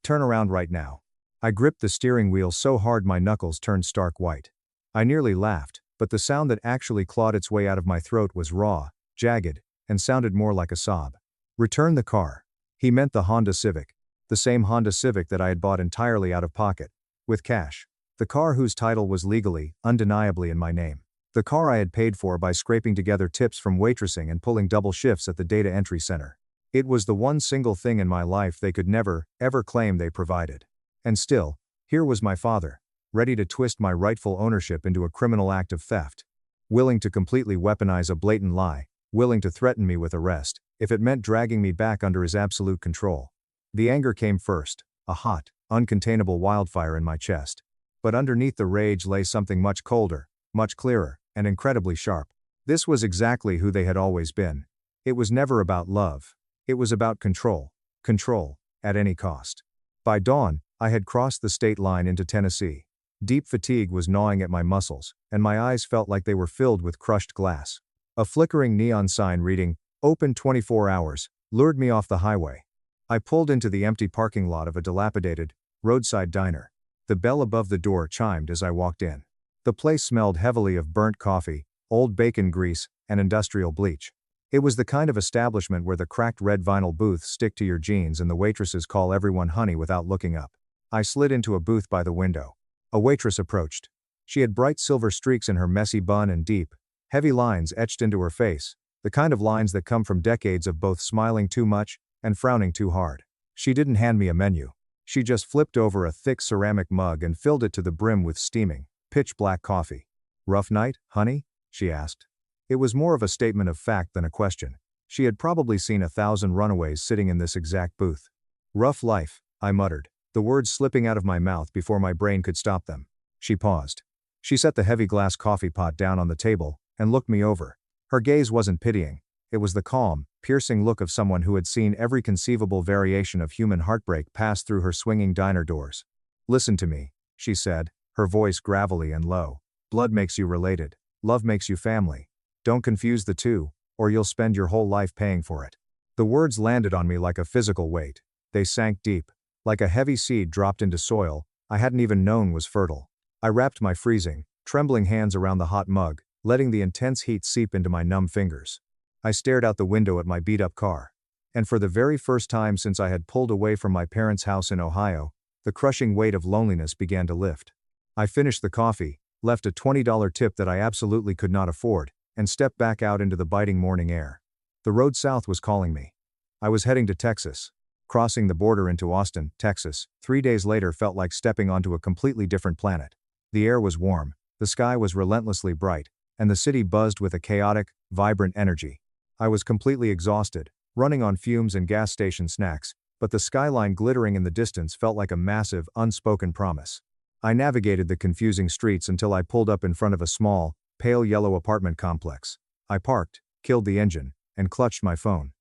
Turn around right now." I gripped the steering wheel so hard my knuckles turned stark white. I nearly laughed, but the sound that actually clawed its way out of my throat was raw, jagged, and sounded more like a sob. Return the car. He meant the Honda Civic. The same Honda Civic that I had bought entirely out of pocket. With cash. The car whose title was legally, undeniably in my name. The car I had paid for by scraping together tips from waitressing and pulling double shifts at the data entry center. It was the one single thing in my life they could never, ever claim they provided. And still, here was my father, ready to twist my rightful ownership into a criminal act of theft. Willing to completely weaponize a blatant lie, willing to threaten me with arrest, if it meant dragging me back under his absolute control. The anger came first, a hot, uncontainable wildfire in my chest. But underneath the rage lay something much colder, much clearer, and incredibly sharp. This was exactly who they had always been. It was never about love. It was about control. Control, at any cost. By dawn, I had crossed the state line into Tennessee. Deep fatigue was gnawing at my muscles, and my eyes felt like they were filled with crushed glass. A flickering neon sign reading, "Open 24 hours, lured me off the highway. I pulled into the empty parking lot of a dilapidated, roadside diner. The bell above the door chimed as I walked in. The place smelled heavily of burnt coffee, old bacon grease, and industrial bleach. It was the kind of establishment where the cracked red vinyl booths stick to your jeans and the waitresses call everyone honey without looking up. I slid into a booth by the window. A waitress approached. She had bright silver streaks in her messy bun and deep, heavy lines etched into her face, the kind of lines that come from decades of both smiling too much and frowning too hard. She didn't hand me a menu. She just flipped over a thick ceramic mug and filled it to the brim with steaming, pitch-black coffee. "Rough night, honey?" she asked. It was more of a statement of fact than a question. She had probably seen 1,000 runaways sitting in this exact booth. "Rough life," I muttered, the words slipping out of my mouth before my brain could stop them. She paused. She set the heavy glass coffee pot down on the table and looked me over. Her gaze wasn't pitying. It was the calm, piercing look of someone who had seen every conceivable variation of human heartbreak pass through her swinging diner doors. "Listen to me," she said, her voice gravelly and low. "Blood makes you related. Love makes you family. Don't confuse the two, or you'll spend your whole life paying for it." The words landed on me like a physical weight. They sank deep. Like a heavy seed dropped into soil I hadn't even known was fertile. I wrapped my freezing, trembling hands around the hot mug, letting the intense heat seep into my numb fingers. I stared out the window at my beat-up car. And for the very first time since I had pulled away from my parents' house in Ohio, the crushing weight of loneliness began to lift. I finished the coffee, left a $20 tip that I absolutely could not afford, and stepped back out into the biting morning air. The road south was calling me. I was heading to Texas. Crossing the border into Austin, Texas, 3 days later felt like stepping onto a completely different planet. The air was warm, the sky was relentlessly bright, and the city buzzed with a chaotic, vibrant energy. I was completely exhausted, running on fumes and gas station snacks, but the skyline glittering in the distance felt like a massive, unspoken promise. I navigated the confusing streets until I pulled up in front of a small, pale yellow apartment complex. I parked, killed the engine, and clutched my phone.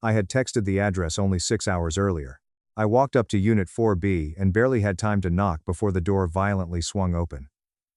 I had texted the address only 6 hours earlier. I walked up to Unit 4B and barely had time to knock before the door violently swung open.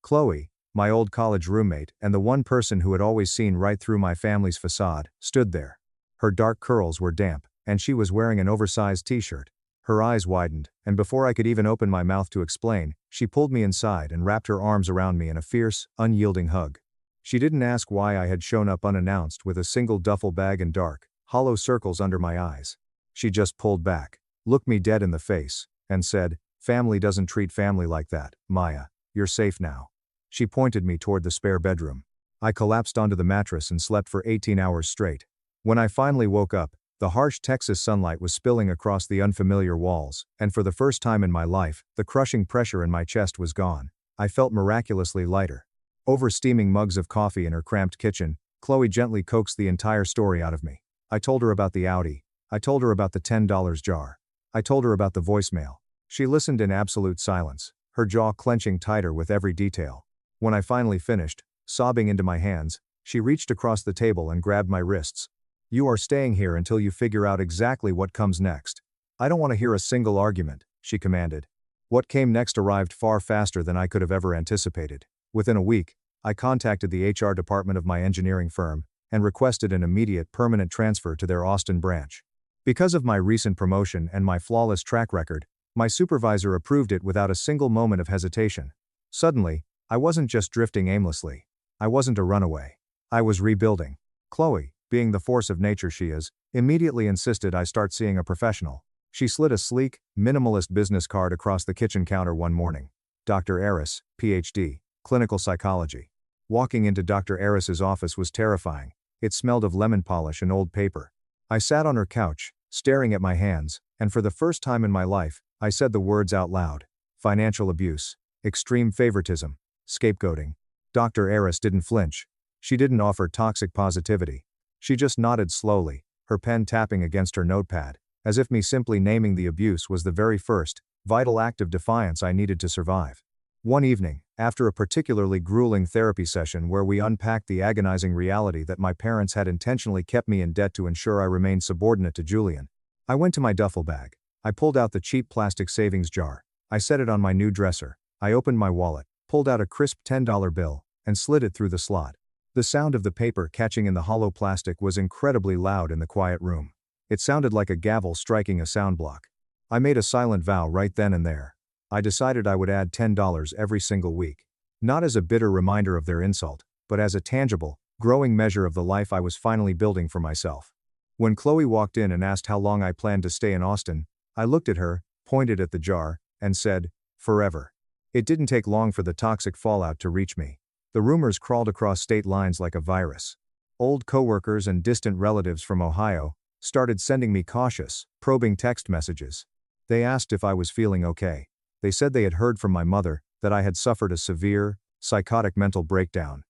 Chloe, my old college roommate and the one person who had always seen right through my family's facade, stood there. Her dark curls were damp, and she was wearing an oversized t-shirt. Her eyes widened, and before I could even open my mouth to explain, she pulled me inside and wrapped her arms around me in a fierce, unyielding hug. She didn't ask why I had shown up unannounced with a single duffel bag and dark, hollow circles under my eyes. She just pulled back, looked me dead in the face, and said, "Family doesn't treat family like that, Maya. You're safe now." She pointed me toward the spare bedroom. I collapsed onto the mattress and slept for 18 hours straight. When I finally woke up, the harsh Texas sunlight was spilling across the unfamiliar walls, and for the first time in my life, the crushing pressure in my chest was gone. I felt miraculously lighter. Over steaming mugs of coffee in her cramped kitchen, Chloe gently coaxed the entire story out of me. I told her about the Audi. I told her about the $10 jar. I told her about the voicemail. She listened in absolute silence, her jaw clenching tighter with every detail. When I finally finished, sobbing into my hands, she reached across the table and grabbed my wrists. "You are staying here until you figure out exactly what comes next. I don't want to hear a single argument," she commanded. What came next arrived far faster than I could have ever anticipated. Within a week, I contacted the HR department of my engineering firm and requested an immediate permanent transfer to their Austin branch. Because of my recent promotion and my flawless track record, my supervisor approved it without a single moment of hesitation. Suddenly, I wasn't just drifting aimlessly. I wasn't a runaway. I was rebuilding. Chloe, being the force of nature she is, immediately insisted I start seeing a professional. She slid a sleek, minimalist business card across the kitchen counter one morning. Dr. Aris, Ph.D., clinical psychology. Walking into Dr. Aris's office was terrifying. It smelled of lemon polish and old paper. I sat on her couch, staring at my hands, and for the first time in my life, I said the words out loud. Financial abuse. Extreme favoritism. Scapegoating. Dr. Aris didn't flinch. She didn't offer toxic positivity. She just nodded slowly, her pen tapping against her notepad, as if me simply naming the abuse was the very first, vital act of defiance I needed to survive. One evening, after a particularly grueling therapy session where we unpacked the agonizing reality that my parents had intentionally kept me in debt to ensure I remained subordinate to Julian, I went to my duffel bag. I pulled out the cheap plastic savings jar. I set it on my new dresser. I opened my wallet, pulled out a crisp $10 bill, and slid it through the slot. The sound of the paper catching in the hollow plastic was incredibly loud in the quiet room. It sounded like a gavel striking a sound block. I made a silent vow right then and there. I decided I would add $10 every single week. Not as a bitter reminder of their insult, but as a tangible, growing measure of the life I was finally building for myself. When Chloe walked in and asked how long I planned to stay in Austin, I looked at her, pointed at the jar, and said, "Forever." It didn't take long for the toxic fallout to reach me. The rumors crawled across state lines like a virus. Old coworkers and distant relatives from Ohio started sending me cautious, probing text messages. They asked if I was feeling okay. They said they had heard from my mother that I had suffered a severe, psychotic mental breakdown.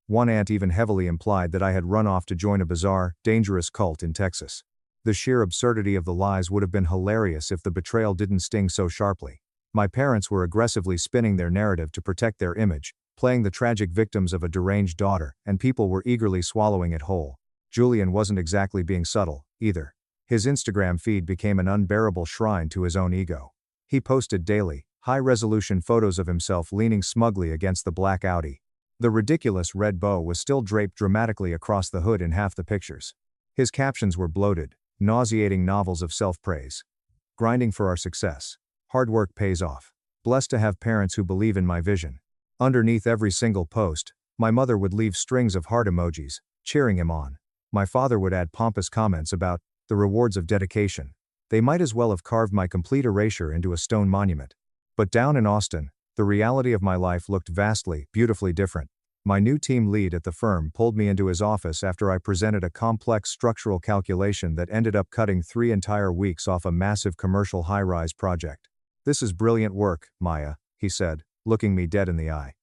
One aunt even heavily implied that I had run off to join a bizarre, dangerous cult in Texas. The sheer absurdity of the lies would have been hilarious if the betrayal didn't sting so sharply. My parents were aggressively spinning their narrative to protect their image, playing the tragic victims of a deranged daughter, and people were eagerly swallowing it whole. Julian wasn't exactly being subtle, either. His Instagram feed became an unbearable shrine to his own ego. He posted daily, high-resolution photos of himself leaning smugly against the black Audi. The ridiculous red bow was still draped dramatically across the hood in half the pictures. His captions were bloated, nauseating novels of self-praise. Grinding for our success. Hard work pays off. Blessed to have parents who believe in my vision. Underneath every single post, my mother would leave strings of heart emojis, cheering him on. My father would add pompous comments about the rewards of dedication. They might as well have carved my complete erasure into a stone monument. But down in Austin, the reality of my life looked vastly, beautifully different. My new team lead at the firm pulled me into his office after I presented a complex structural calculation that ended up cutting 3 entire weeks off a massive commercial high-rise project. "This is brilliant work, Maya," he said, looking me dead in the eye.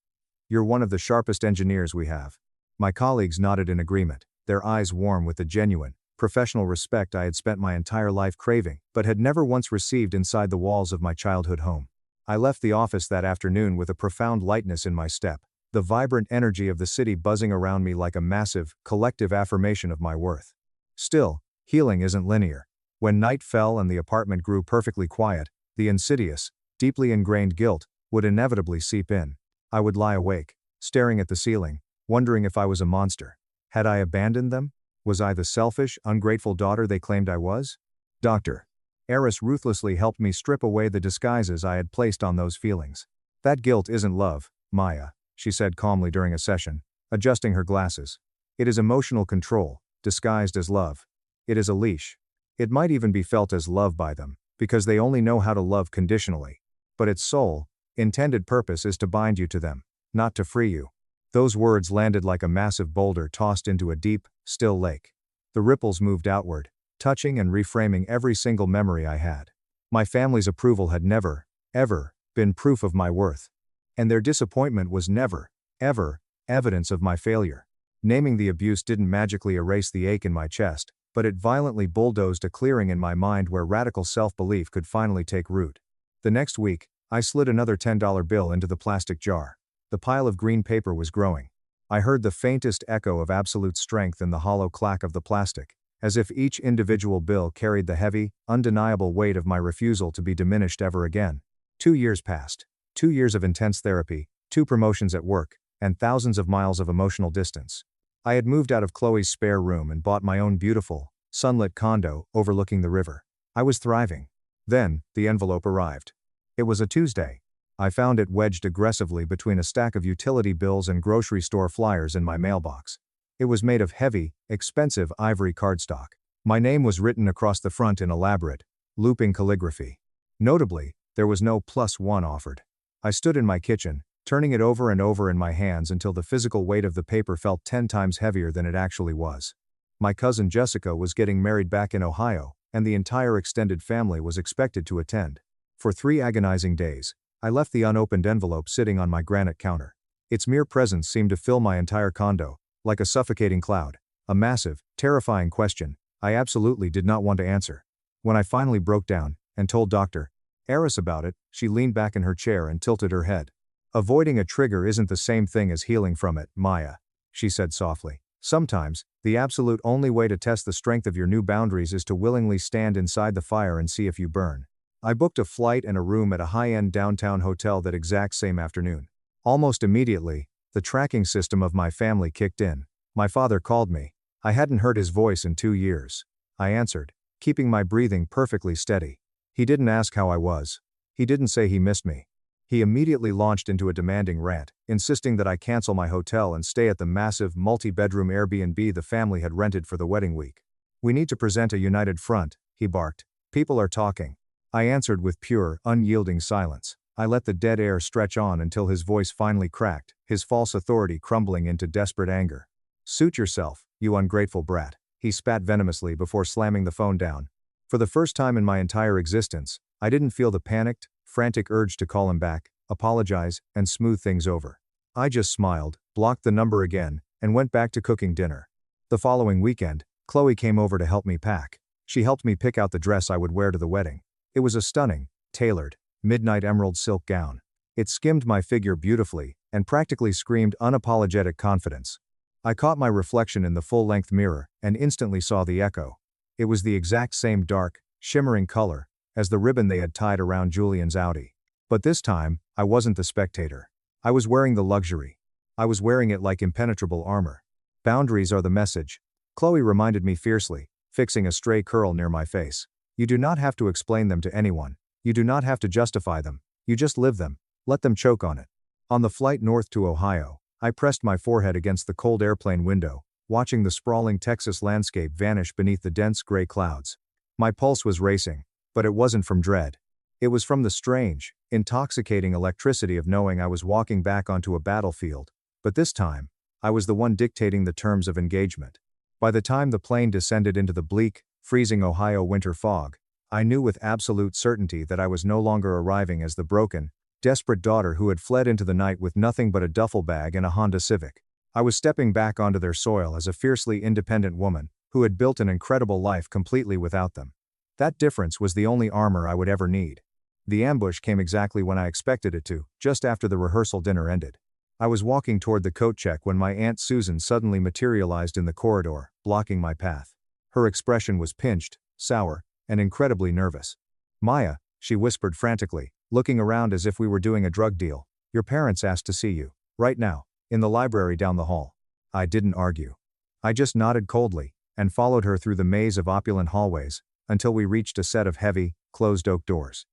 "You're one of the sharpest engineers we have." My colleagues nodded in agreement, their eyes warm with the genuine, professional respect I had spent my entire life craving, but had never once received inside the walls of my childhood home. I left the office that afternoon with a profound lightness in my step, the vibrant energy of the city buzzing around me like a massive, collective affirmation of my worth. Still, healing isn't linear. When night fell and the apartment grew perfectly quiet, the insidious, deeply ingrained guilt would inevitably seep in. I would lie awake, staring at the ceiling, wondering if I was a monster. Had I abandoned them? Was I the selfish, ungrateful daughter they claimed I was? Dr. Aris ruthlessly helped me strip away the disguises I had placed on those feelings. "That guilt isn't love, Maya," she said calmly during a session, adjusting her glasses. "It is emotional control, disguised as love. It is a leash. It might even be felt as love by them, because they only know how to love conditionally. But its sole, intended purpose is to bind you to them, not to free you." Those words landed like a massive boulder tossed into a deep, still lake. The ripples moved outward, touching and reframing every single memory I had. My family's approval had never, ever, been proof of my worth. And their disappointment was never, ever, evidence of my failure. Naming the abuse didn't magically erase the ache in my chest, but it violently bulldozed a clearing in my mind where radical self-belief could finally take root. The next week, I slid another $10 bill into the plastic jar. The pile of green paper was growing. I heard the faintest echo of absolute strength in the hollow clack of the plastic, as if each individual bill carried the heavy, undeniable weight of my refusal to be diminished ever again. 2 years passed. 2 years of intense therapy, 2 promotions at work, and thousands of miles of emotional distance. I had moved out of Chloe's spare room and bought my own beautiful, sunlit condo overlooking the river. I was thriving. Then, the envelope arrived. It was a Tuesday. I found it wedged aggressively between a stack of utility bills and grocery store flyers in my mailbox. It was made of heavy, expensive ivory cardstock. My name was written across the front in elaborate, looping calligraphy. Notably, there was no +1 offered. I stood in my kitchen, turning it over and over in my hands until the physical weight of the paper felt 10 times heavier than it actually was. My cousin Jessica was getting married back in Ohio, and the entire extended family was expected to attend. For 3 agonizing days, I left the unopened envelope sitting on my granite counter. Its mere presence seemed to fill my entire condo, like a suffocating cloud. A massive, terrifying question I absolutely did not want to answer. When I finally broke down and told Dr. Eris about it, she leaned back in her chair and tilted her head. "Avoiding a trigger isn't the same thing as healing from it, Maya," she said softly. "Sometimes, the absolute only way to test the strength of your new boundaries is to willingly stand inside the fire and see if you burn." I booked a flight and a room at a high-end downtown hotel that exact same afternoon. Almost immediately, the tracking system of my family kicked in. My father called me. I hadn't heard his voice in 2 years. I answered, keeping my breathing perfectly steady. He didn't ask how I was. He didn't say he missed me. He immediately launched into a demanding rant, insisting that I cancel my hotel and stay at the massive, multi-bedroom Airbnb the family had rented for the wedding week. "We need to present a united front," he barked. "People are talking." I answered with pure, unyielding silence. I let the dead air stretch on until his voice finally cracked, his false authority crumbling into desperate anger. "Suit yourself, you ungrateful brat," he spat venomously before slamming the phone down. For the first time in my entire existence, I didn't feel the panicked, frantic urge to call him back, apologize, and smooth things over. I just smiled, blocked the number again, and went back to cooking dinner. The following weekend, Chloe came over to help me pack. She helped me pick out the dress I would wear to the wedding. It was a stunning, tailored, midnight emerald silk gown. It skimmed my figure beautifully, and practically screamed unapologetic confidence. I caught my reflection in the full-length mirror, and instantly saw the echo. It was the exact same dark, shimmering color as the ribbon they had tied around Julian's Audi. But this time, I wasn't the spectator. I was wearing the luxury. I was wearing it like impenetrable armor. "Boundaries are the message," Chloe reminded me fiercely, fixing a stray curl near my face. "You do not have to explain them to anyone. You do not have to justify them. You just live them. Let them choke on it." On the flight north to Ohio, I pressed my forehead against the cold airplane window, watching the sprawling Texas landscape vanish beneath the dense gray clouds. My pulse was racing, but it wasn't from dread. It was from the strange, intoxicating electricity of knowing I was walking back onto a battlefield, but this time, I was the one dictating the terms of engagement. By the time the plane descended into the bleak, freezing Ohio winter fog, I knew with absolute certainty that I was no longer arriving as the broken, desperate daughter who had fled into the night with nothing but a duffel bag and a Honda Civic. I was stepping back onto their soil as a fiercely independent woman, who had built an incredible life completely without them. That difference was the only armor I would ever need. The ambush came exactly when I expected it to, just after the rehearsal dinner ended. I was walking toward the coat check when my Aunt Susan suddenly materialized in the corridor, blocking my path. Her expression was pinched, sour, and incredibly nervous. "Maya," she whispered frantically, looking around as if we were doing a drug deal, "your parents asked to see you, right now, in the library down the hall." I didn't argue. I just nodded coldly, and followed her through the maze of opulent hallways, until we reached a set of heavy, closed oak doors.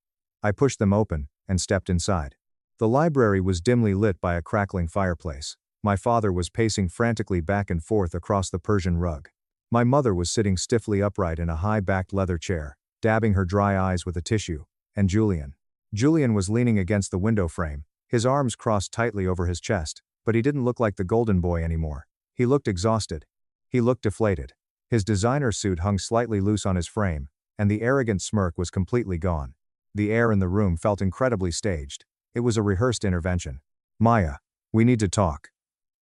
I pushed them open, and stepped inside. The library was dimly lit by a crackling fireplace. My father was pacing frantically back and forth across the Persian rug. My mother was sitting stiffly upright in a high-backed leather chair, dabbing her dry eyes with a tissue, and Julian was leaning against the window frame, his arms crossed tightly over his chest, but he didn't look like the golden boy anymore. He looked exhausted. He looked deflated. His designer suit hung slightly loose on his frame, and the arrogant smirk was completely gone. The air in the room felt incredibly staged. It was a rehearsed intervention. "Maya, we need to talk."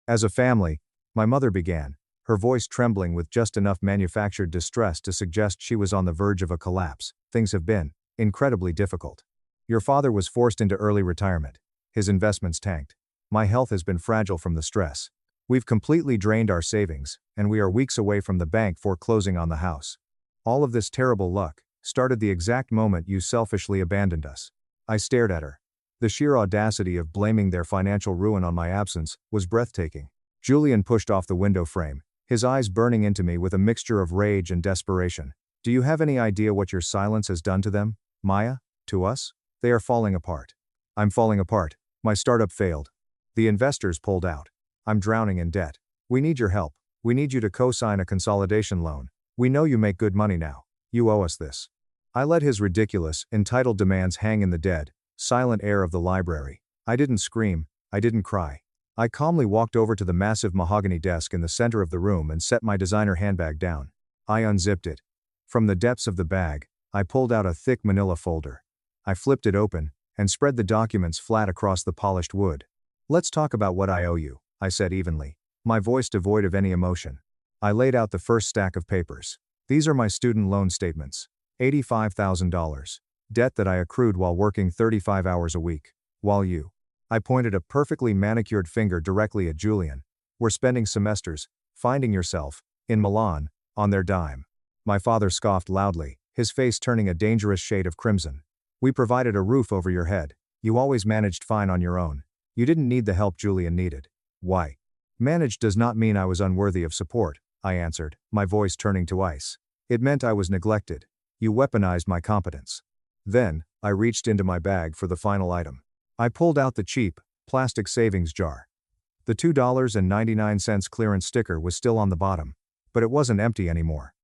"As a family," my mother began, her voice trembling with just enough manufactured distress to suggest she was on the verge of a collapse, "things have been incredibly difficult. Your father was forced into early retirement. His investments tanked. My health has been fragile from the stress. We've completely drained our savings, and we are weeks away from the bank foreclosing on the house. All of this terrible luck started the exact moment you selfishly abandoned us." I stared at her. The sheer audacity of blaming their financial ruin on my absence was breathtaking. Julian pushed off the window frame, his eyes burning into me with a mixture of rage and desperation. "Do you have any idea what your silence has done to them, Maya? To us? They are falling apart." "I'm falling apart. My startup failed. The investors pulled out. I'm drowning in debt. We need your help. We need you to co-sign a consolidation loan. We know you make good money now. You owe us this." I let his ridiculous, entitled demands hang in the dead, silent air of the library. I didn't scream, I didn't cry. I calmly walked over to the massive mahogany desk in the center of the room and set my designer handbag down. I unzipped it. From the depths of the bag, I pulled out a thick manila folder. I flipped it open and spread the documents flat across the polished wood. "Let's talk about what I owe you," I said evenly, my voice devoid of any emotion. I laid out the first stack of papers. "These are my student loan statements. $85,000. Debt that I accrued while working 35 hours a week. While you," I pointed a perfectly manicured finger directly at Julian, "were spending semesters, finding yourself, in Milan, on their dime." My father scoffed loudly, his face turning a dangerous shade of crimson. "We provided a roof over your head. You always managed fine on your own. You didn't need the help Julian needed." "Why? Managed does not mean I was unworthy of support," I answered, my voice turning to ice. "It meant I was neglected. You weaponized my competence." Then, I reached into my bag for the final item. I pulled out the cheap, plastic savings jar. The $2.99 clearance sticker was still on the bottom, but it wasn't empty anymore.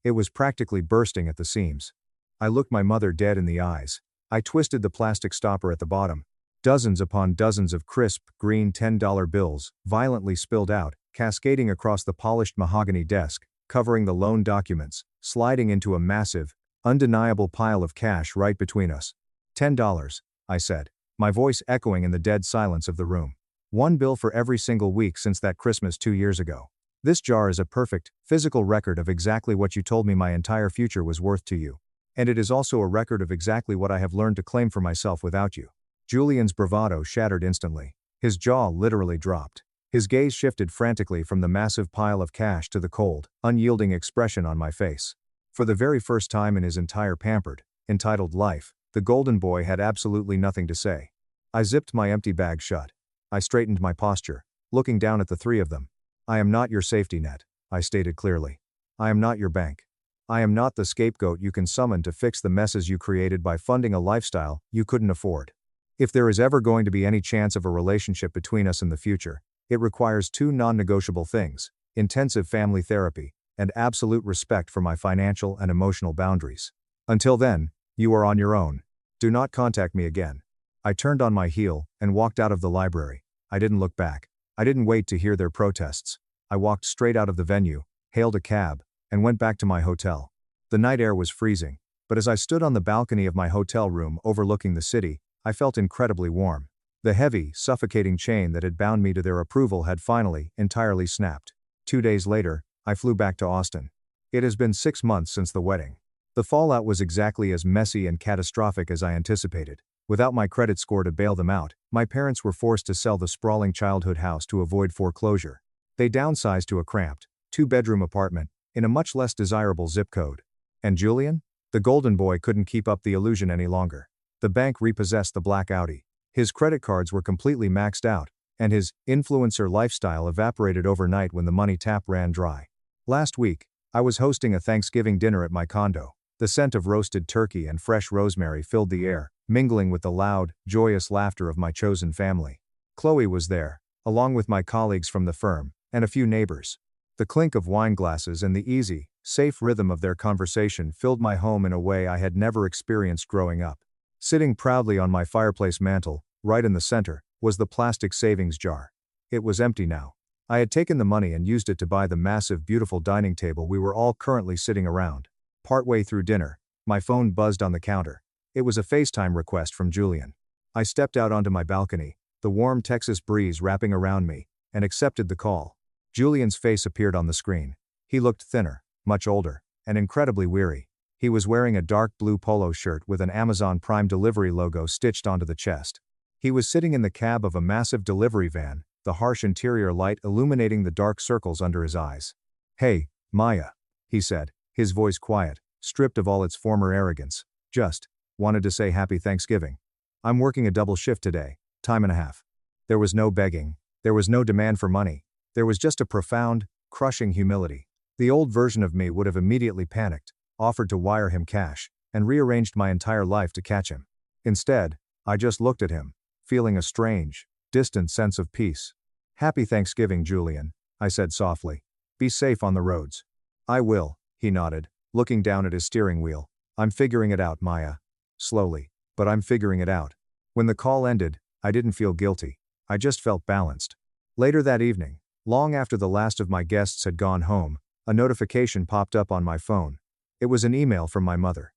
It was practically bursting at the seams. I looked my mother dead in the eyes. I twisted the plastic stopper at the bottom. Dozens upon dozens of crisp, green $10 bills, violently spilled out, cascading across the polished mahogany desk, covering the loan documents, sliding into a massive, undeniable pile of cash right between us. $10, I said, my voice echoing in the dead silence of the room. One bill for every single week since that Christmas 2 years ago. This jar is a perfect, physical record of exactly what you told me my entire future was worth to you. And it is also a record of exactly what I have learned to claim for myself without you." Julian's bravado shattered instantly. His jaw literally dropped. His gaze shifted frantically from the massive pile of cash to the cold, unyielding expression on my face. For the very first time in his entire pampered, entitled life, the golden boy had absolutely nothing to say. I zipped my empty bag shut. I straightened my posture, looking down at the three of them. "I am not your safety net," I stated clearly. "I am not your bank. I am not the scapegoat you can summon to fix the messes you created by funding a lifestyle you couldn't afford. If there is ever going to be any chance of a relationship between us in the future, it requires two non-negotiable things: intensive family therapy, and absolute respect for my financial and emotional boundaries. Until then, you are on your own. Do not contact me again." I turned on my heel and walked out of the library. I didn't look back. I didn't wait to hear their protests. I walked straight out of the venue, hailed a cab, and went back to my hotel. The night air was freezing, but as I stood on the balcony of my hotel room overlooking the city, I felt incredibly warm. The heavy, suffocating chain that had bound me to their approval had finally, entirely snapped. 2 days later, I flew back to Austin. It has been 6 months since the wedding. The fallout was exactly as messy and catastrophic as I anticipated. Without my credit score to bail them out, my parents were forced to sell the sprawling childhood house to avoid foreclosure. They downsized to a cramped, 2-bedroom apartment, in a much less desirable zip code. And Julian? The golden boy couldn't keep up the illusion any longer. The bank repossessed the black Audi. His credit cards were completely maxed out, and his influencer lifestyle evaporated overnight when the money tap ran dry. Last week, I was hosting a Thanksgiving dinner at my condo. The scent of roasted turkey and fresh rosemary filled the air, mingling with the loud, joyous laughter of my chosen family. Chloe was there, along with my colleagues from the firm, and a few neighbors. The clink of wine glasses and the easy, safe rhythm of their conversation filled my home in a way I had never experienced growing up. Sitting proudly on my fireplace mantel, right in the center, was the plastic savings jar. It was empty now. I had taken the money and used it to buy the massive, beautiful dining table we were all currently sitting around. Partway through dinner, my phone buzzed on the counter. It was a FaceTime request from Julian. I stepped out onto my balcony, the warm Texas breeze wrapping around me, and accepted the call. Julian's face appeared on the screen. He looked thinner, much older, and incredibly weary. He was wearing a dark blue polo shirt with an Amazon Prime delivery logo stitched onto the chest. He was sitting in the cab of a massive delivery van, the harsh interior light illuminating the dark circles under his eyes. "Hey, Maya," he said, his voice quiet, stripped of all its former arrogance. "Just wanted to say happy Thanksgiving. I'm working a double shift today, time and a half." There was no begging. There was no demand for money. There was just a profound, crushing humility. The old version of me would have immediately panicked, offered to wire him cash, and rearranged my entire life to catch him. Instead, I just looked at him, feeling a strange, distant sense of peace. "Happy Thanksgiving, Julian," I said softly. "Be safe on the roads." "I will," he nodded, looking down at his steering wheel. "I'm figuring it out, Maya. Slowly, but I'm figuring it out." When the call ended, I didn't feel guilty. I just felt balanced. Later that evening, long after the last of my guests had gone home, a notification popped up on my phone. It was an email from my mother.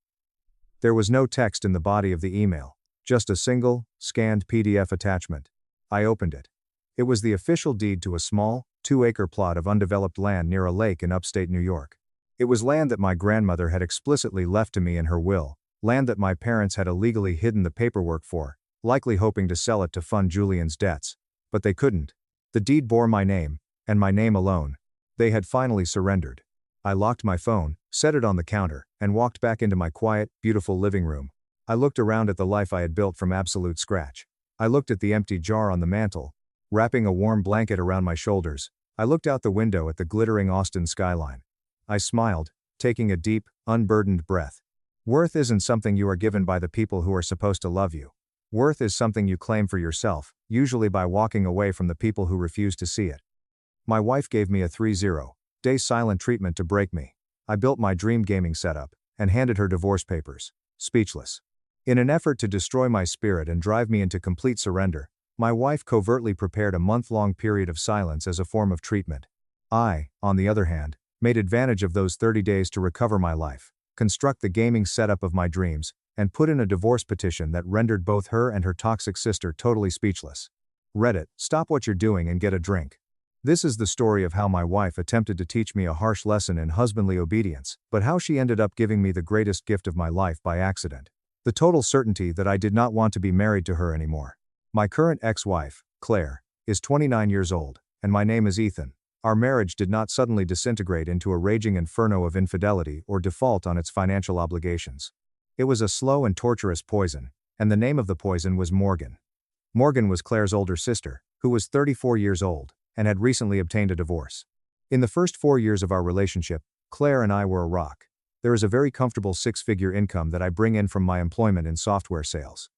There was no text in the body of the email, just a single, scanned PDF attachment. I opened it. It was the official deed to a small, 2-acre plot of undeveloped land near a lake in upstate New York. It was land that my grandmother had explicitly left to me in her will, land that my parents had illegally hidden the paperwork for, likely hoping to sell it to fund Julian's debts. But they couldn't. The deed bore my name, and my name alone. They had finally surrendered. I locked my phone, set it on the counter, and walked back into my quiet, beautiful living room. I looked around at the life I had built from absolute scratch. I looked at the empty jar on the mantel, wrapping a warm blanket around my shoulders. I looked out the window at the glittering Austin skyline. I smiled, taking a deep, unburdened breath. Worth isn't something you are given by the people who are supposed to love you. Worth is something you claim for yourself, usually by walking away from the people who refuse to see it. My wife gave me a 30-day silent treatment to break me. I built my dream gaming setup, and handed her divorce papers, speechless. In an effort to destroy my spirit and drive me into complete surrender, my wife covertly prepared a month-long period of silence as a form of treatment. I, on the other hand, made advantage of those 30 days to recover my life, construct the gaming setup of my dreams, and put in a divorce petition that rendered both her and her toxic sister totally speechless. Reddit, stop what you're doing and get a drink. This is the story of how my wife attempted to teach me a harsh lesson in husbandly obedience, but how she ended up giving me the greatest gift of my life by accident. The total certainty that I did not want to be married to her anymore. My current ex-wife, Claire, is 29 years old, and my name is Ethan. Our marriage did not suddenly disintegrate into a raging inferno of infidelity or default on its financial obligations. It was a slow and torturous poison, and the name of the poison was Morgan. Morgan was Claire's older sister, who was 34 years old, and had recently obtained a divorce. In the first 4 years of our relationship, Claire and I were a rock. There is a very comfortable 6-figure income that I bring in from my employment in software sales.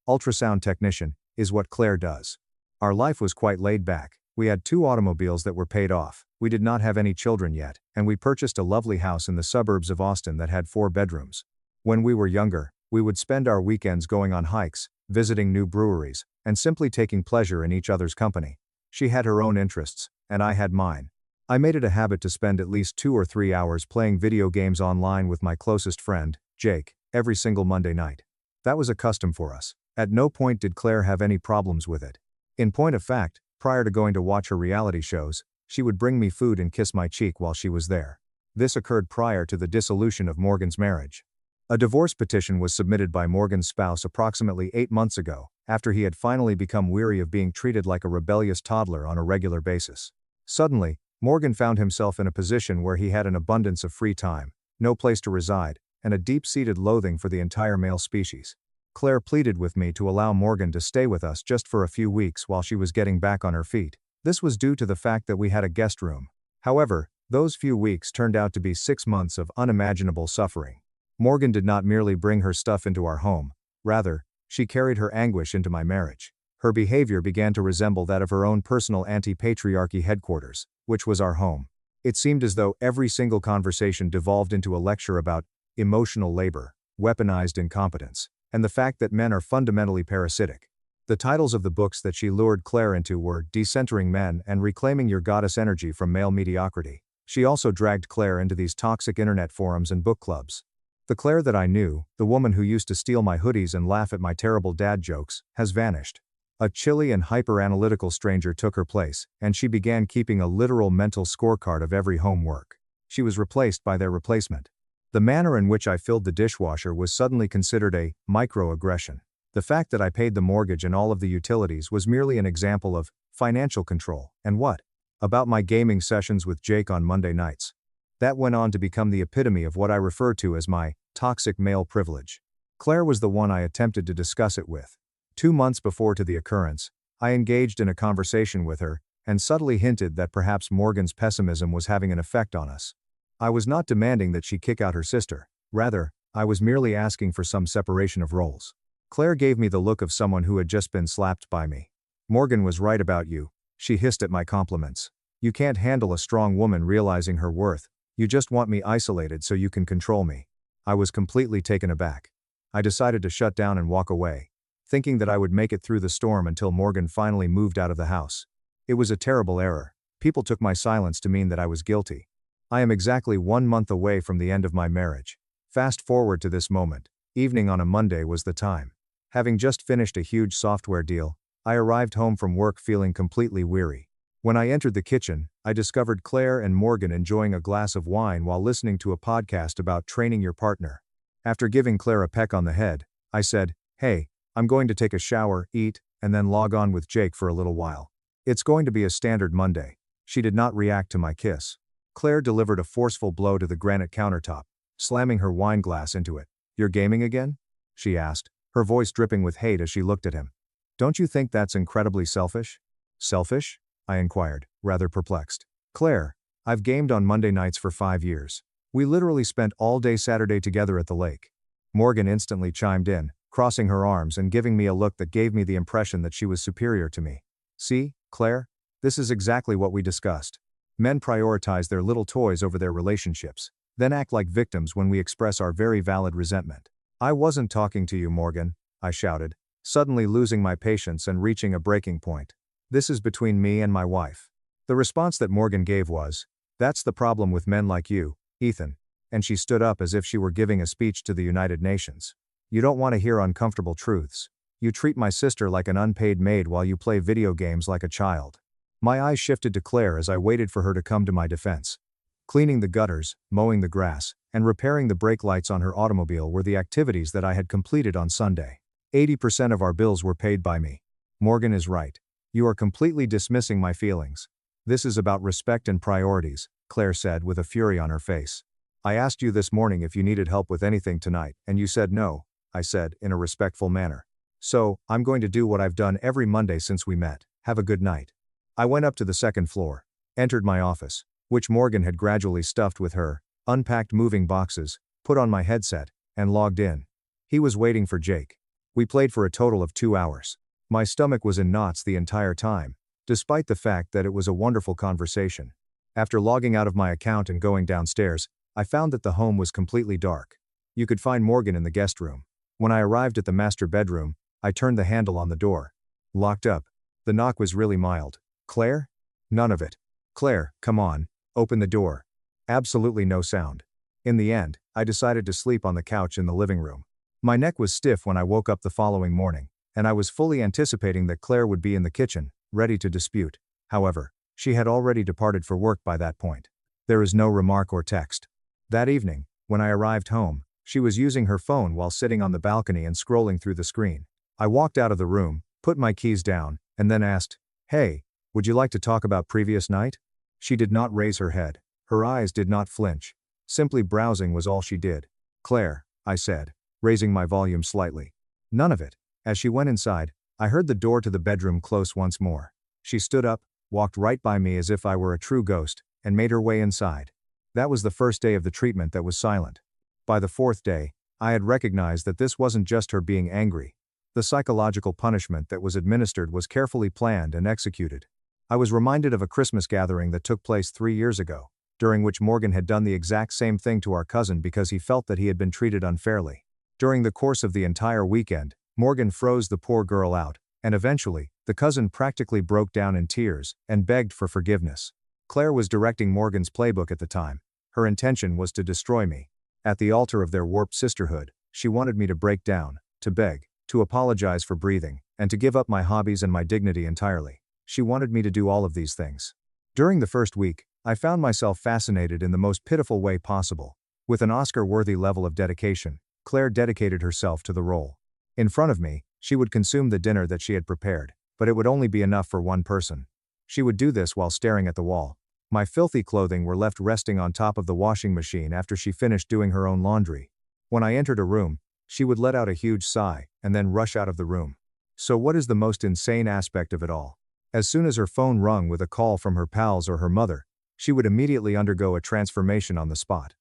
Ultrasound technician is what Claire does. Our life was quite laid back. We had 2 automobiles that were paid off, we did not have any children yet, and we purchased a lovely house in the suburbs of Austin that had 4 bedrooms. When we were younger, we would spend our weekends going on hikes, visiting new breweries, and simply taking pleasure in each other's company. She had her own interests, and I had mine. I made it a habit to spend at least 2 or 3 hours playing video games online with my closest friend, Jake, every single Monday night. That was a custom for us. At no point did Claire have any problems with it. In point of fact, prior to going to watch her reality shows, she would bring me food and kiss my cheek while she was there. This occurred prior to the dissolution of Morgan's marriage. A divorce petition was submitted by Morgan's spouse approximately 8 months ago, after he had finally become weary of being treated like a rebellious toddler on a regular basis. Suddenly, Morgan found himself in a position where he had an abundance of free time, no place to reside, and a deep-seated loathing for the entire male species. Claire pleaded with me to allow Morgan to stay with us just for a few weeks while she was getting back on her feet. This was due to the fact that we had a guest room. However, those few weeks turned out to be 6 months of unimaginable suffering. Morgan did not merely bring her stuff into our home, rather, she carried her anguish into my marriage. Her behavior began to resemble that of her own personal anti-patriarchy headquarters, which was our home. It seemed as though every single conversation devolved into a lecture about emotional labor, weaponized incompetence, and the fact that men are fundamentally parasitic. The titles of the books that she lured Claire into were Decentering Men and Reclaiming Your Goddess Energy from Male Mediocrity. She also dragged Claire into these toxic internet forums and book clubs. The Claire that I knew, the woman who used to steal my hoodies and laugh at my terrible dad jokes, has vanished. A chilly and hyper-analytical stranger took her place, and she began keeping a literal mental scorecard of every homework. She was replaced by their replacement. The manner in which I filled the dishwasher was suddenly considered a microaggression. The fact that I paid the mortgage and all of the utilities was merely an example of financial control. And what about my gaming sessions with Jake on Monday nights? That went on to become the epitome of what I refer to as my toxic male privilege. Claire was the one I attempted to discuss it with. 2 months before to the occurrence, I engaged in a conversation with her, and subtly hinted that perhaps Morgan's pessimism was having an effect on us. I was not demanding that she kick out her sister, rather, I was merely asking for some separation of roles. Claire gave me the look of someone who had just been slapped by me. Morgan was right about you, she hissed at my compliments. You can't handle a strong woman realizing her worth, you just want me isolated so you can control me. I was completely taken aback. I decided to shut down and walk away. thinking that I would make it through the storm until Morgan finally moved out of the house. It was a terrible error. People took my silence to mean that I was guilty. I am exactly 1 month away from the end of my marriage. Fast forward to this moment. Evening on a Monday was the time. Having just finished a huge software deal, I arrived home from work feeling completely weary. When I entered the kitchen, I discovered Claire and Morgan enjoying a glass of wine while listening to a podcast about training your partner. After giving Claire a peck on the head, I said, "Hey, I'm going to take a shower, eat, and then log on with Jake for a little while. It's going to be a standard Monday." She did not react to my kiss. Claire delivered a forceful blow to the granite countertop, slamming her wine glass into it. "You're gaming again?" she asked, her voice dripping with hate as she looked at him. "Don't you think that's incredibly selfish?" "Selfish?" I inquired, rather perplexed. "Claire, I've gamed on Monday nights for 5 years. We literally spent all day Saturday together at the lake." Morgan instantly chimed in, crossing her arms and giving me a look that gave me the impression that she was superior to me. "See, Claire? This is exactly what we discussed. Men prioritize their little toys over their relationships, then act like victims when we express our very valid resentment." "I wasn't talking to you, Morgan," I shouted, suddenly losing my patience and reaching a breaking point. "This is between me and my wife." The response that Morgan gave was, "That's the problem with men like you, Ethan," and she stood up as if she were giving a speech to the United Nations. "You don't want to hear uncomfortable truths. You treat my sister like an unpaid maid while you play video games like a child." My eyes shifted to Claire as I waited for her to come to my defense. Cleaning the gutters, mowing the grass, and repairing the brake lights on her automobile were the activities that I had completed on Sunday. 80% of our bills were paid by me. "Morgan is right. You are completely dismissing my feelings. This is about respect and priorities," Claire said with a fury on her face. "I asked you this morning if you needed help with anything tonight, and you said no," I said in a respectful manner. "So, I'm going to do what I've done every Monday since we met. Have a good night." I went up to the second floor, entered my office, which Morgan had gradually stuffed with her, unpacked moving boxes, put on my headset, and logged in. He was waiting for Jake. We played for a total of 2 hours. My stomach was in knots the entire time, despite the fact that it was a wonderful conversation. After logging out of my account and going downstairs, I found that the home was completely dark. You could find Morgan in the guest room. When I arrived at the master bedroom, I turned the handle on the door. Locked up. The knock was really mild. "Claire?" "None of it." "Claire, come on. Open the door." Absolutely no sound. In the end, I decided to sleep on the couch in the living room. My neck was stiff when I woke up the following morning, and I was fully anticipating that Claire would be in the kitchen, ready to dispute. However, she had already departed for work by that point. There is no remark or text. That evening, when I arrived home, she was using her phone while sitting on the balcony and scrolling through the screen. I walked out of the room, put my keys down, and then asked, "Hey, would you like to talk about previous night?" She did not raise her head. Her eyes did not flinch. Simply browsing was all she did. "Claire," I said, raising my volume slightly. "None of it." As she went inside, I heard the door to the bedroom close once more. She stood up, walked right by me as if I were a true ghost, and made her way inside. That was the first day of the treatment that was silent. By the 4th day, I had recognized that this wasn't just her being angry. The psychological punishment that was administered was carefully planned and executed. I was reminded of a Christmas gathering that took place 3 years ago, during which Morgan had done the exact same thing to our cousin because he felt that he had been treated unfairly. During the course of the entire weekend, Morgan froze the poor girl out, and eventually, the cousin practically broke down in tears and begged for forgiveness. Claire was directing Morgan's playbook at the time. Her intention was to destroy me. At the altar of their warped sisterhood, she wanted me to break down, to beg, to apologize for breathing, and to give up my hobbies and my dignity entirely. She wanted me to do all of these things. During the first week, I found myself fascinated in the most pitiful way possible. With an Oscar-worthy level of dedication, Claire dedicated herself to the role. In front of me, she would consume the dinner that she had prepared, but it would only be enough for one person. She would do this while staring at the wall. My filthy clothing were left resting on top of the washing machine after she finished doing her own laundry. When I entered a room, she would let out a huge sigh, and then rush out of the room. So what is the most insane aspect of it all? As soon as her phone rung with a call from her pals or her mother, she would immediately undergo a transformation on the spot.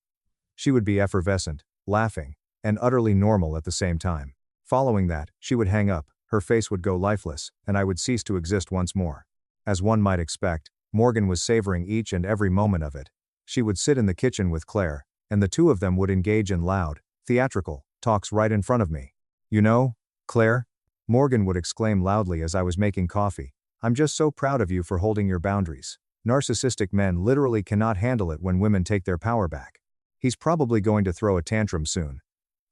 She would be effervescent, laughing, and utterly normal at the same time. Following that, she would hang up, her face would go lifeless, and I would cease to exist once more. As one might expect, Morgan was savoring each and every moment of it. She would sit in the kitchen with Claire, and the two of them would engage in loud, theatrical talks right in front of me. "You know, Claire, Morgan would exclaim loudly as I was making coffee. "I'm just so proud of you for holding your boundaries. Narcissistic men literally cannot handle it when women take their power back. He's probably going to throw a tantrum soon."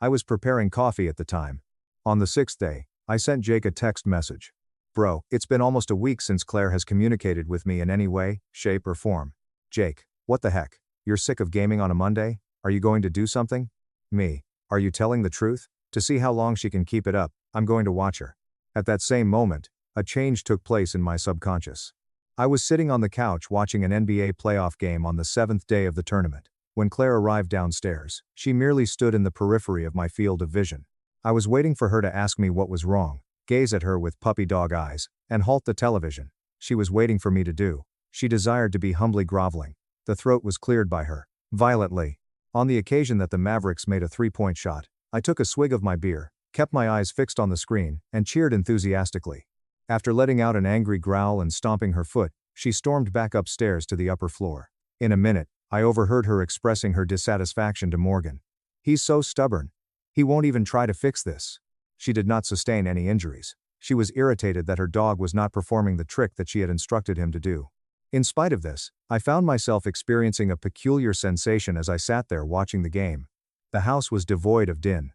I was preparing coffee at the time. On the 6th day, I sent Jake a text message. "Bro, it's been almost a week since Claire has communicated with me in any way, shape or form." Jake: "What the heck? You're sick of gaming on a Monday? Are you going to do something?" Me: "Are you telling the truth? To see how long she can keep it up, I'm going to watch her." At that same moment, a change took place in my subconscious. I was sitting on the couch watching an NBA playoff game on the 7th day of the tournament. When Claire arrived downstairs, she merely stood in the periphery of my field of vision. I was waiting for her to ask me what was wrong, gaze at her with puppy dog eyes, and halt the television. She was waiting for me to do. She desired to be humbly groveling. The throat was cleared by her. Violently. On the occasion that the Mavericks made a 3-point shot, I took a swig of my beer, kept my eyes fixed on the screen, and cheered enthusiastically. After letting out an angry growl and stomping her foot, she stormed back upstairs to the upper floor. In a minute, I overheard her expressing her dissatisfaction to Morgan. "He's so stubborn. He won't even try to fix this." She did not sustain any injuries. She was irritated that her dog was not performing the trick that she had instructed him to do. In spite of this, I found myself experiencing a peculiar sensation as I sat there watching the game. The house was devoid of din.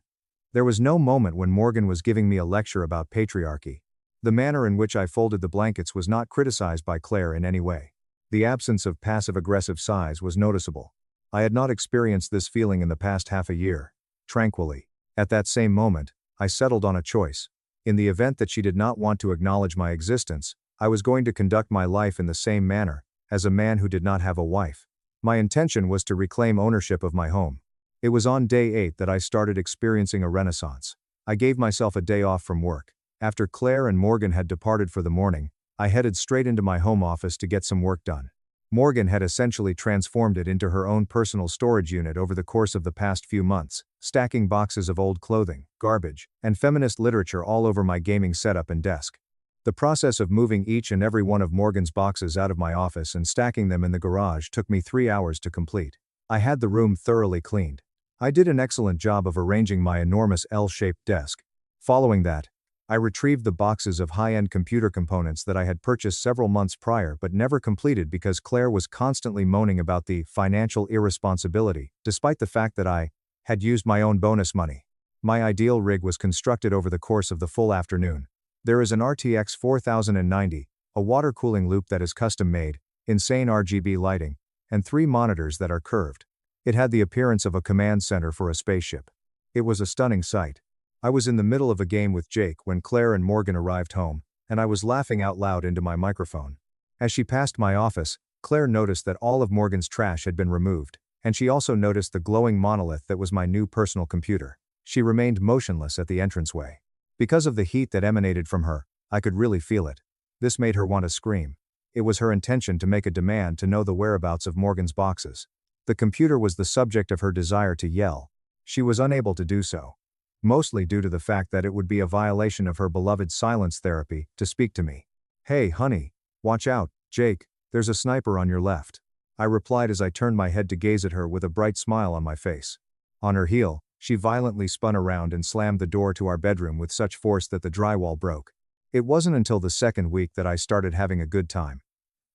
There was no moment when Morgan was giving me a lecture about patriarchy. The manner in which I folded the blankets was not criticized by Claire in any way. The absence of passive-aggressive sighs was noticeable. I had not experienced this feeling in the past half a year. Tranquilly. At that same moment, I settled on a choice. In the event that she did not want to acknowledge my existence, I was going to conduct my life in the same manner, as a man who did not have a wife. My intention was to reclaim ownership of my home. It was on day 8 that I started experiencing a renaissance. I gave myself a day off from work. After Claire and Morgan had departed for the morning, I headed straight into my home office to get some work done. Morgan had essentially transformed it into her own personal storage unit over the course of the past few months, stacking boxes of old clothing, garbage, and feminist literature all over my gaming setup and desk. The process of moving each and every one of Morgan's boxes out of my office and stacking them in the garage took me 3 hours to complete. I had the room thoroughly cleaned. I did an excellent job of arranging my enormous L-shaped desk. Following that, I retrieved the boxes of high-end computer components that I had purchased several months prior but never completed because Claire was constantly moaning about the financial irresponsibility, despite the fact that I had used my own bonus money. My ideal rig was constructed over the course of the full afternoon. There is an RTX 4090, a water cooling loop that is custom-made, insane RGB lighting, and 3 monitors that are curved. It had the appearance of a command center for a spaceship. It was a stunning sight. I was in the middle of a game with Jake when Claire and Morgan arrived home, and I was laughing out loud into my microphone. As she passed my office, Claire noticed that all of Morgan's trash had been removed, and she also noticed the glowing monolith that was my new personal computer. She remained motionless at the entranceway. Because of the heat that emanated from her, I could really feel it. This made her want to scream. It was her intention to make a demand to know the whereabouts of Morgan's boxes. The computer was the subject of her desire to yell. She was unable to do so. Mostly due to the fact that it would be a violation of her beloved silence therapy to speak to me. "Hey, honey. Watch out, Jake, there's a sniper on your left." I replied as I turned my head to gaze at her with a bright smile on my face. On her heel, she violently spun around and slammed the door to our bedroom with such force that the drywall broke. It wasn't until the second week that I started having a good time.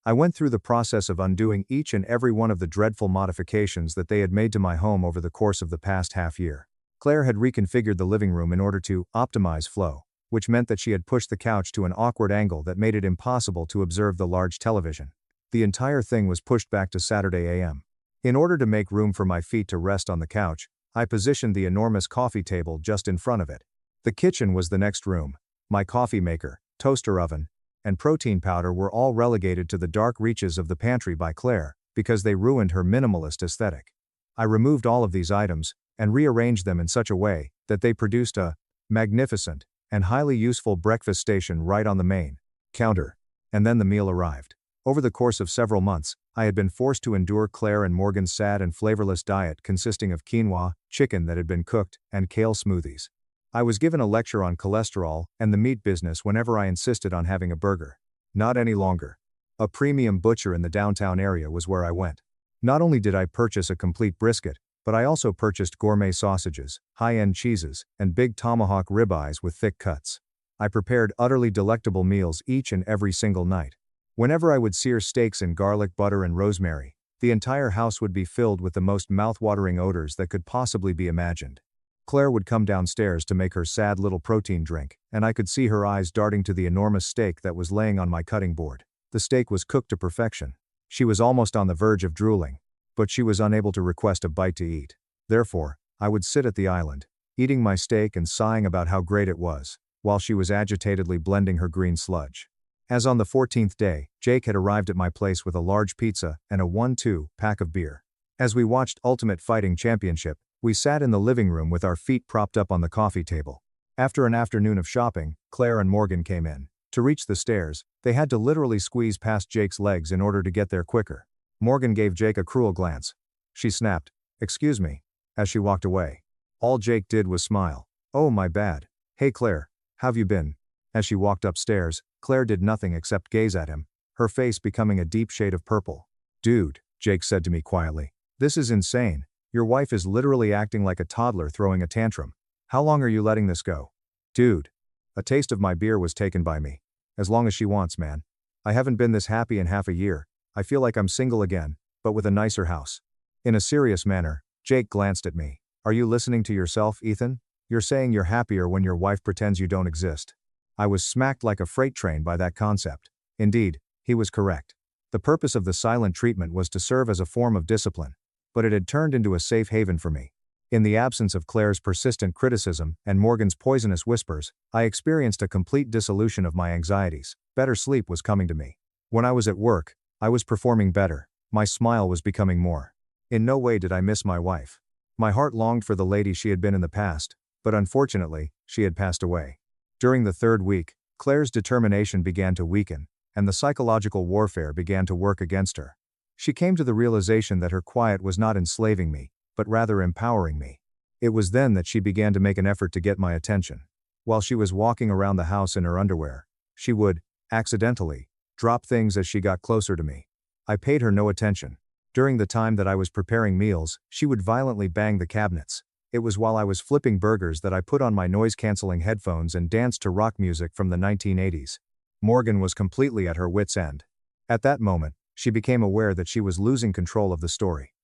I went through the process of undoing each and every one of the dreadful modifications that they had made to my home over the course of the past half year. Claire had reconfigured the living room in order to optimize flow, which meant that she had pushed the couch to an awkward angle that made it impossible to observe the large television. The entire thing was pushed back to Saturday a.m. In order to make room for my feet to rest on the couch, I positioned the enormous coffee table just in front of it. The kitchen was the next room. My coffee maker, toaster oven, and protein powder were all relegated to the dark reaches of the pantry by Claire, because they ruined her minimalist aesthetic. I removed all of these items, and rearranged them in such a way that they produced a magnificent and highly useful breakfast station right on the main counter. And then the meal arrived. Over the course of several months, I had been forced to endure Claire and Morgan's sad and flavorless diet consisting of quinoa, chicken that had been cooked, and kale smoothies. I was given a lecture on cholesterol and the meat business whenever I insisted on having a burger. Not any longer. A premium butcher in the downtown area was where I went. Not only did I purchase a complete brisket, but I also purchased gourmet sausages, high-end cheeses, and big tomahawk ribeyes with thick cuts. I prepared utterly delectable meals each and every single night. Whenever I would sear steaks in garlic butter and rosemary, the entire house would be filled with the most mouth-watering odors that could possibly be imagined. Claire would come downstairs to make her sad little protein drink, and I could see her eyes darting to the enormous steak that was laying on my cutting board. The steak was cooked to perfection. She was almost on the verge of drooling, but she was unable to request a bite to eat. Therefore, I would sit at the island, eating my steak and sighing about how great it was, while she was agitatedly blending her green sludge. As on the 14th day, Jake had arrived at my place with a large pizza and a 1-2 pack of beer. As we watched Ultimate Fighting Championship, we sat in the living room with our feet propped up on the coffee table. After an afternoon of shopping, Claire and Morgan came in. To reach the stairs, they had to literally squeeze past Jake's legs in order to get there quicker. Morgan gave Jake a cruel glance. She snapped, "Excuse me," as she walked away. All Jake did was smile. "Oh, my bad. Hey Claire, how've you been?" As she walked upstairs, Claire did nothing except gaze at him, her face becoming a deep shade of purple. "Dude," Jake said to me quietly, "this is insane. Your wife is literally acting like a toddler throwing a tantrum. How long are you letting this go?" "Dude." A taste of my beer was taken by me. "As long as she wants, man. I haven't been this happy in half a year. I feel like I'm single again, but with a nicer house." In a serious manner, Jake glanced at me. "Are you listening to yourself, Ethan? You're saying you're happier when your wife pretends you don't exist." I was smacked like a freight train by that concept. Indeed, he was correct. The purpose of the silent treatment was to serve as a form of discipline, but it had turned into a safe haven for me. In the absence of Claire's persistent criticism and Morgan's poisonous whispers, I experienced a complete dissolution of my anxieties. Better sleep was coming to me. When I was at work, I was performing better. My smile was becoming more. In no way did I miss my wife. My heart longed for the lady she had been in the past, but unfortunately, she had passed away. During the third week, Claire's determination began to weaken, and the psychological warfare began to work against her. She came to the realization that her quiet was not enslaving me, but rather empowering me. It was then that she began to make an effort to get my attention. While she was walking around the house in her underwear, she would, accidentally, drop things as she got closer to me. I paid her no attention. During the time that I was preparing meals, she would violently bang the cabinets. It was while I was flipping burgers that I put on my noise-canceling headphones and danced to rock music from the 1980s. Morgan was completely at her wits' end. At that moment, she became aware that she was losing control of the story.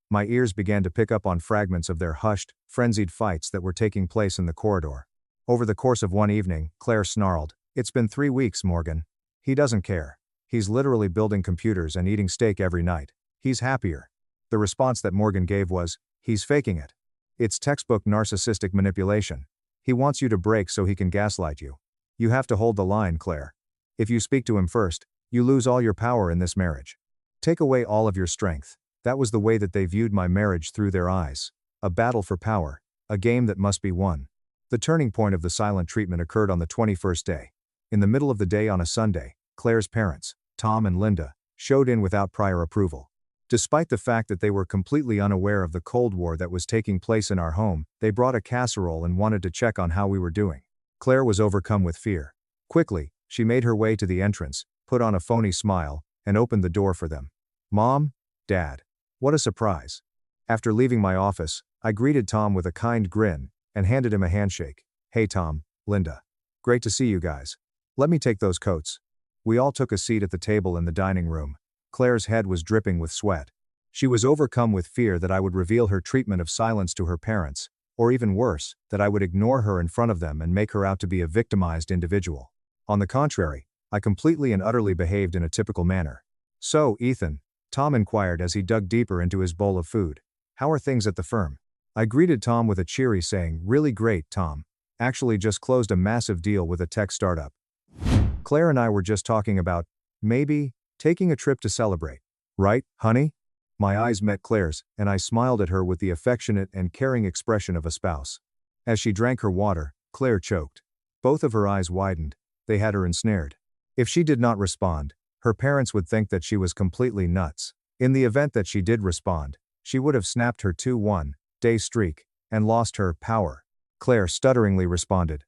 My ears began to pick up on fragments of their hushed, frenzied fights that were taking place in the corridor. Over the course of one evening, Claire snarled, "It's been 3 weeks, Morgan. He doesn't care. He's literally building computers and eating steak every night. He's happier." The response that Morgan gave was, "He's faking it. It's textbook narcissistic manipulation. He wants you to break so he can gaslight you. You have to hold the line, Claire. If you speak to him first, you lose all your power in this marriage. Take away all of your strength." That was the way that they viewed my marriage through their eyes. A battle for power. A game that must be won. The turning point of the silent treatment occurred on the 21st day. In the middle of the day on a Sunday, Claire's parents, Tom and Linda, showed in without prior approval. Despite the fact that they were completely unaware of the Cold War that was taking place in our home, they brought a casserole and wanted to check on how we were doing. Claire was overcome with fear. Quickly, she made her way to the entrance, put on a phony smile, and opened the door for them. "Mom, Dad. What a surprise." After leaving my office, I greeted Tom with a kind grin and handed him a handshake. "Hey Tom, Linda. Great to see you guys. Let me take those coats." We all took a seat at the table in the dining room. Claire's head was dripping with sweat. She was overcome with fear that I would reveal her treatment of silence to her parents, or even worse, that I would ignore her in front of them and make her out to be a victimized individual. On the contrary, I completely and utterly behaved in a typical manner. "So, Ethan," Tom inquired as he dug deeper into his bowl of food, "how are things at the firm?" I greeted Tom with a cheery saying, "Really great, Tom. Actually just closed a massive deal with a tech startup. Claire and I were just talking about, maybe, taking a trip to celebrate. Right, honey?" My eyes met Claire's, and I smiled at her with the affectionate and caring expression of a spouse. As she drank her water, Claire choked. Both of her eyes widened. They had her ensnared. If she did not respond, her parents would think that she was completely nuts. In the event that she did respond, she would have snapped her 2-1-day streak and lost her power. Claire stutteringly responded,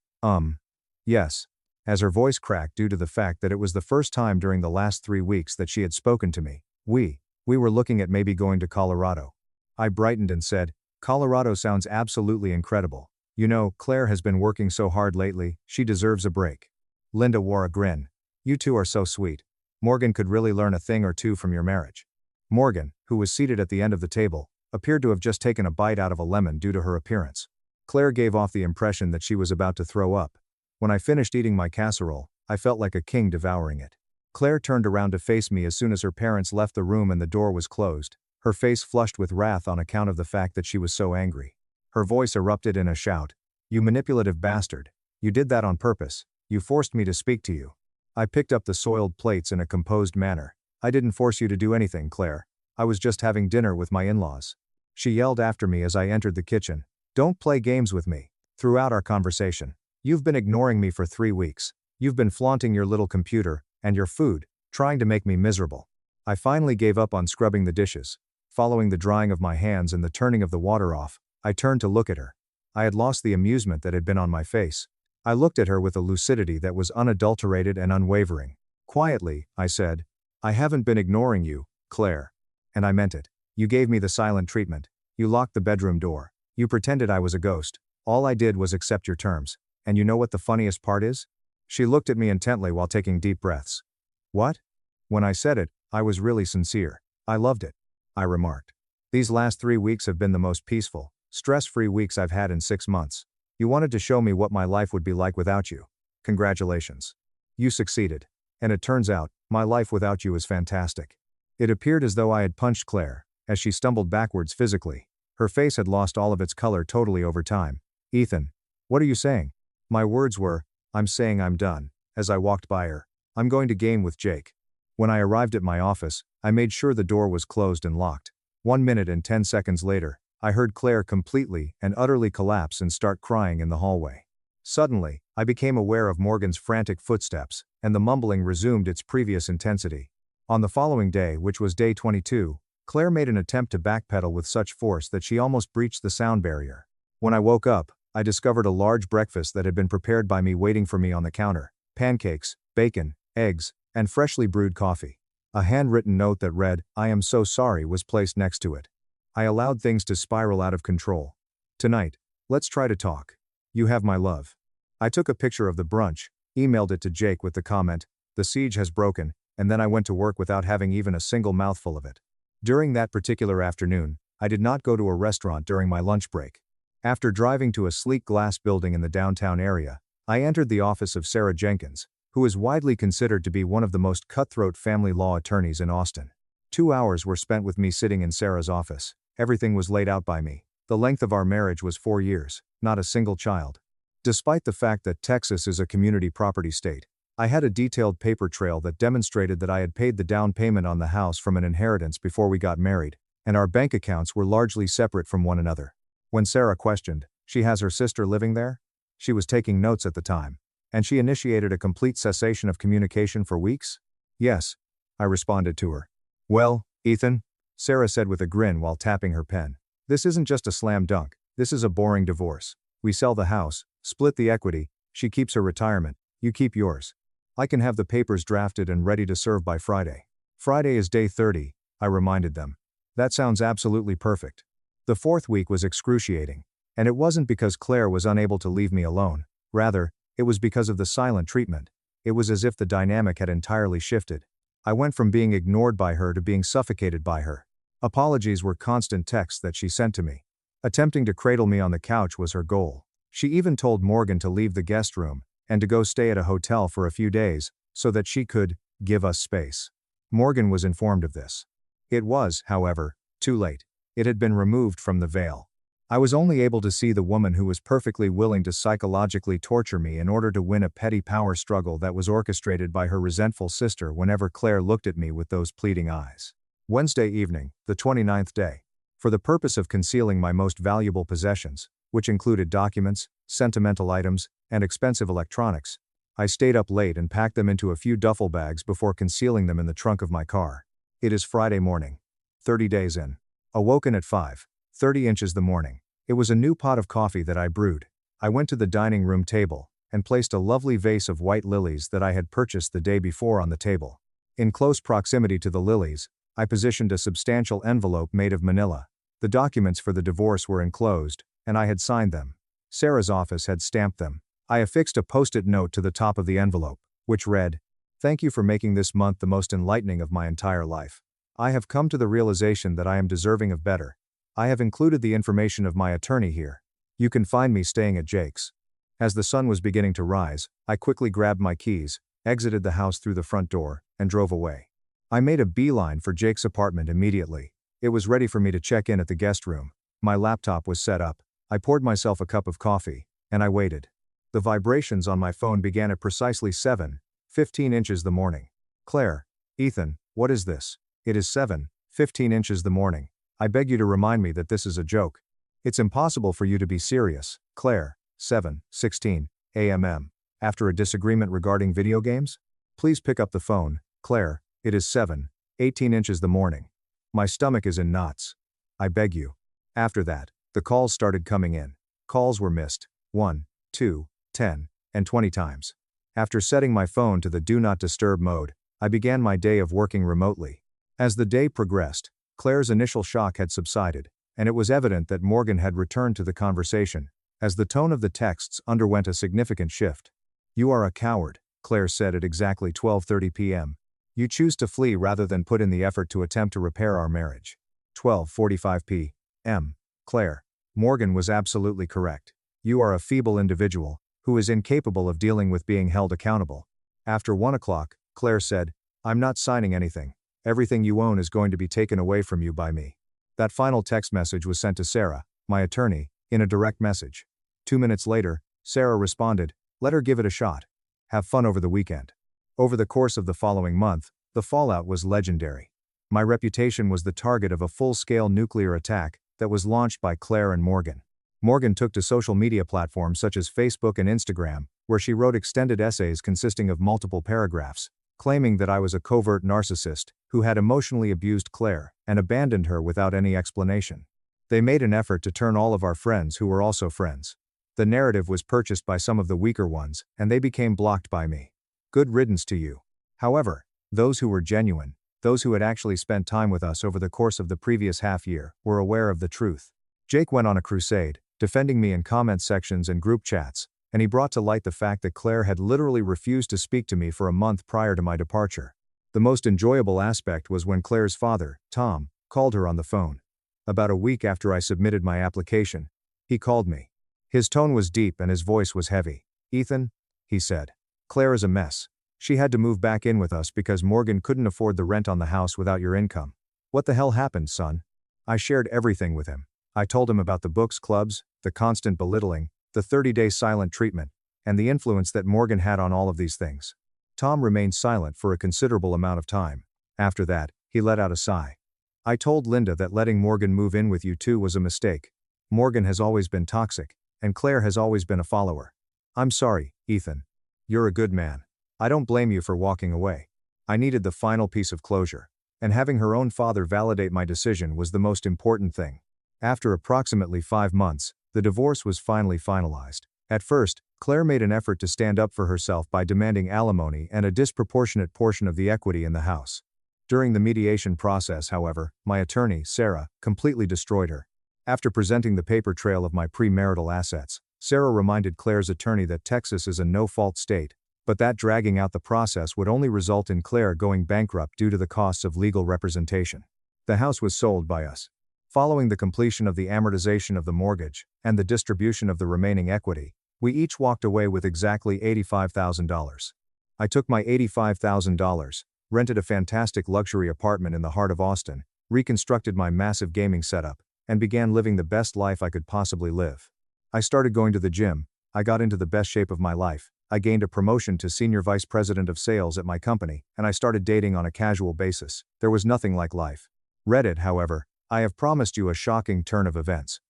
yes," as her voice cracked due to the fact that it was the first time during the last 3 weeks that she had spoken to me. We were looking at maybe going to Colorado." I brightened and said, "Colorado sounds absolutely incredible. You know, Claire has been working so hard lately, she deserves a break. Linda wore a grin. You two are so sweet. Morgan could really learn a thing or two from your marriage. Morgan, who was seated at the end of the table, appeared to have just taken a bite out of a lemon due to her appearance. Claire gave off the impression that she was about to throw up. When I finished eating my casserole, I felt like a king devouring it. Claire turned around to face me as soon as her parents left the room and the door was closed, her face flushed with wrath on account of the fact that she was so angry. Her voice erupted in a shout. You manipulative bastard. You did that on purpose. You forced me to speak to you. I picked up the soiled plates in a composed manner. I didn't force you to do anything, Claire. I was just having dinner with my in-laws. She yelled after me as I entered the kitchen. Don't play games with me. Throughout our conversation, you've been ignoring me for 3 weeks. You've been flaunting your little computer and your food, trying to make me miserable. I finally gave up on scrubbing the dishes. Following the drying of my hands and the turning of the water off, I turned to look at her. I had lost the amusement that had been on my face. I looked at her with a lucidity that was unadulterated and unwavering. Quietly, I said, I haven't been ignoring you, Claire. And I meant it. You gave me the silent treatment. You locked the bedroom door. You pretended I was a ghost. All I did was accept your terms. And you know what the funniest part is? She looked at me intently while taking deep breaths. What? When I said it, I was really sincere. I loved it. I remarked. These last 3 weeks have been the most peaceful, stress-free weeks I've had in 6 months. You wanted to show me what my life would be like without you. Congratulations. You succeeded. And it turns out, my life without you is fantastic. It appeared as though I had punched Claire, as she stumbled backwards physically. Her face had lost all of its color totally over time. Ethan. What are you saying? My words were, I'm saying I'm done, as I walked by her. I'm going to game with Jake. When I arrived at my office, I made sure the door was closed and locked. 1 minute and 10 seconds later, I heard Claire completely and utterly collapse and start crying in the hallway. Suddenly, I became aware of Morgan's frantic footsteps, and the mumbling resumed its previous intensity. On the following day, which was day 22, Claire made an attempt to backpedal with such force that she almost breached the sound barrier. When I woke up, I discovered a large breakfast that had been prepared by me waiting for me on the counter: pancakes, bacon, eggs, and freshly brewed coffee. A handwritten note that read, I am so sorry, was placed next to it. I allowed things to spiral out of control. Tonight, let's try to talk. You have my love. I took a picture of the brunch, emailed it to Jake with the comment, the siege has broken, and then I went to work without having even a single mouthful of it. During that particular afternoon, I did not go to a restaurant during my lunch break. After driving to a sleek glass building in the downtown area, I entered the office of Sarah Jenkins, who is widely considered to be one of the most cutthroat family law attorneys in Austin. 2 hours were spent with me sitting in Sarah's office. Everything was laid out by me. The length of our marriage was 4 years, not a single child. Despite the fact that Texas is a community property state, I had a detailed paper trail that demonstrated that I had paid the down payment on the house from an inheritance before we got married, and our bank accounts were largely separate from one another. When Sarah questioned, she has her sister living there? She was taking notes at the time. And she initiated a complete cessation of communication for weeks? Yes, I responded to her. Well, Ethan, Sarah said with a grin while tapping her pen, this isn't just a slam dunk, this is a boring divorce. We sell the house, split the equity, she keeps her retirement, you keep yours. I can have the papers drafted and ready to serve by Friday. Friday is day 30, I reminded them. That sounds absolutely perfect. The 4th week was excruciating, and it wasn't because Claire was unable to leave me alone, rather, it was because of the silent treatment. It was as if the dynamic had entirely shifted. I went from being ignored by her to being suffocated by her. Apologies were constant texts that she sent to me. Attempting to cradle me on the couch was her goal. She even told Morgan to leave the guest room and to go stay at a hotel for a few days so that she could give us space. Morgan was informed of this. It was, however, too late. It had been removed from the veil. I was only able to see the woman who was perfectly willing to psychologically torture me in order to win a petty power struggle that was orchestrated by her resentful sister whenever Claire looked at me with those pleading eyes. Wednesday evening, the 29th day. For the purpose of concealing my most valuable possessions, which included documents, sentimental items, and expensive electronics, I stayed up late and packed them into a few duffel bags before concealing them in the trunk of my car. It is Friday morning. 30 days in. Awoken at 5:30 inches the morning. It was a new pot of coffee that I brewed. I went to the dining room table and placed a lovely vase of white lilies that I had purchased the day before on the table. In close proximity to the lilies, I positioned a substantial envelope made of manila. The documents for the divorce were enclosed, and I had signed them. Sarah's office had stamped them. I affixed a post-it note to the top of the envelope, which read, "Thank you for making this month the most enlightening of my entire life. I have come to the realization that I am deserving of better. I have included the information of my attorney here. You can find me staying at Jake's." As the sun was beginning to rise, I quickly grabbed my keys, exited the house through the front door, and drove away. I made a beeline for Jake's apartment immediately. It was ready for me to check in at the guest room. My laptop was set up. I poured myself a cup of coffee, and I waited. The vibrations on my phone began at precisely 7:15 inches the morning. "Claire, Ethan, what is this? It is 7:15 inches the morning. I beg you to remind me that this is a joke. It's impossible for you to be serious, Claire. 7:16 a.m. After a disagreement regarding video games? Please pick up the phone, Claire. It is 7:18 inches the morning. My stomach is in knots. I beg you." After that, the calls started coming in. Calls were missed 1, 2, 10, and 20 times. After setting my phone to the Do Not Disturb mode, I began my day of working remotely. As the day progressed, Claire's initial shock had subsided, and it was evident that Morgan had returned to the conversation, as the tone of the texts underwent a significant shift. "You are a coward," Claire said at exactly 12:30 p.m. "You choose to flee rather than put in the effort to attempt to repair our marriage." 12:45 p.m. "Claire, Morgan was absolutely correct. You are a feeble individual, who is incapable of dealing with being held accountable." After 1 o'clock, Claire said, "I'm not signing anything. Everything you own is going to be taken away from you by me." That final text message was sent to Sarah, my attorney, in a direct message. 2 minutes later, Sarah responded, "Let her give it a shot. Have fun over the weekend." Over the course of the following month, the fallout was legendary. My reputation was the target of a full-scale nuclear attack that was launched by Claire and Morgan. Morgan took to social media platforms such as Facebook and Instagram, where she wrote extended essays consisting of multiple paragraphs, claiming that I was a covert narcissist who had emotionally abused Claire and abandoned her without any explanation. They made an effort to turn all of our friends who were also friends. The narrative was purchased by some of the weaker ones, and they became blocked by me. Good riddance to you. However, those who were genuine, those who had actually spent time with us over the course of the previous half year, were aware of the truth. Jake went on a crusade, defending me in comment sections and group chats, and he brought to light the fact that Claire had literally refused to speak to me for a month prior to my departure. The most enjoyable aspect was when Claire's father, Tom, called her on the phone. About a week after I submitted my application, he called me. His tone was deep and his voice was heavy. "Ethan," he said, "Claire is a mess. She had to move back in with us because Morgan couldn't afford the rent on the house without your income." "What the hell happened, son?" I shared everything with him. I told him about the books clubs, the constant belittling, the 30-day silent treatment, and the influence that Morgan had on all of these things. Tom remained silent for a considerable amount of time. After that, he let out a sigh. "I told Linda that letting Morgan move in with you two was a mistake. Morgan has always been toxic, and Claire has always been a follower. I'm sorry, Ethan. You're a good man. I don't blame you for walking away. I needed the final piece of closure, and having her own father validate my decision was the most important thing." After approximately 5 months, the divorce was finally finalized. At first, Claire made an effort to stand up for herself by demanding alimony and a disproportionate portion of the equity in the house. During the mediation process, however, my attorney, Sarah, completely destroyed her. After presenting the paper trail of my premarital assets, Sarah reminded Claire's attorney that Texas is a no-fault state, but that dragging out the process would only result in Claire going bankrupt due to the costs of legal representation. The house was sold by us. Following the completion of the amortization of the mortgage and the distribution of the remaining equity, we each walked away with exactly $85,000. I took my $85,000, rented a fantastic luxury apartment in the heart of Austin, reconstructed my massive gaming setup, and began living the best life I could possibly live. I started going to the gym, I got into the best shape of my life, I gained a promotion to senior vice president of sales at my company, and I started dating on a casual basis. There was nothing like life. Reddit, however, I have promised you a shocking turn of events.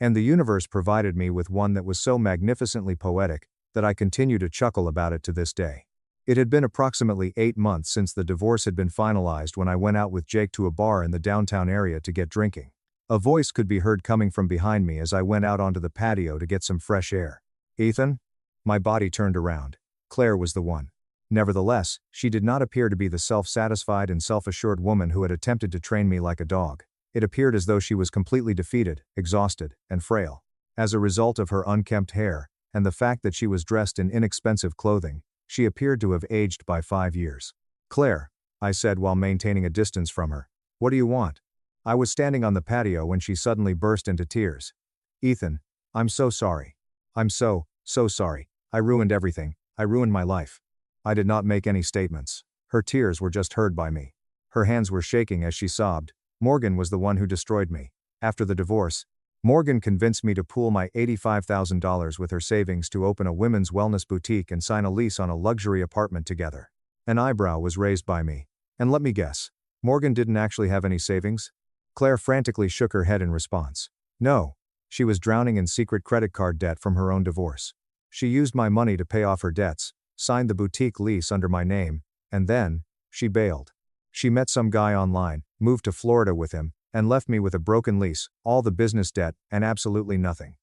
And the universe provided me with one that was so magnificently poetic that I continue to chuckle about it to this day. It had been approximately 8 months since the divorce had been finalized when I went out with Jake to a bar in the downtown area to get drinking. A voice could be heard coming from behind me as I went out onto the patio to get some fresh air. "Ethan?" My body turned around. Claire was the one. Nevertheless, she did not appear to be the self-satisfied and self-assured woman who had attempted to train me like a dog. It appeared as though she was completely defeated, exhausted, and frail. As a result of her unkempt hair, and the fact that she was dressed in inexpensive clothing, she appeared to have aged by 5 years. "Claire," I said while maintaining a distance from her. "What do you want?" I was standing on the patio when she suddenly burst into tears. "Ethan, I'm so sorry. I'm so sorry. I ruined everything. I ruined my life." I did not make any statements. Her tears were just heard by me. Her hands were shaking as she sobbed. "Morgan was the one who destroyed me. After the divorce, Morgan convinced me to pool my $85,000 with her savings to open a women's wellness boutique and sign a lease on a luxury apartment together." An eyebrow was raised by me. "And let me guess, Morgan didn't actually have any savings?" Claire frantically shook her head in response. "No. She was drowning in secret credit card debt from her own divorce. She used my money to pay off her debts, signed the boutique lease under my name, and then, she bailed. She met some guy online, moved to Florida with him, and left me with a broken lease, all the business debt, and absolutely nothing.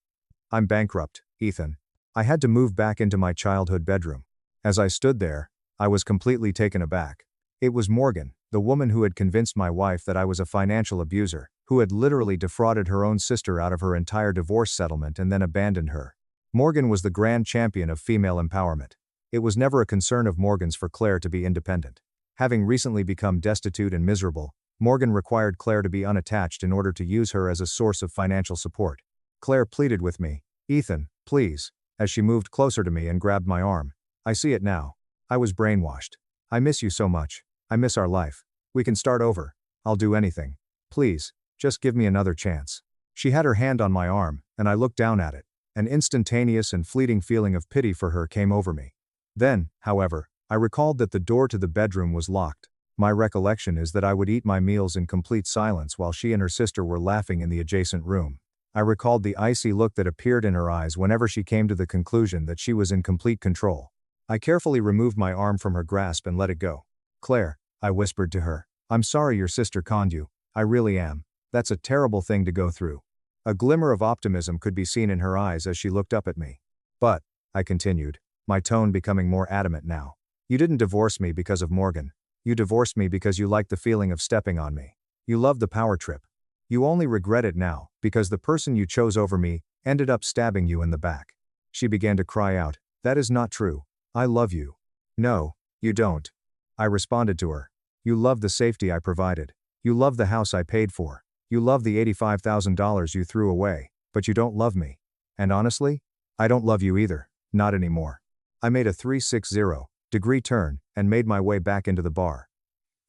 I'm bankrupt, Ethan. I had to move back into my childhood bedroom." As I stood there, I was completely taken aback. It was Morgan, the woman who had convinced my wife that I was a financial abuser, who had literally defrauded her own sister out of her entire divorce settlement and then abandoned her. Morgan was the grand champion of female empowerment. It was never a concern of Morgan's for Claire to be independent. Having recently become destitute and miserable, Morgan required Claire to be unattached in order to use her as a source of financial support. Claire pleaded with me, "Ethan, please," as she moved closer to me and grabbed my arm. "I see it now. I was brainwashed. I miss you so much. I miss our life. We can start over. I'll do anything. Please, just give me another chance." She had her hand on my arm, and I looked down at it. An instantaneous and fleeting feeling of pity for her came over me. Then, however, I recalled that the door to the bedroom was locked. My recollection is that I would eat my meals in complete silence while she and her sister were laughing in the adjacent room. I recalled the icy look that appeared in her eyes whenever she came to the conclusion that she was in complete control. I carefully removed my arm from her grasp and let it go. "Claire," I whispered to her, "I'm sorry your sister conned you. I really am. That's a terrible thing to go through." A glimmer of optimism could be seen in her eyes as she looked up at me. "But," I continued, my tone becoming more adamant now, "you didn't divorce me because of Morgan. You divorced me because you liked the feeling of stepping on me. You loved the power trip. You only regret it now, because the person you chose over me ended up stabbing you in the back." She began to cry out, "That is not true. I love you." "No, you don't." I responded to her. "You love the safety I provided. You love the house I paid for. You love the $85,000 you threw away, but you don't love me. And honestly, I don't love you either, not anymore." I made a 360-degree turn and made my way back into the bar.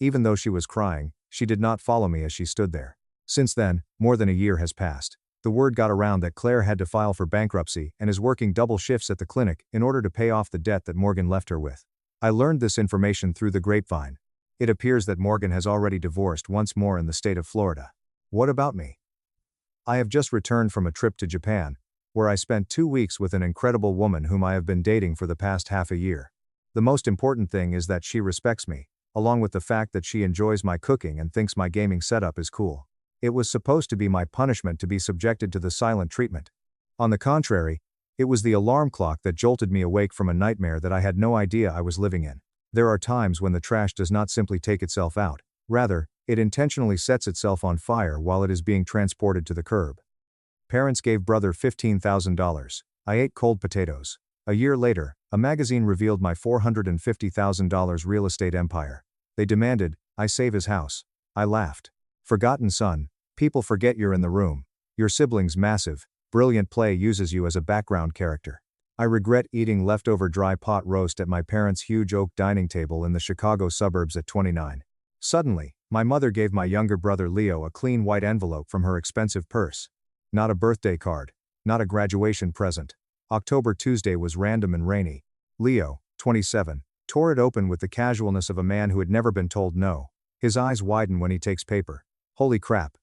Even though she was crying, she did not follow me as she stood there. Since then, more than a year has passed. The word got around that Claire had to file for bankruptcy and is working double shifts at the clinic in order to pay off the debt that Morgan left her with. I learned this information through the grapevine. It appears that Morgan has already divorced once more in the state of Florida. What about me? I have just returned from a trip to Japan, where I spent 2 weeks with an incredible woman whom I have been dating for the past half a year. The most important thing is that she respects me, along with the fact that she enjoys my cooking and thinks my gaming setup is cool. It was supposed to be my punishment to be subjected to the silent treatment. On the contrary, it was the alarm clock that jolted me awake from a nightmare that I had no idea I was living in. There are times when the trash does not simply take itself out, rather, it intentionally sets itself on fire while it is being transported to the curb. Parents gave brother $15,000. I ate cold potatoes. A year later, a magazine revealed my $450,000 real estate empire. They demanded I save his house. I laughed. Forgotten son, people forget you're in the room. Your sibling's massive, brilliant play uses you as a background character. I regret eating leftover dry pot roast at my parents' huge oak dining table in the Chicago suburbs at 29. Suddenly, my mother gave my younger brother Leo a clean white envelope from her expensive purse. Not a birthday card. Not a graduation present. October Tuesday was random and rainy. Leo, 27, tore it open with the casualness of a man who had never been told no. His eyes widen when he takes paper. Holy crap.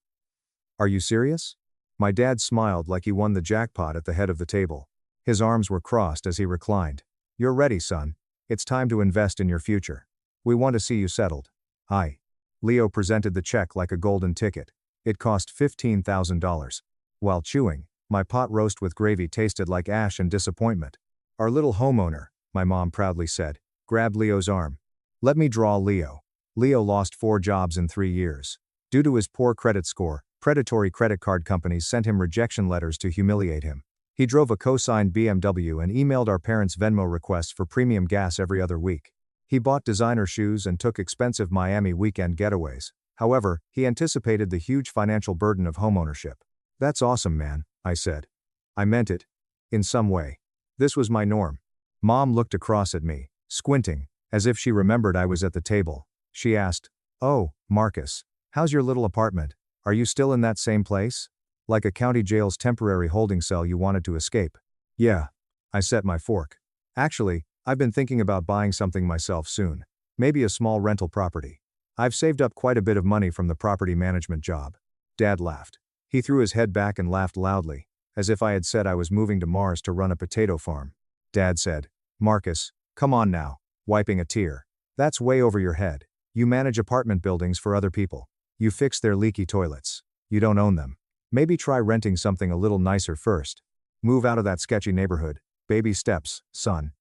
Are you serious? My dad smiled like he won the jackpot at the head of the table. His arms were crossed as he reclined. You're ready, son. It's time to invest in your future. We want to see you settled. Hi. Leo presented the check like a golden ticket. It cost $15,000. While chewing, my pot roast with gravy tasted like ash and disappointment. Our little homeowner, my mom proudly said, grabbed Leo's arm. Let me draw Leo. Leo lost 4 jobs in 3 years. Due to his poor credit score, predatory credit card companies sent him rejection letters to humiliate him. He drove a co-signed BMW and emailed our parents' Venmo requests for premium gas every other week. He bought designer shoes and took expensive Miami weekend getaways. However, he anticipated the huge financial burden of homeownership. That's awesome, man, I said. I meant it. In some way. This was my norm. Mom looked across at me, squinting, as if she remembered I was at the table. She asked, "Oh, Marcus, how's your little apartment? Are you still in that same place? Like a county jail's temporary holding cell you wanted to escape?" "Yeah." I set my fork. "Actually, I've been thinking about buying something myself soon. Maybe a small rental property. I've saved up quite a bit of money from the property management job." Dad laughed. He threw his head back and laughed loudly, as if I had said I was moving to Mars to run a potato farm. Dad said, "Marcus, come on now," wiping a tear. "That's way over your head. You manage apartment buildings for other people. You fix their leaky toilets. You don't own them. Maybe try renting something a little nicer first. Move out of that sketchy neighborhood. Baby steps, son.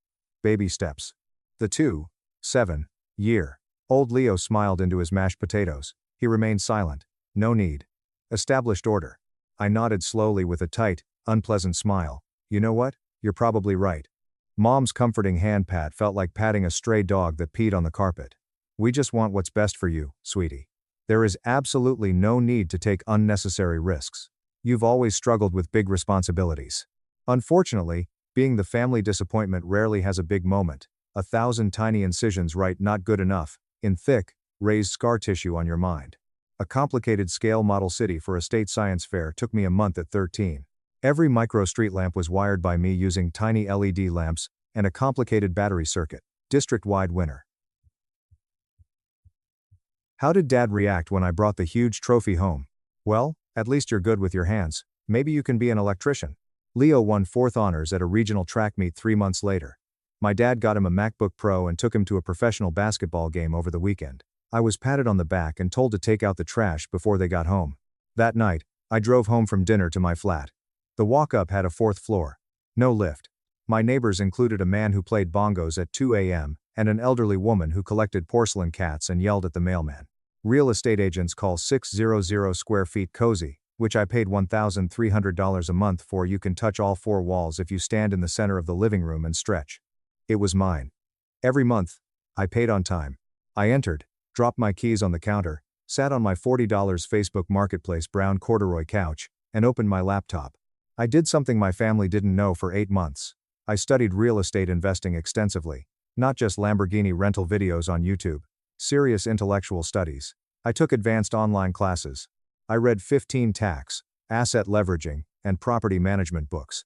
Baby steps." The 7-year-old Leo smiled into his mashed potatoes. He remained silent. "No need. Established order." I nodded slowly with a tight, unpleasant smile. "You know what? You're probably right." Mom's comforting hand pat felt like patting a stray dog that peed on the carpet. "We just want what's best for you, sweetie. There is absolutely no need to take unnecessary risks. You've always struggled with big responsibilities. Unfortunately, being the family disappointment rarely has a big moment. 1,000 tiny incisions write 'not good enough' in thick, raised scar tissue on your mind. A complicated scale model city for a state science fair took me a month at 13. Every micro street lamp was wired by me using tiny LED lamps and a complicated battery circuit. District-wide winner. How did Dad react when I brought the huge trophy home? "Well, at least you're good with your hands. Maybe you can be an electrician." Leo won 4th honors at a regional track meet 3 months later. My dad got him a MacBook Pro and took him to a professional basketball game over the weekend. I was patted on the back and told to take out the trash before they got home. That night, I drove home from dinner to my flat. The walk-up had a 4th floor. No lift. My neighbors included a man who played bongos at 2 a.m. and an elderly woman who collected porcelain cats and yelled at the mailman. Real estate agents call 600 square feet cozy, which I paid $1,300 a month for. You can touch all 4 walls if you stand in the center of the living room and stretch. It was mine. Every month, I paid on time. I entered, dropped my keys on the counter, sat on my $40 Facebook Marketplace brown corduroy couch, and opened my laptop. I did something my family didn't know for 8 months. I studied real estate investing extensively, not just Lamborghini rental videos on YouTube. Serious intellectual studies. I took advanced online classes. I read 15 tax, asset leveraging, and property management books.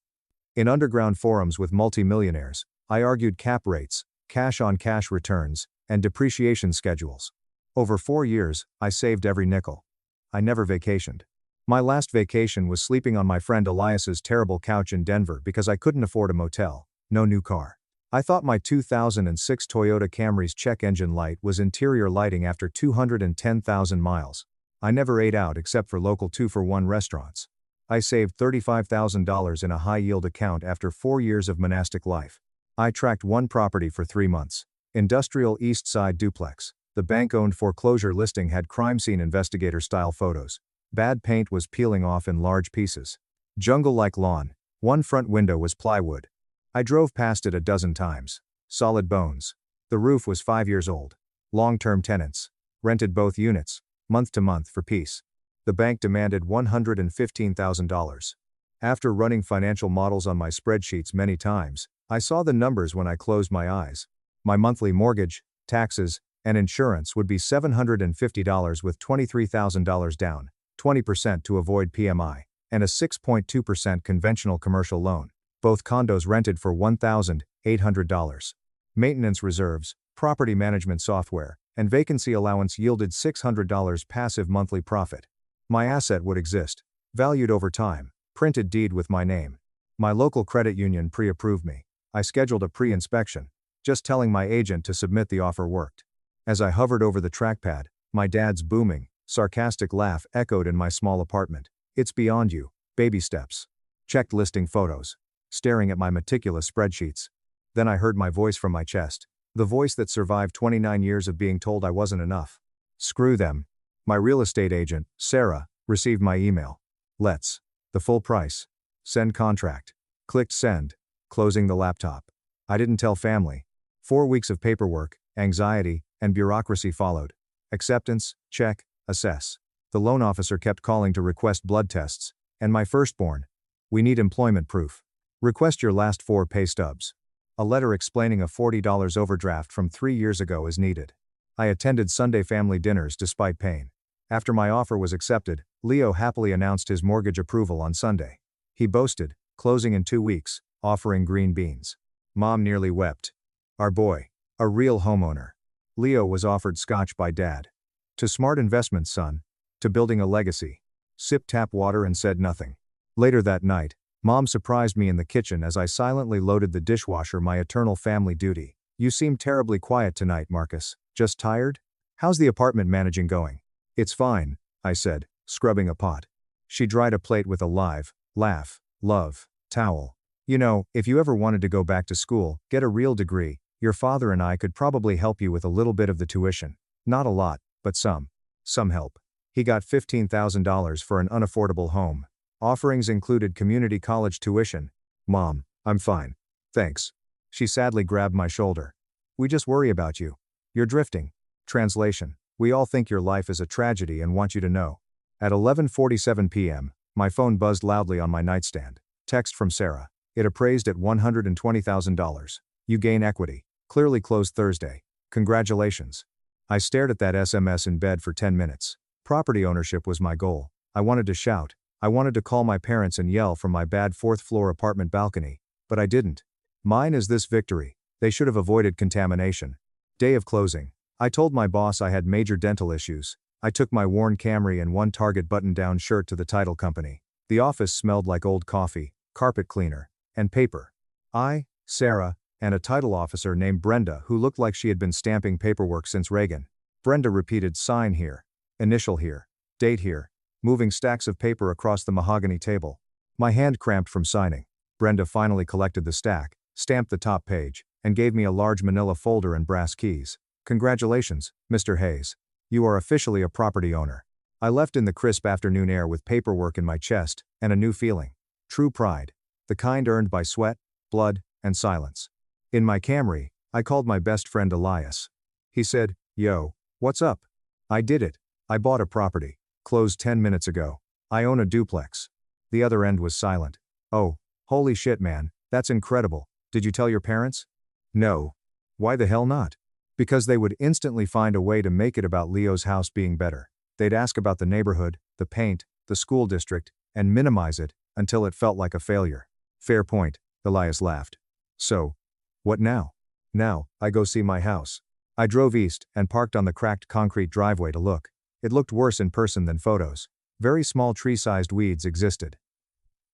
In underground forums with multimillionaires, I argued cap rates, cash-on-cash returns, and depreciation schedules. Over 4 years, I saved every nickel. I never vacationed. My last vacation was sleeping on my friend Elias's terrible couch in Denver because I couldn't afford a motel, no new car. I thought my 2006 Toyota Camry's check engine light was interior lighting after 210,000 miles. I never ate out except for local 2-for-1 restaurants. I saved $35,000 in a high-yield account after 4 years of monastic life. I tracked one property for 3 months. Industrial East Side duplex. The bank-owned foreclosure listing had crime scene investigator-style photos. Bad paint was peeling off in large pieces. Jungle-like lawn. One front window was plywood. I drove past it a dozen times. Solid bones. The roof was 5 years old. Long-term tenants. Rented both units, month to month for peace. The bank demanded $115,000. After running financial models on my spreadsheets many times, I saw the numbers when I closed my eyes. My monthly mortgage, taxes, and insurance would be $750 with $23,000 down, 20% to avoid PMI, and a 6.2% conventional commercial loan. Both condos rented for $1,800. Maintenance reserves, property management software, and vacancy allowance yielded $600 passive monthly profit. My asset would exist, valued over time, printed deed with my name. My local credit union pre-approved me. I scheduled a pre-inspection. Just telling my agent to submit the offer worked. As I hovered over the trackpad, my dad's booming, sarcastic laugh echoed in my small apartment. "It's beyond you, baby steps." Checked listing photos. Staring at my meticulous spreadsheets. Then I heard my voice from my chest. The voice that survived 29 years of being told I wasn't enough. Screw them. My real estate agent, Sarah, received my email. "Let's. The full price. Send contract." Clicked send. Closing the laptop. I didn't tell family. 4 weeks of paperwork, anxiety, and bureaucracy followed. Acceptance, check, assess. The loan officer kept calling to request blood tests, and my firstborn. We need employment proof. Request your last 4 pay stubs. A letter explaining a $40 overdraft from 3 years ago is needed. I attended Sunday family dinners despite pain. After my offer was accepted, Leo happily announced his mortgage approval on Sunday. He boasted, closing in 2 weeks, offering green beans. Mom nearly wept. Our boy. A real homeowner. Leo was offered scotch by dad. To smart investments, son. To building a legacy. Sipped tap water and said nothing. Later that night, Mom surprised me in the kitchen as I silently loaded the dishwasher, my eternal family duty. You seem terribly quiet tonight, Marcus. Just tired? How's the apartment managing going? It's fine, I said, scrubbing a pot. She dried a plate with a live, laugh, love, towel. You know, if you ever wanted to go back to school, get a real degree, your father and I could probably help you with a little bit of the tuition. Not a lot, but some. Some help. He got $15,000 for an unaffordable home. Offerings included community college tuition. Mom, I'm fine. Thanks. She sadly grabbed my shoulder. We just worry about you. You're drifting. Translation. We all think your life is a tragedy and want you to know. At 11:47 p.m., my phone buzzed loudly on my nightstand. Text from Sarah. It appraised at $120,000. You gain equity. Clearly closed Thursday. Congratulations. I stared at that SMS in bed for 10 minutes. Property ownership was my goal. I wanted to shout. I wanted to call my parents and yell from my bad 4th-floor apartment balcony. But I didn't. Mine is this victory. They should have avoided contamination. Day of closing. I told my boss I had major dental issues. I took my worn Camry and one Target button-down shirt to the title company. The office smelled like old coffee, carpet cleaner, and paper. I, Sarah, and a title officer named Brenda who looked like she had been stamping paperwork since Reagan. Brenda repeated sign here, initial here, date here, moving stacks of paper across the mahogany table. My hand cramped from signing. Brenda finally collected the stack, stamped the top page, and gave me a large manila folder and brass keys. Congratulations, Mr. Hayes. You are officially a property owner. I left in the crisp afternoon air with paperwork in my chest, and a new feeling. True pride. The kind earned by sweat, blood, and silence. In my Camry, I called my best friend Elias. He said, "Yo, what's up?" I did it. I bought a property. Closed 10 minutes ago. I own a duplex. The other end was silent. Oh, holy shit, man, that's incredible. Did you tell your parents? No. Why the hell not? Because they would instantly find a way to make it about Leo's house being better. They'd ask about the neighborhood, the paint, the school district, and minimize it until it felt like a failure. Fair point, Elias laughed. So, what now? Now, I go see my house. I drove east and parked on the cracked concrete driveway to look. It looked worse in person than photos. Very small tree-sized weeds existed.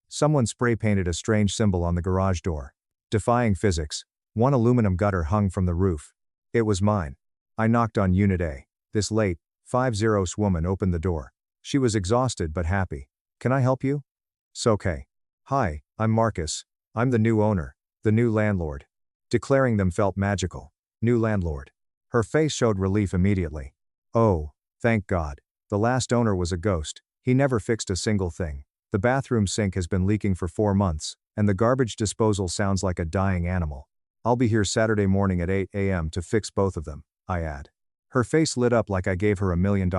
Someone spray-painted a strange symbol on the garage door. Defying physics, one aluminum gutter hung from the roof. It was mine. I knocked on Unit A. This late, 50's woman opened the door. She was exhausted but happy. Can I help you? "'S-okay. Hi, I'm Marcus. I'm the new owner. The new landlord." Declaring them felt magical. New landlord. Her face showed relief immediately. Oh, thank God. The last owner was a ghost. He never fixed a single thing. The bathroom sink has been leaking for 4 months, and the garbage disposal sounds like a dying animal. I'll be here Saturday morning at 8 a.m. to fix both of them, I add. Her face lit up like I gave her $1 million.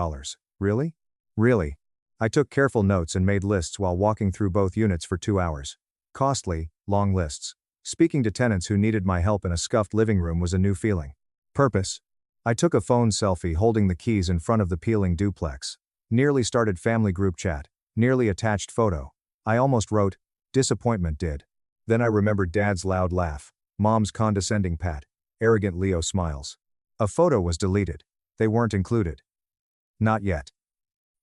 Really? Really? I took careful notes and made lists while walking through both units for 2 hours. Costly, long lists. Speaking to tenants who needed my help in a scuffed living room was a new feeling. Purpose. I took a phone selfie holding the keys in front of the peeling duplex. Nearly started family group chat. Nearly attached photo. I almost wrote, disappointment did. Then I remembered Dad's loud laugh. Mom's condescending pat. Arrogant Leo smiles. A photo was deleted. They weren't included. Not yet.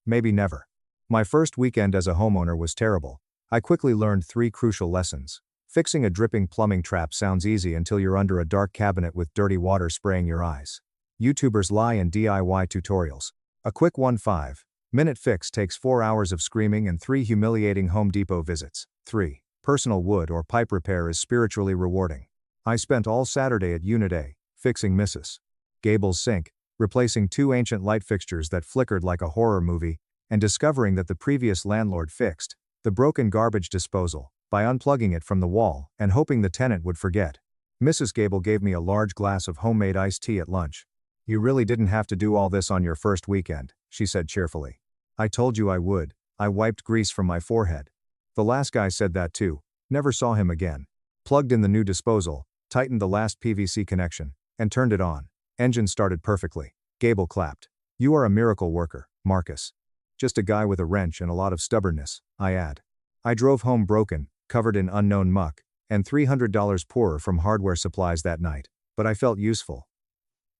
Maybe never. My first weekend as a homeowner was terrible. I quickly learned 3 crucial lessons. Fixing a dripping plumbing trap sounds easy until you're under a dark cabinet with dirty water spraying your eyes. YouTubers lie in DIY tutorials. A quick 1-5-minute fix takes 4 hours of screaming and 3 humiliating Home Depot visits. 3. Personal wood or pipe repair is spiritually rewarding. I spent all Saturday at Unit A, fixing Mrs. Gable's sink, replacing 2 ancient light fixtures that flickered like a horror movie, and discovering that the previous landlord fixed the broken garbage disposal, by unplugging it from the wall and hoping the tenant would forget. Mrs. Gable gave me a large glass of homemade iced tea at lunch. "You really didn't have to do all this on your first weekend," she said cheerfully. "I told you I would." I wiped grease from my forehead. "The last guy said that too. Never saw him again." Plugged in the new disposal, tightened the last PVC connection, and turned it on. Engine started perfectly. Gable clapped. "You are a miracle worker, Marcus." "Just a guy with a wrench and a lot of stubbornness," I add. I drove home broken, covered in unknown muck, and $300 poorer from hardware supplies that night, but I felt useful.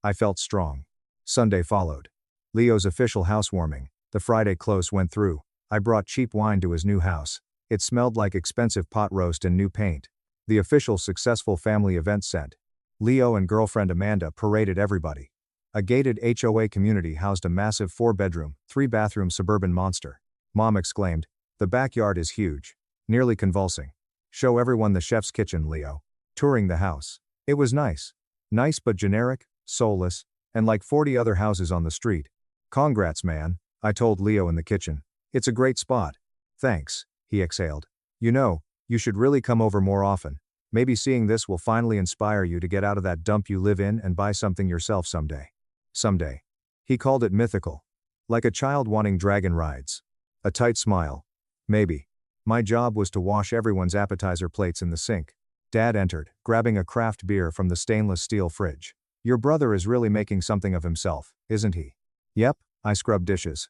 I felt strong. Sunday followed. Leo's official housewarming, the Friday close went through. I brought cheap wine to his new house. It smelled like expensive pot roast and new paint. The official successful family event sent. Leo and girlfriend Amanda paraded everybody. A gated HOA community housed a massive 4-bedroom, 3-bathroom suburban monster. Mom exclaimed, "The backyard is huge." Nearly convulsing. "Show everyone the chef's kitchen, Leo." Touring the house. It was nice. Nice but generic, soulless, and like 40 other houses on the street. "Congrats, man," I told Leo in the kitchen. "It's a great spot." "Thanks," he exhaled. "You know, you should really come over more often. Maybe seeing this will finally inspire you to get out of that dump you live in and buy something yourself someday." Someday. He called it mythical. Like a child wanting dragon rides. A tight smile. Maybe. My job was to wash everyone's appetizer plates in the sink. Dad entered, grabbing a craft beer from the stainless steel fridge. "Your brother is really making something of himself, isn't he?" "Yep," I scrubbed dishes.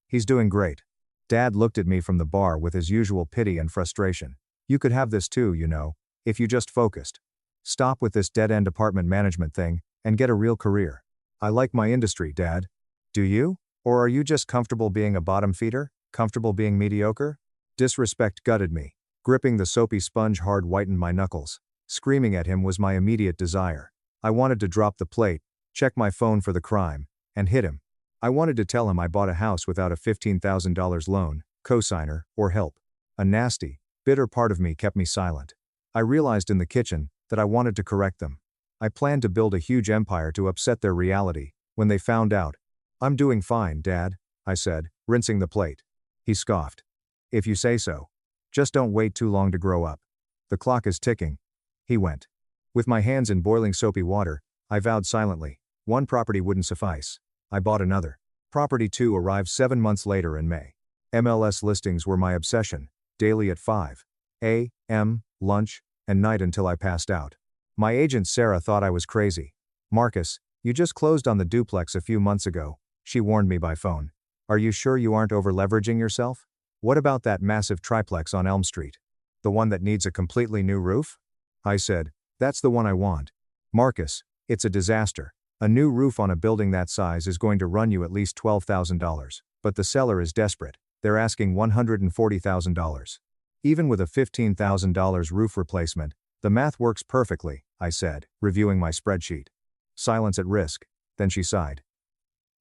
"He's doing great." Dad looked at me from the bar with his usual pity and frustration. "You could have this too, you know, if you just focused. Stop with this dead-end apartment management thing, and get a real career." "I like my industry, Dad." "Do you? Or are you just comfortable being a bottom feeder, comfortable being mediocre?" Disrespect gutted me. Gripping the soapy sponge hard whitened my knuckles. Screaming at him was my immediate desire. I wanted to drop the plate, check my phone for the crime, and hit him. I wanted to tell him I bought a house without a $15,000 loan, cosigner, or help. A nasty, bitter part of me kept me silent. I realized in the kitchen that I wanted to correct them. I planned to build a huge empire to upset their reality when they found out. "I'm doing fine, Dad," I said, rinsing the plate. He scoffed. "If you say so. Just don't wait too long to grow up. The clock is ticking." He went. With my hands in boiling soapy water, I vowed silently, one property wouldn't suffice. I bought another. Property 2 arrived 7 months later in May. MLS listings were my obsession, daily at 5 a.m., lunch, and night until I passed out. My agent Sarah thought I was crazy. "Marcus, you just closed on the duplex a few months ago," she warned me by phone. "Are you sure you aren't over-leveraging yourself? What about that massive triplex on Elm Street? The one that needs a completely new roof?" I said, "That's the one I want." "Marcus, it's a disaster. A new roof on a building that size is going to run you at least $12,000, but the seller is desperate. They're asking $140,000. Even with a $15,000 roof replacement, the math works perfectly," I said, reviewing my spreadsheet. Silence at risk. Then she sighed.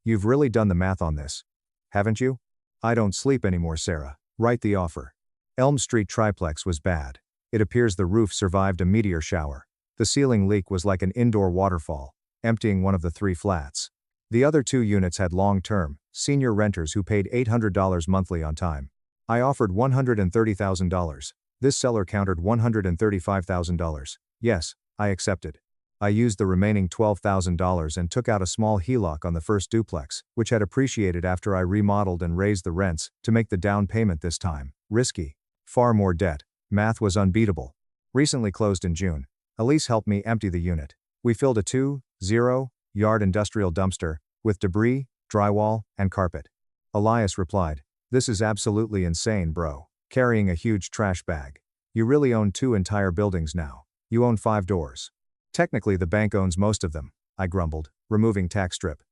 "You've really done the math on this, haven't you?" "I don't sleep anymore, Sarah. Write the offer." Elm Street triplex was bad. It appears the roof survived a meteor shower. The ceiling leak was like an indoor waterfall, emptying one of the 3 flats. The other 2 units had long-term, senior renters who paid $800 monthly on time. I offered $130,000. This seller countered $135,000. Yes, I accepted. I used the remaining $12,000 and took out a small HELOC on the first duplex, which had appreciated after I remodeled and raised the rents, to make the down payment this time. Risky. Far more debt. Math was unbeatable. Recently closed in June. Elise helped me empty the unit. We filled a 2-0-yard industrial dumpster with debris, drywall, and carpet. Elias replied, "This is absolutely insane, bro. Carrying a huge trash bag. You really own 2 entire buildings now. You own 5 doors." "Technically the bank owns most of them," I grumbled, removing tax strip.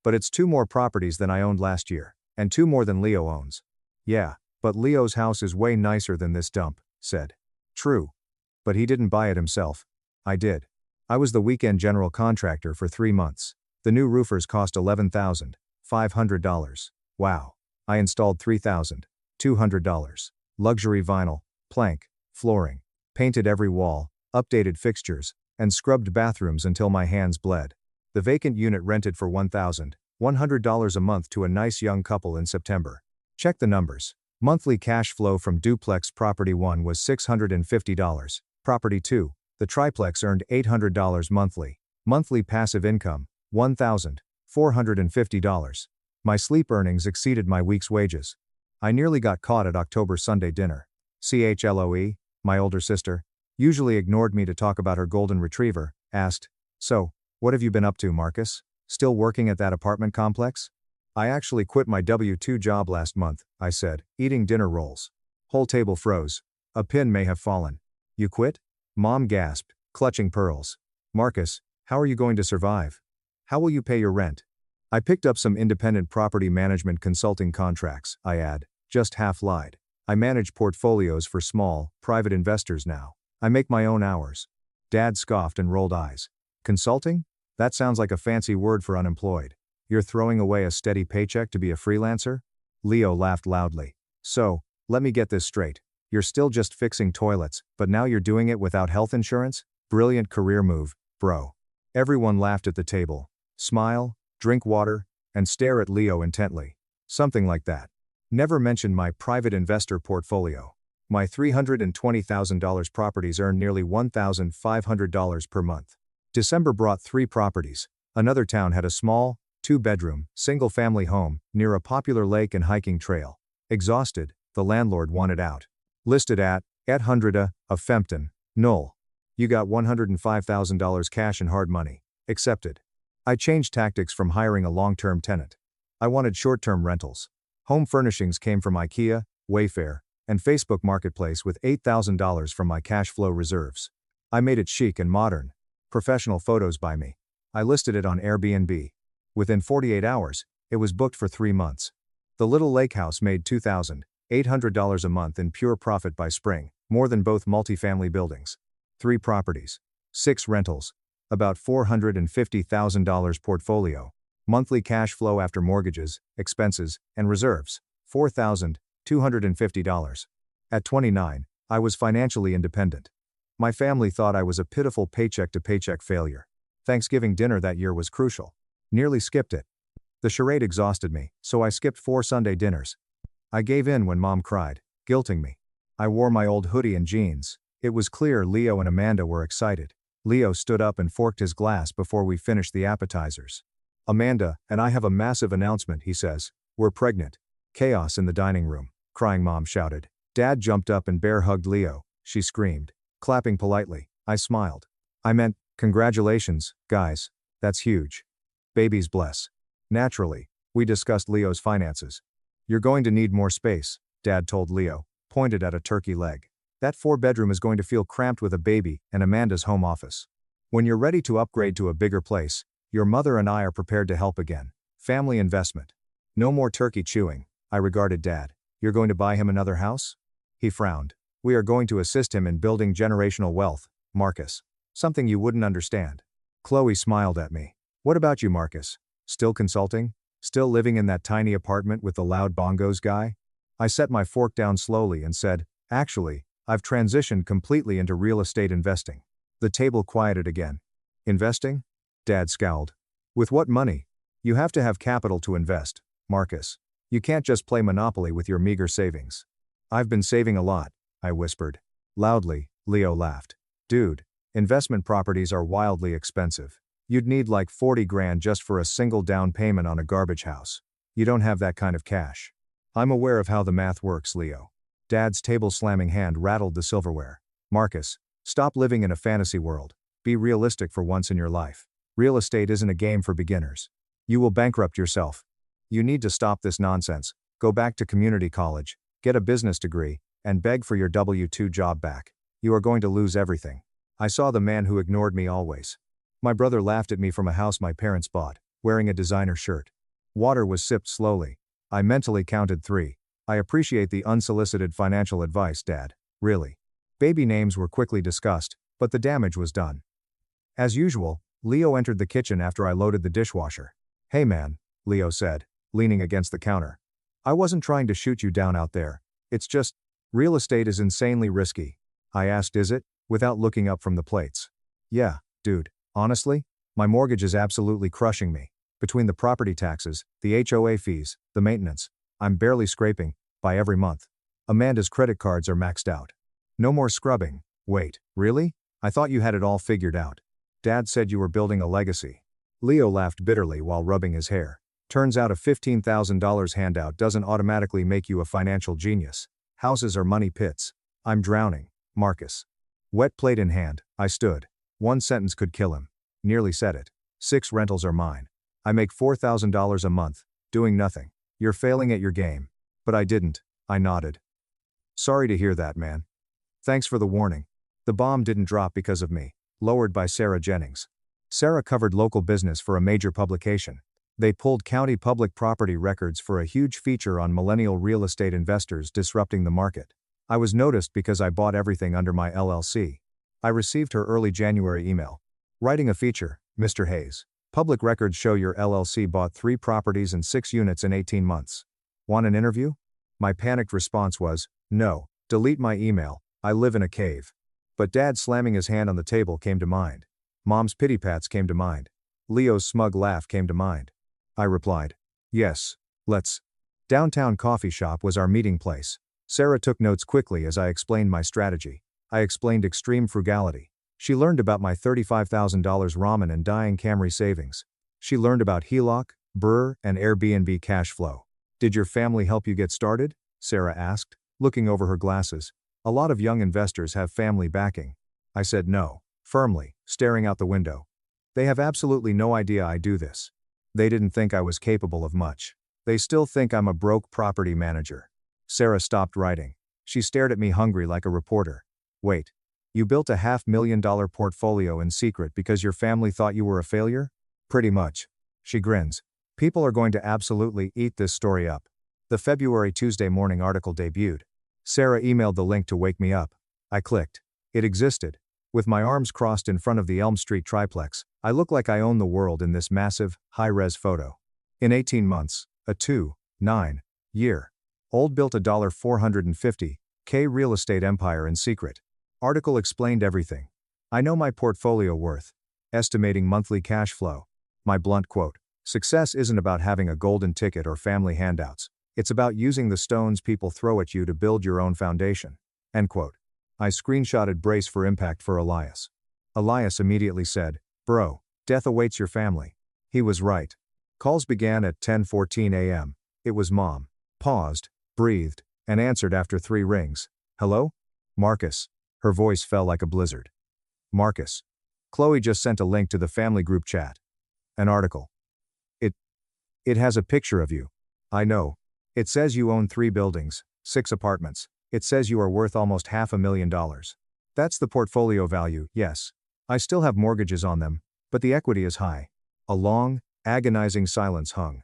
"But it's 2 more properties than I owned last year, and 2 more than Leo owns." "Yeah, but Leo's house is way nicer than this dump," said. "True. But he didn't buy it himself." I did. I was the weekend general contractor for 3 months. The new roofers cost $11,500. Wow. I installed $3,200. Luxury vinyl, plank, flooring, painted every wall, updated fixtures, and scrubbed bathrooms until my hands bled. The vacant unit rented for $1,100 a month to a nice young couple in September. Check the numbers. Monthly cash flow from duplex property 1 was $650. Property 2, the triplex, earned $800 monthly. Monthly passive income, $1,450. My sleep earnings exceeded my week's wages. I nearly got caught at October Sunday dinner. Chloe, my older sister, usually ignored me to talk about her golden retriever, asked, "So, what have you been up to, Marcus? Still working at that apartment complex?" "I actually quit my W-2 job last month," I said, eating dinner rolls. Whole table froze. A pin may have fallen. "You quit?" Mom gasped, clutching pearls. "Marcus, how are you going to survive? How will you pay your rent?" "I picked up some independent property management consulting contracts," I add, just half lied. "I manage portfolios for small, private investors now. I make my own hours." Dad scoffed and rolled eyes. "Consulting? That sounds like a fancy word for unemployed. You're throwing away a steady paycheck to be a freelancer?" Leo laughed loudly. "So, let me get this straight. You're still just fixing toilets, but now you're doing it without health insurance? Brilliant career move, bro." Everyone laughed at the table. Smile, drink water, and stare at Leo intently. Something like that. Never mention my private investor portfolio. My $320,000 properties earn nearly $1,500 per month. December brought 3 properties. Another town had a small, 2-bedroom, single-family home, near a popular lake and hiking trail. Exhausted, the landlord wanted out. Listed at 800 of Fempton, null. You got $105,000 cash and hard money. Accepted. I changed tactics from hiring a long-term tenant. I wanted short-term rentals. Home furnishings came from IKEA, Wayfair, and Facebook Marketplace with $8,000 from my cash flow reserves. I made it chic and modern. Professional photos by me. I listed it on Airbnb. Within 48 hours, it was booked for 3 months. The little lake house made $2,800 a month in pure profit by spring, more than both multifamily buildings. 3 properties. 6 rentals. About $450,000 portfolio. Monthly cash flow after mortgages, expenses, and reserves, $4,250. At 29, I was financially independent. My family thought I was a pitiful paycheck-to-paycheck failure. Thanksgiving dinner that year was crucial. Nearly skipped it. The charade exhausted me, so I skipped 4 Sunday dinners. I gave in when Mom cried, guilting me. I wore my old hoodie and jeans. It was clear Leo and Amanda were excited. Leo stood up and forked his glass before we finished the appetizers. "Amanda and I have a massive announcement," he says. "We're pregnant." Chaos in the dining room. Crying mom shouted. Dad jumped up and bear-hugged Leo, she screamed. Clapping politely, I smiled. "I meant, congratulations, guys. That's huge. Babies bless." Naturally, we discussed Leo's finances. "You're going to need more space," Dad told Leo, pointed at a turkey leg. "That 4-bedroom is going to feel cramped with a baby and Amanda's home office. When you're ready to upgrade to a bigger place, your mother and I are prepared to help again. Family investment. No more turkey chewing," I regarded Dad. "You're going to buy him another house?" He frowned. "We are going to assist him in building generational wealth, Marcus. Something you wouldn't understand." Chloe smiled at me. "What about you, Marcus? Still consulting? Still living in that tiny apartment with the loud bongos guy?" I set my fork down slowly and said, "Actually, I've transitioned completely into real estate investing." The table quieted again. "Investing?" Dad scowled. "With what money? You have to have capital to invest, Marcus. You can't just play Monopoly with your meager savings." "I've been saving a lot," I whispered. Loudly, Leo laughed. "Dude, investment properties are wildly expensive. You'd need like 40 grand just for a single down payment on a garbage house. You don't have that kind of cash." "I'm aware of how the math works, Leo." Dad's table-slamming hand rattled the silverware. "Marcus, stop living in a fantasy world. Be realistic for once in your life. Real estate isn't a game for beginners. You will bankrupt yourself. You need to stop this nonsense, go back to community college, get a business degree, and beg for your W-2 job back. You are going to lose everything." I saw the man who ignored me always. My brother laughed at me from a house my parents bought, wearing a designer shirt. Water was sipped slowly. I mentally counted 3. "I appreciate the unsolicited financial advice, Dad. Really." Baby names were quickly discussed, but the damage was done. As usual, Leo entered the kitchen after I loaded the dishwasher. "Hey man," Leo said, leaning against the counter. "I wasn't trying to shoot you down out there. It's just, real estate is insanely risky." I asked, "Is it?" without looking up from the plates. "Yeah, dude, honestly, my mortgage is absolutely crushing me. Between the property taxes, the HOA fees, the maintenance, I'm barely scraping by every month. Amanda's credit cards are maxed out. No more scrubbing. Wait, really? I thought you had it all figured out. Dad said you were building a legacy. Leo laughed bitterly while rubbing his hair. Turns out a $15,000 handout doesn't automatically make you a financial genius. Houses are money pits. I'm drowning, Marcus. Wet plate in hand, I stood. One sentence could kill him. Nearly said it. 6 rentals are mine. I make $4,000 a month, doing nothing. You're failing at your game. But I didn't, I nodded. Sorry to hear that, man. Thanks for the warning. The bomb didn't drop because of me. Lowered by Sarah Jennings. Sarah covered local business for a major publication. They pulled county public property records for a huge feature on millennial real estate investors disrupting the market. I was noticed because I bought everything under my LLC. I received her early January email. Writing a feature, Mr. Hayes. Public records show your LLC bought 3 properties and 6 units in 18 months. Want an interview? My panicked response was, no, delete my email, I live in a cave. But Dad slamming his hand on the table came to mind. Mom's pity pats came to mind. Leo's smug laugh came to mind. I replied, yes, let's. Downtown coffee shop was our meeting place. Sarah took notes quickly as I explained my strategy. I explained extreme frugality. She learned about my $35,000 ramen and dying Camry savings. She learned about HELOC, BRRRR, and Airbnb cash flow. Did your family help you get started? Sarah asked, looking over her glasses. A lot of young investors have family backing. I said no, firmly, staring out the window. They have absolutely no idea I do this. They didn't think I was capable of much. They still think I'm a broke property manager. Sarah stopped writing. She stared at me hungry like a reporter. Wait. You built a $500,000 portfolio in secret because your family thought you were a failure? Pretty much. She grins. People are going to absolutely eat this story up. The February Tuesday morning article debuted. Sarah emailed the link to wake me up. I clicked. It existed. With my arms crossed in front of the Elm Street triplex, I look like I own the world in this massive, high-res photo. In 18 months, a 2.9-year old built a $450K real estate empire in secret. Article explained everything. I know my portfolio worth. Estimating monthly cash flow. My blunt quote. Success isn't about having a golden ticket or family handouts. It's about using the stones people throw at you to build your own foundation. End quote. I screenshotted brace for impact for Elias. Elias immediately said, bro, death awaits your family. He was right. Calls began at 10:14 a.m. It was Mom. Paused, breathed, and answered after 3 rings. Hello? Marcus. Her voice fell like a blizzard. Marcus. Chloe just sent a link to the family group chat. An article. It has a picture of you. I know. It says you own 3 buildings, 6 apartments. It says you are worth almost $500,000. That's the portfolio value, yes. I still have mortgages on them, but the equity is high. A long, agonizing silence hung.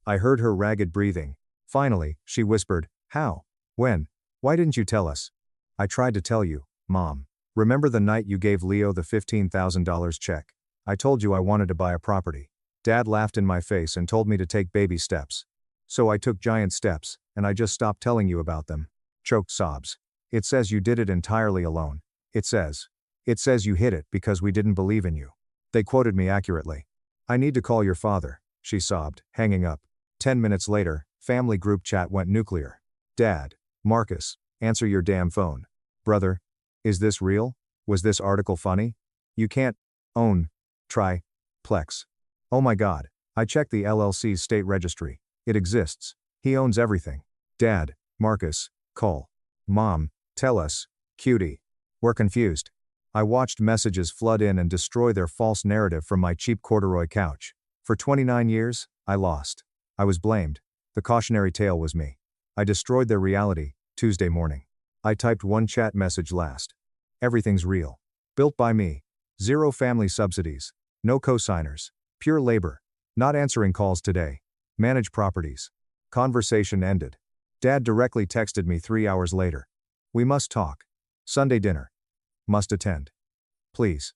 I heard her ragged breathing. Finally, she whispered, how? When? Why didn't you tell us? I tried to tell you, Mom. Remember the night you gave Leo the $15,000 check? I told you I wanted to buy a property. Dad laughed in my face and told me to take baby steps. So I took giant steps, and I just stopped telling you about them. Choked sobs. It says you did it entirely alone. It says you hid it because we didn't believe in you. They quoted me accurately. I need to call your father, she sobbed, hanging up. 10 minutes later, family group chat went nuclear. Dad, Marcus, answer your damn phone. Brother, is this real? Was this article funny? You can't own triplex. Oh my God, I checked the LLC's state registry. It exists. He owns everything. Dad, Marcus, call. Mom, tell us, cutie. We're confused. I watched messages flood in and destroy their false narrative from my cheap corduroy couch. For 29 years, I lost. I was blamed. The cautionary tale was me. I destroyed their reality, Tuesday morning. I typed one chat message last. Everything's real. Built by me. 0 family subsidies. No co-signers. Pure labor. Not answering calls today. Manage properties. Conversation ended. Dad directly texted me 3 hours later. We must talk. Sunday dinner. Must attend. Please.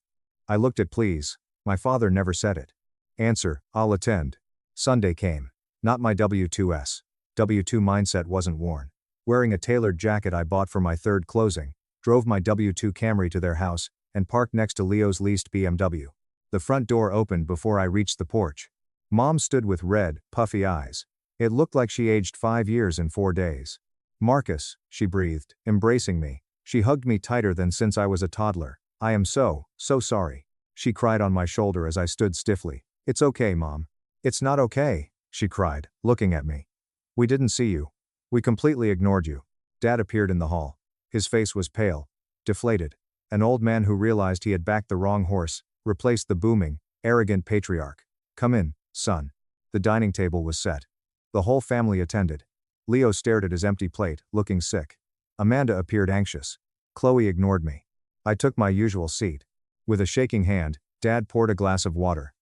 I looked at please. My father never said it. Answer, I'll attend. Sunday came. Not my W2S. W2 mindset wasn't worn. Wearing a tailored jacket I bought for my 3rd closing, drove my W2 Camry to their house, and parked next to Leo's leased BMW. The front door opened before I reached the porch. Mom stood with red, puffy eyes. It looked like she aged 5 years in 4 days. Marcus, she breathed, embracing me. She hugged me tighter than since I was a toddler. I am so sorry. She cried on my shoulder as I stood stiffly. It's okay, Mom. It's not okay, she cried, looking at me. We didn't see you. We completely ignored you. Dad appeared in the hall. His face was pale, deflated. An old man who realized he had backed the wrong horse, replaced the booming, arrogant patriarch. Come in, son. The dining table was set. The whole family attended. Leo stared at his empty plate, looking sick. Amanda appeared anxious. Chloe ignored me. I took my usual seat. With a shaking hand, Dad poured a glass of water.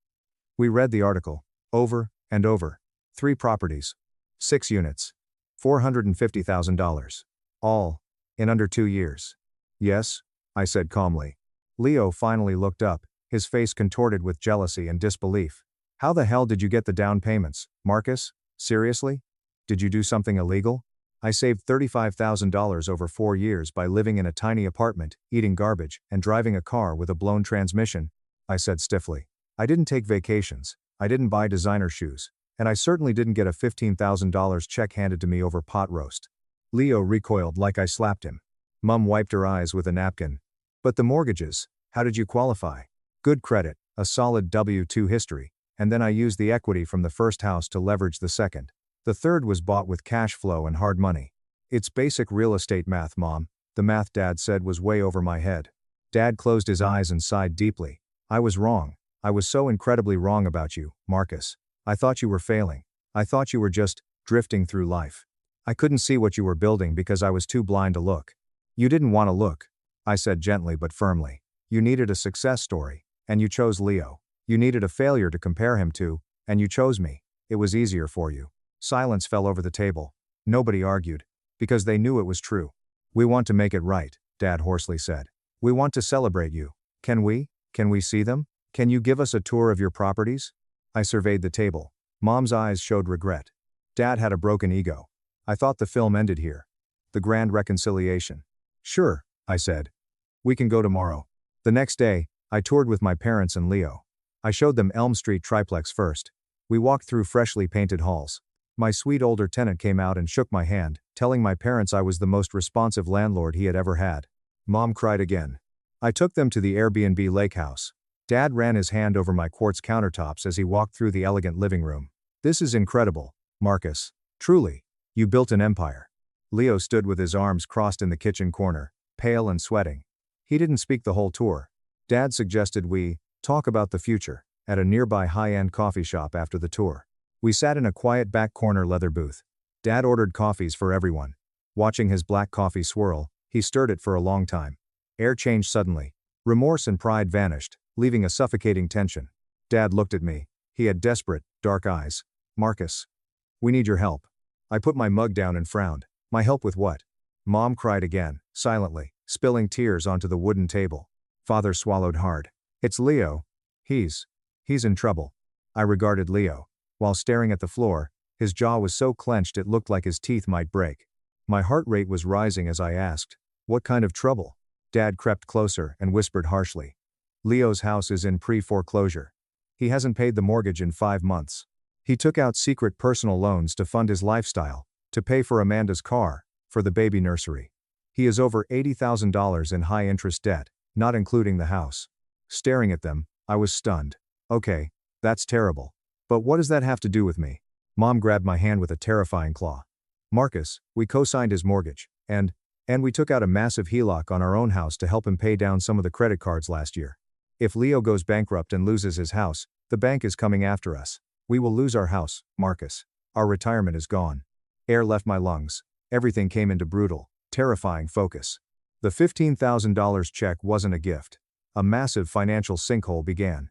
We read the article, over and over. 3 properties. 6 units. $450,000. All, in under 2 years. Yes, I said calmly. Leo finally looked up, his face contorted with jealousy and disbelief. How the hell did you get the down payments, Marcus? Seriously? Did you do something illegal? I saved $35,000 over 4 years by living in a tiny apartment, eating garbage, and driving a car with a blown transmission, I said stiffly. I didn't take vacations, I didn't buy designer shoes, and I certainly didn't get a $15,000 check handed to me over pot roast. Leo recoiled like I slapped him. Mum wiped her eyes with a napkin. But the mortgages, how did you qualify? Good credit, a solid W-2 history, and then I used the equity from the first house to leverage the second. The third was bought with cash flow and hard money. It's basic real estate math, Mom. The math Dad said was way over my head. Dad closed his eyes and sighed deeply. I was wrong. I was so incredibly wrong about you, Marcus. I thought you were failing. I thought you were just drifting through life. I couldn't see what you were building because I was too blind to look. You didn't want to look, I said gently but firmly. You needed a success story, and you chose Leo. You needed a failure to compare him to, and you chose me. It was easier for you. Silence fell over the table. Nobody argued, because they knew it was true. We want to make it right, Dad hoarsely said. We want to celebrate you. Can we? Can we see them? Can you give us a tour of your properties? I surveyed the table. Mom's eyes showed regret. Dad had a broken ego. I thought the film ended here. The grand reconciliation. Sure, I said. We can go tomorrow. The next day, I toured with my parents and Leo. I showed them Elm Street triplex first. We walked through freshly painted halls. My sweet older tenant came out and shook my hand, telling my parents I was the most responsive landlord he had ever had. Mom cried again. I took them to the Airbnb lake house. Dad ran his hand over my quartz countertops as he walked through the elegant living room. This is incredible, Marcus. Truly. You built an empire. Leo stood with his arms crossed in the kitchen corner, pale and sweating. He didn't speak the whole tour. Dad suggested we talk about the future at a nearby high-end coffee shop after the tour. We sat in a quiet back corner leather booth. Dad ordered coffees for everyone. Watching his black coffee swirl, he stirred it for a long time. Air changed suddenly. Remorse and pride vanished, leaving a suffocating tension. Dad looked at me. He had desperate, dark eyes. Marcus. We need your help. I put my mug down and frowned. My help with what? Mom cried again, silently, spilling tears onto the wooden table. Father swallowed hard. It's Leo. He's in trouble. I regarded Leo. While staring at the floor, his jaw was so clenched it looked like his teeth might break. My heart rate was rising as I asked, what kind of trouble? Dad crept closer and whispered harshly. Leo's house is in pre-foreclosure. He hasn't paid the mortgage in 5 months. He took out secret personal loans to fund his lifestyle, to pay for Amanda's car, for the baby nursery. He is over $80,000 in high-interest debt, not including the house. Staring at them, I was stunned. Okay, that's terrible. But what does that have to do with me? Mom grabbed my hand with a terrifying claw. Marcus, we co-signed his mortgage, and we took out a massive HELOC on our own house to help him pay down some of the credit cards last year. If Leo goes bankrupt and loses his house, the bank is coming after us. We will lose our house, Marcus. Our retirement is gone. Air left my lungs. Everything came into brutal, terrifying focus. The $15,000 check wasn't a gift. A massive financial sinkhole began.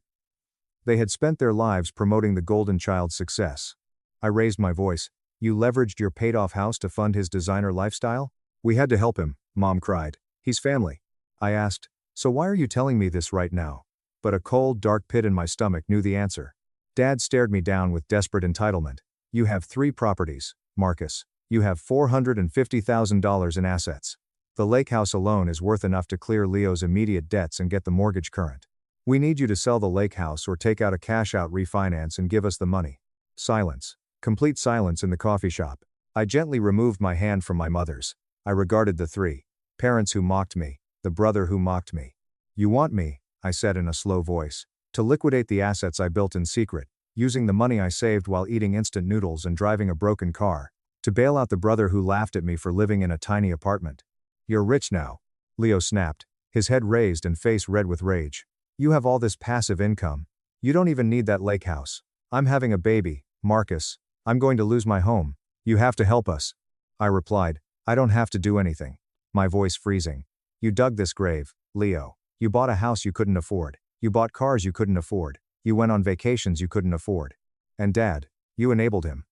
They had spent their lives promoting the golden child's success. I raised my voice. You leveraged your paid-off house to fund his designer lifestyle? We had to help him, Mom cried. He's family. I asked, so why are you telling me this right now? But a cold, dark pit in my stomach knew the answer. Dad stared me down with desperate entitlement. You have 3 properties, Marcus. You have $450,000 in assets. The lake house alone is worth enough to clear Leo's immediate debts and get the mortgage current. We need you to sell the lake house or take out a cash-out refinance and give us the money. Silence. Complete silence in the coffee shop. I gently removed my hand from my mother's. I regarded the three parents who mocked me, the brother who mocked me. You want me, I said in a slow voice, to liquidate the assets I built in secret, using the money I saved while eating instant noodles and driving a broken car, to bail out the brother who laughed at me for living in a tiny apartment. You're rich now, Leo snapped, his head raised and face red with rage. You have all this passive income. You don't even need that lake house. I'm having a baby, Marcus. I'm going to lose my home. You have to help us. I replied, I don't have to do anything. My voice freezing. You dug this grave, Leo. You bought a house you couldn't afford. You bought cars you couldn't afford. You went on vacations you couldn't afford. And Dad, you enabled him.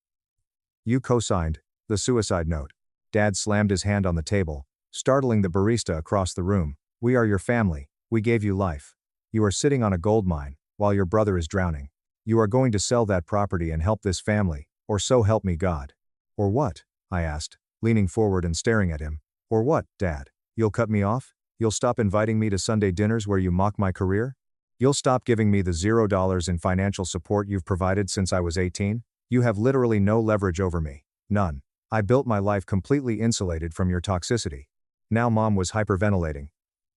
You co-signed the suicide note. Dad slammed his hand on the table, startling the barista across the room. We are your family. We gave you life. You are sitting on a gold mine, while your brother is drowning. You are going to sell that property and help this family, or so help me God. Or what? I asked, leaning forward and staring at him. Or what, Dad? You'll cut me off? You'll stop inviting me to Sunday dinners where you mock my career? You'll stop giving me the $0 in financial support you've provided since I was 18? You have literally no leverage over me. None. I built my life completely insulated from your toxicity. Now Mom was hyperventilating.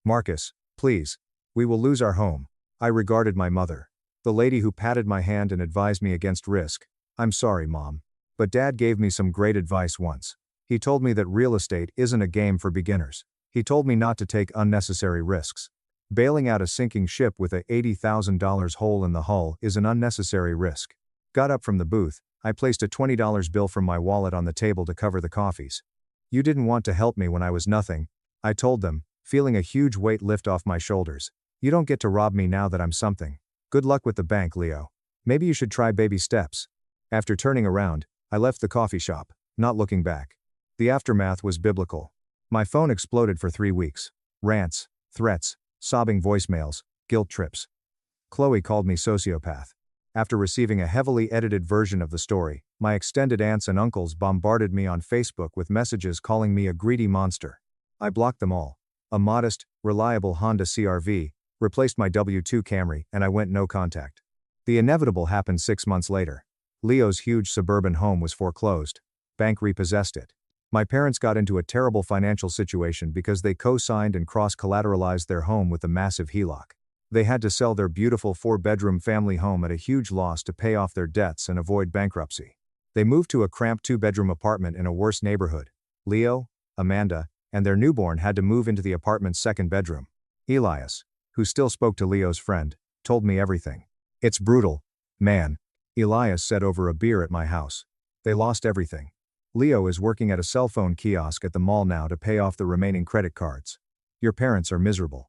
Marcus, please. We will lose our home. I regarded my mother, the lady who patted my hand and advised me against risk. I'm sorry, Mom. But Dad gave me some great advice once. He told me that real estate isn't a game for beginners. He told me not to take unnecessary risks. Bailing out a sinking ship with a $80,000 hole in the hull is an unnecessary risk. Got up from the booth, I placed a $20 bill from my wallet on the table to cover the coffees. You didn't want to help me when I was nothing, I told them, feeling a huge weight lift off my shoulders. You don't get to rob me now that I'm something. Good luck with the bank, Leo. Maybe you should try baby steps. After turning around, I left the coffee shop, not looking back. The aftermath was biblical. My phone exploded for 3 weeks. Rants, threats, sobbing voicemails, guilt trips. Chloe called me sociopath. After receiving a heavily edited version of the story, my extended aunts and uncles bombarded me on Facebook with messages calling me a greedy monster. I blocked them all. A modest, reliable Honda CR-V replaced my W2 Camry and I went no contact. The inevitable happened 6 months later. Leo's huge suburban home was foreclosed. Bank repossessed it. My parents got into a terrible financial situation because they co-signed and cross-collateralized their home with a massive HELOC. They had to sell their beautiful 4-bedroom family home at a huge loss to pay off their debts and avoid bankruptcy. They moved to a cramped 2-bedroom apartment in a worse neighborhood. Leo, Amanda, and their newborn had to move into the apartment's 2nd bedroom. Elias, who still spoke to Leo's friend, told me everything. It's brutal, man, Elias said over a beer at my house. They lost everything. Leo is working at a cell phone kiosk at the mall now to pay off the remaining credit cards. Your parents are miserable.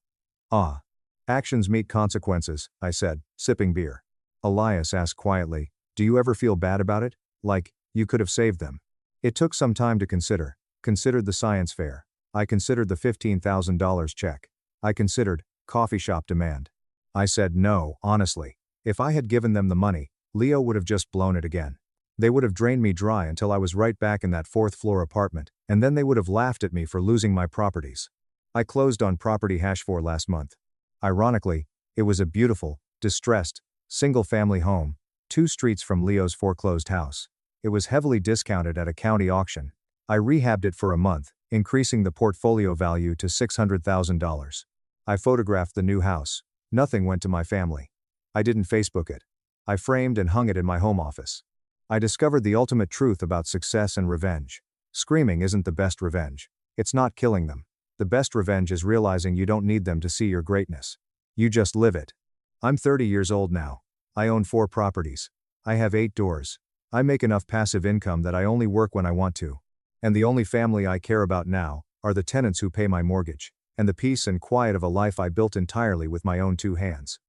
Ah. Actions meet consequences, I said, sipping beer. Elias asked quietly, do you ever feel bad about it? Like, you could have saved them. It took some time to consider. Considered the science fair. I considered the $15,000 check. I considered coffee shop demand. I said no, honestly. If I had given them the money, Leo would have just blown it again. They would have drained me dry until I was right back in that 4th-floor apartment, and then they would have laughed at me for losing my properties. I closed on property #4 last month. Ironically, it was a beautiful, distressed, single-family home, 2 streets from Leo's foreclosed house. It was heavily discounted at a county auction. I rehabbed it for a month, increasing the portfolio value to $600,000. I photographed the new house. Nothing went to my family. I didn't Facebook it. I framed and hung it in my home office. I discovered the ultimate truth about success and revenge. Screaming isn't the best revenge. It's not killing them. The best revenge is realizing you don't need them to see your greatness. You just live it. I'm 30 years old now. I own 4 properties. I have 8 doors. I make enough passive income that I only work when I want to. And the only family I care about now are the tenants who pay my mortgage, and the peace and quiet of a life I built entirely with my own 2 hands.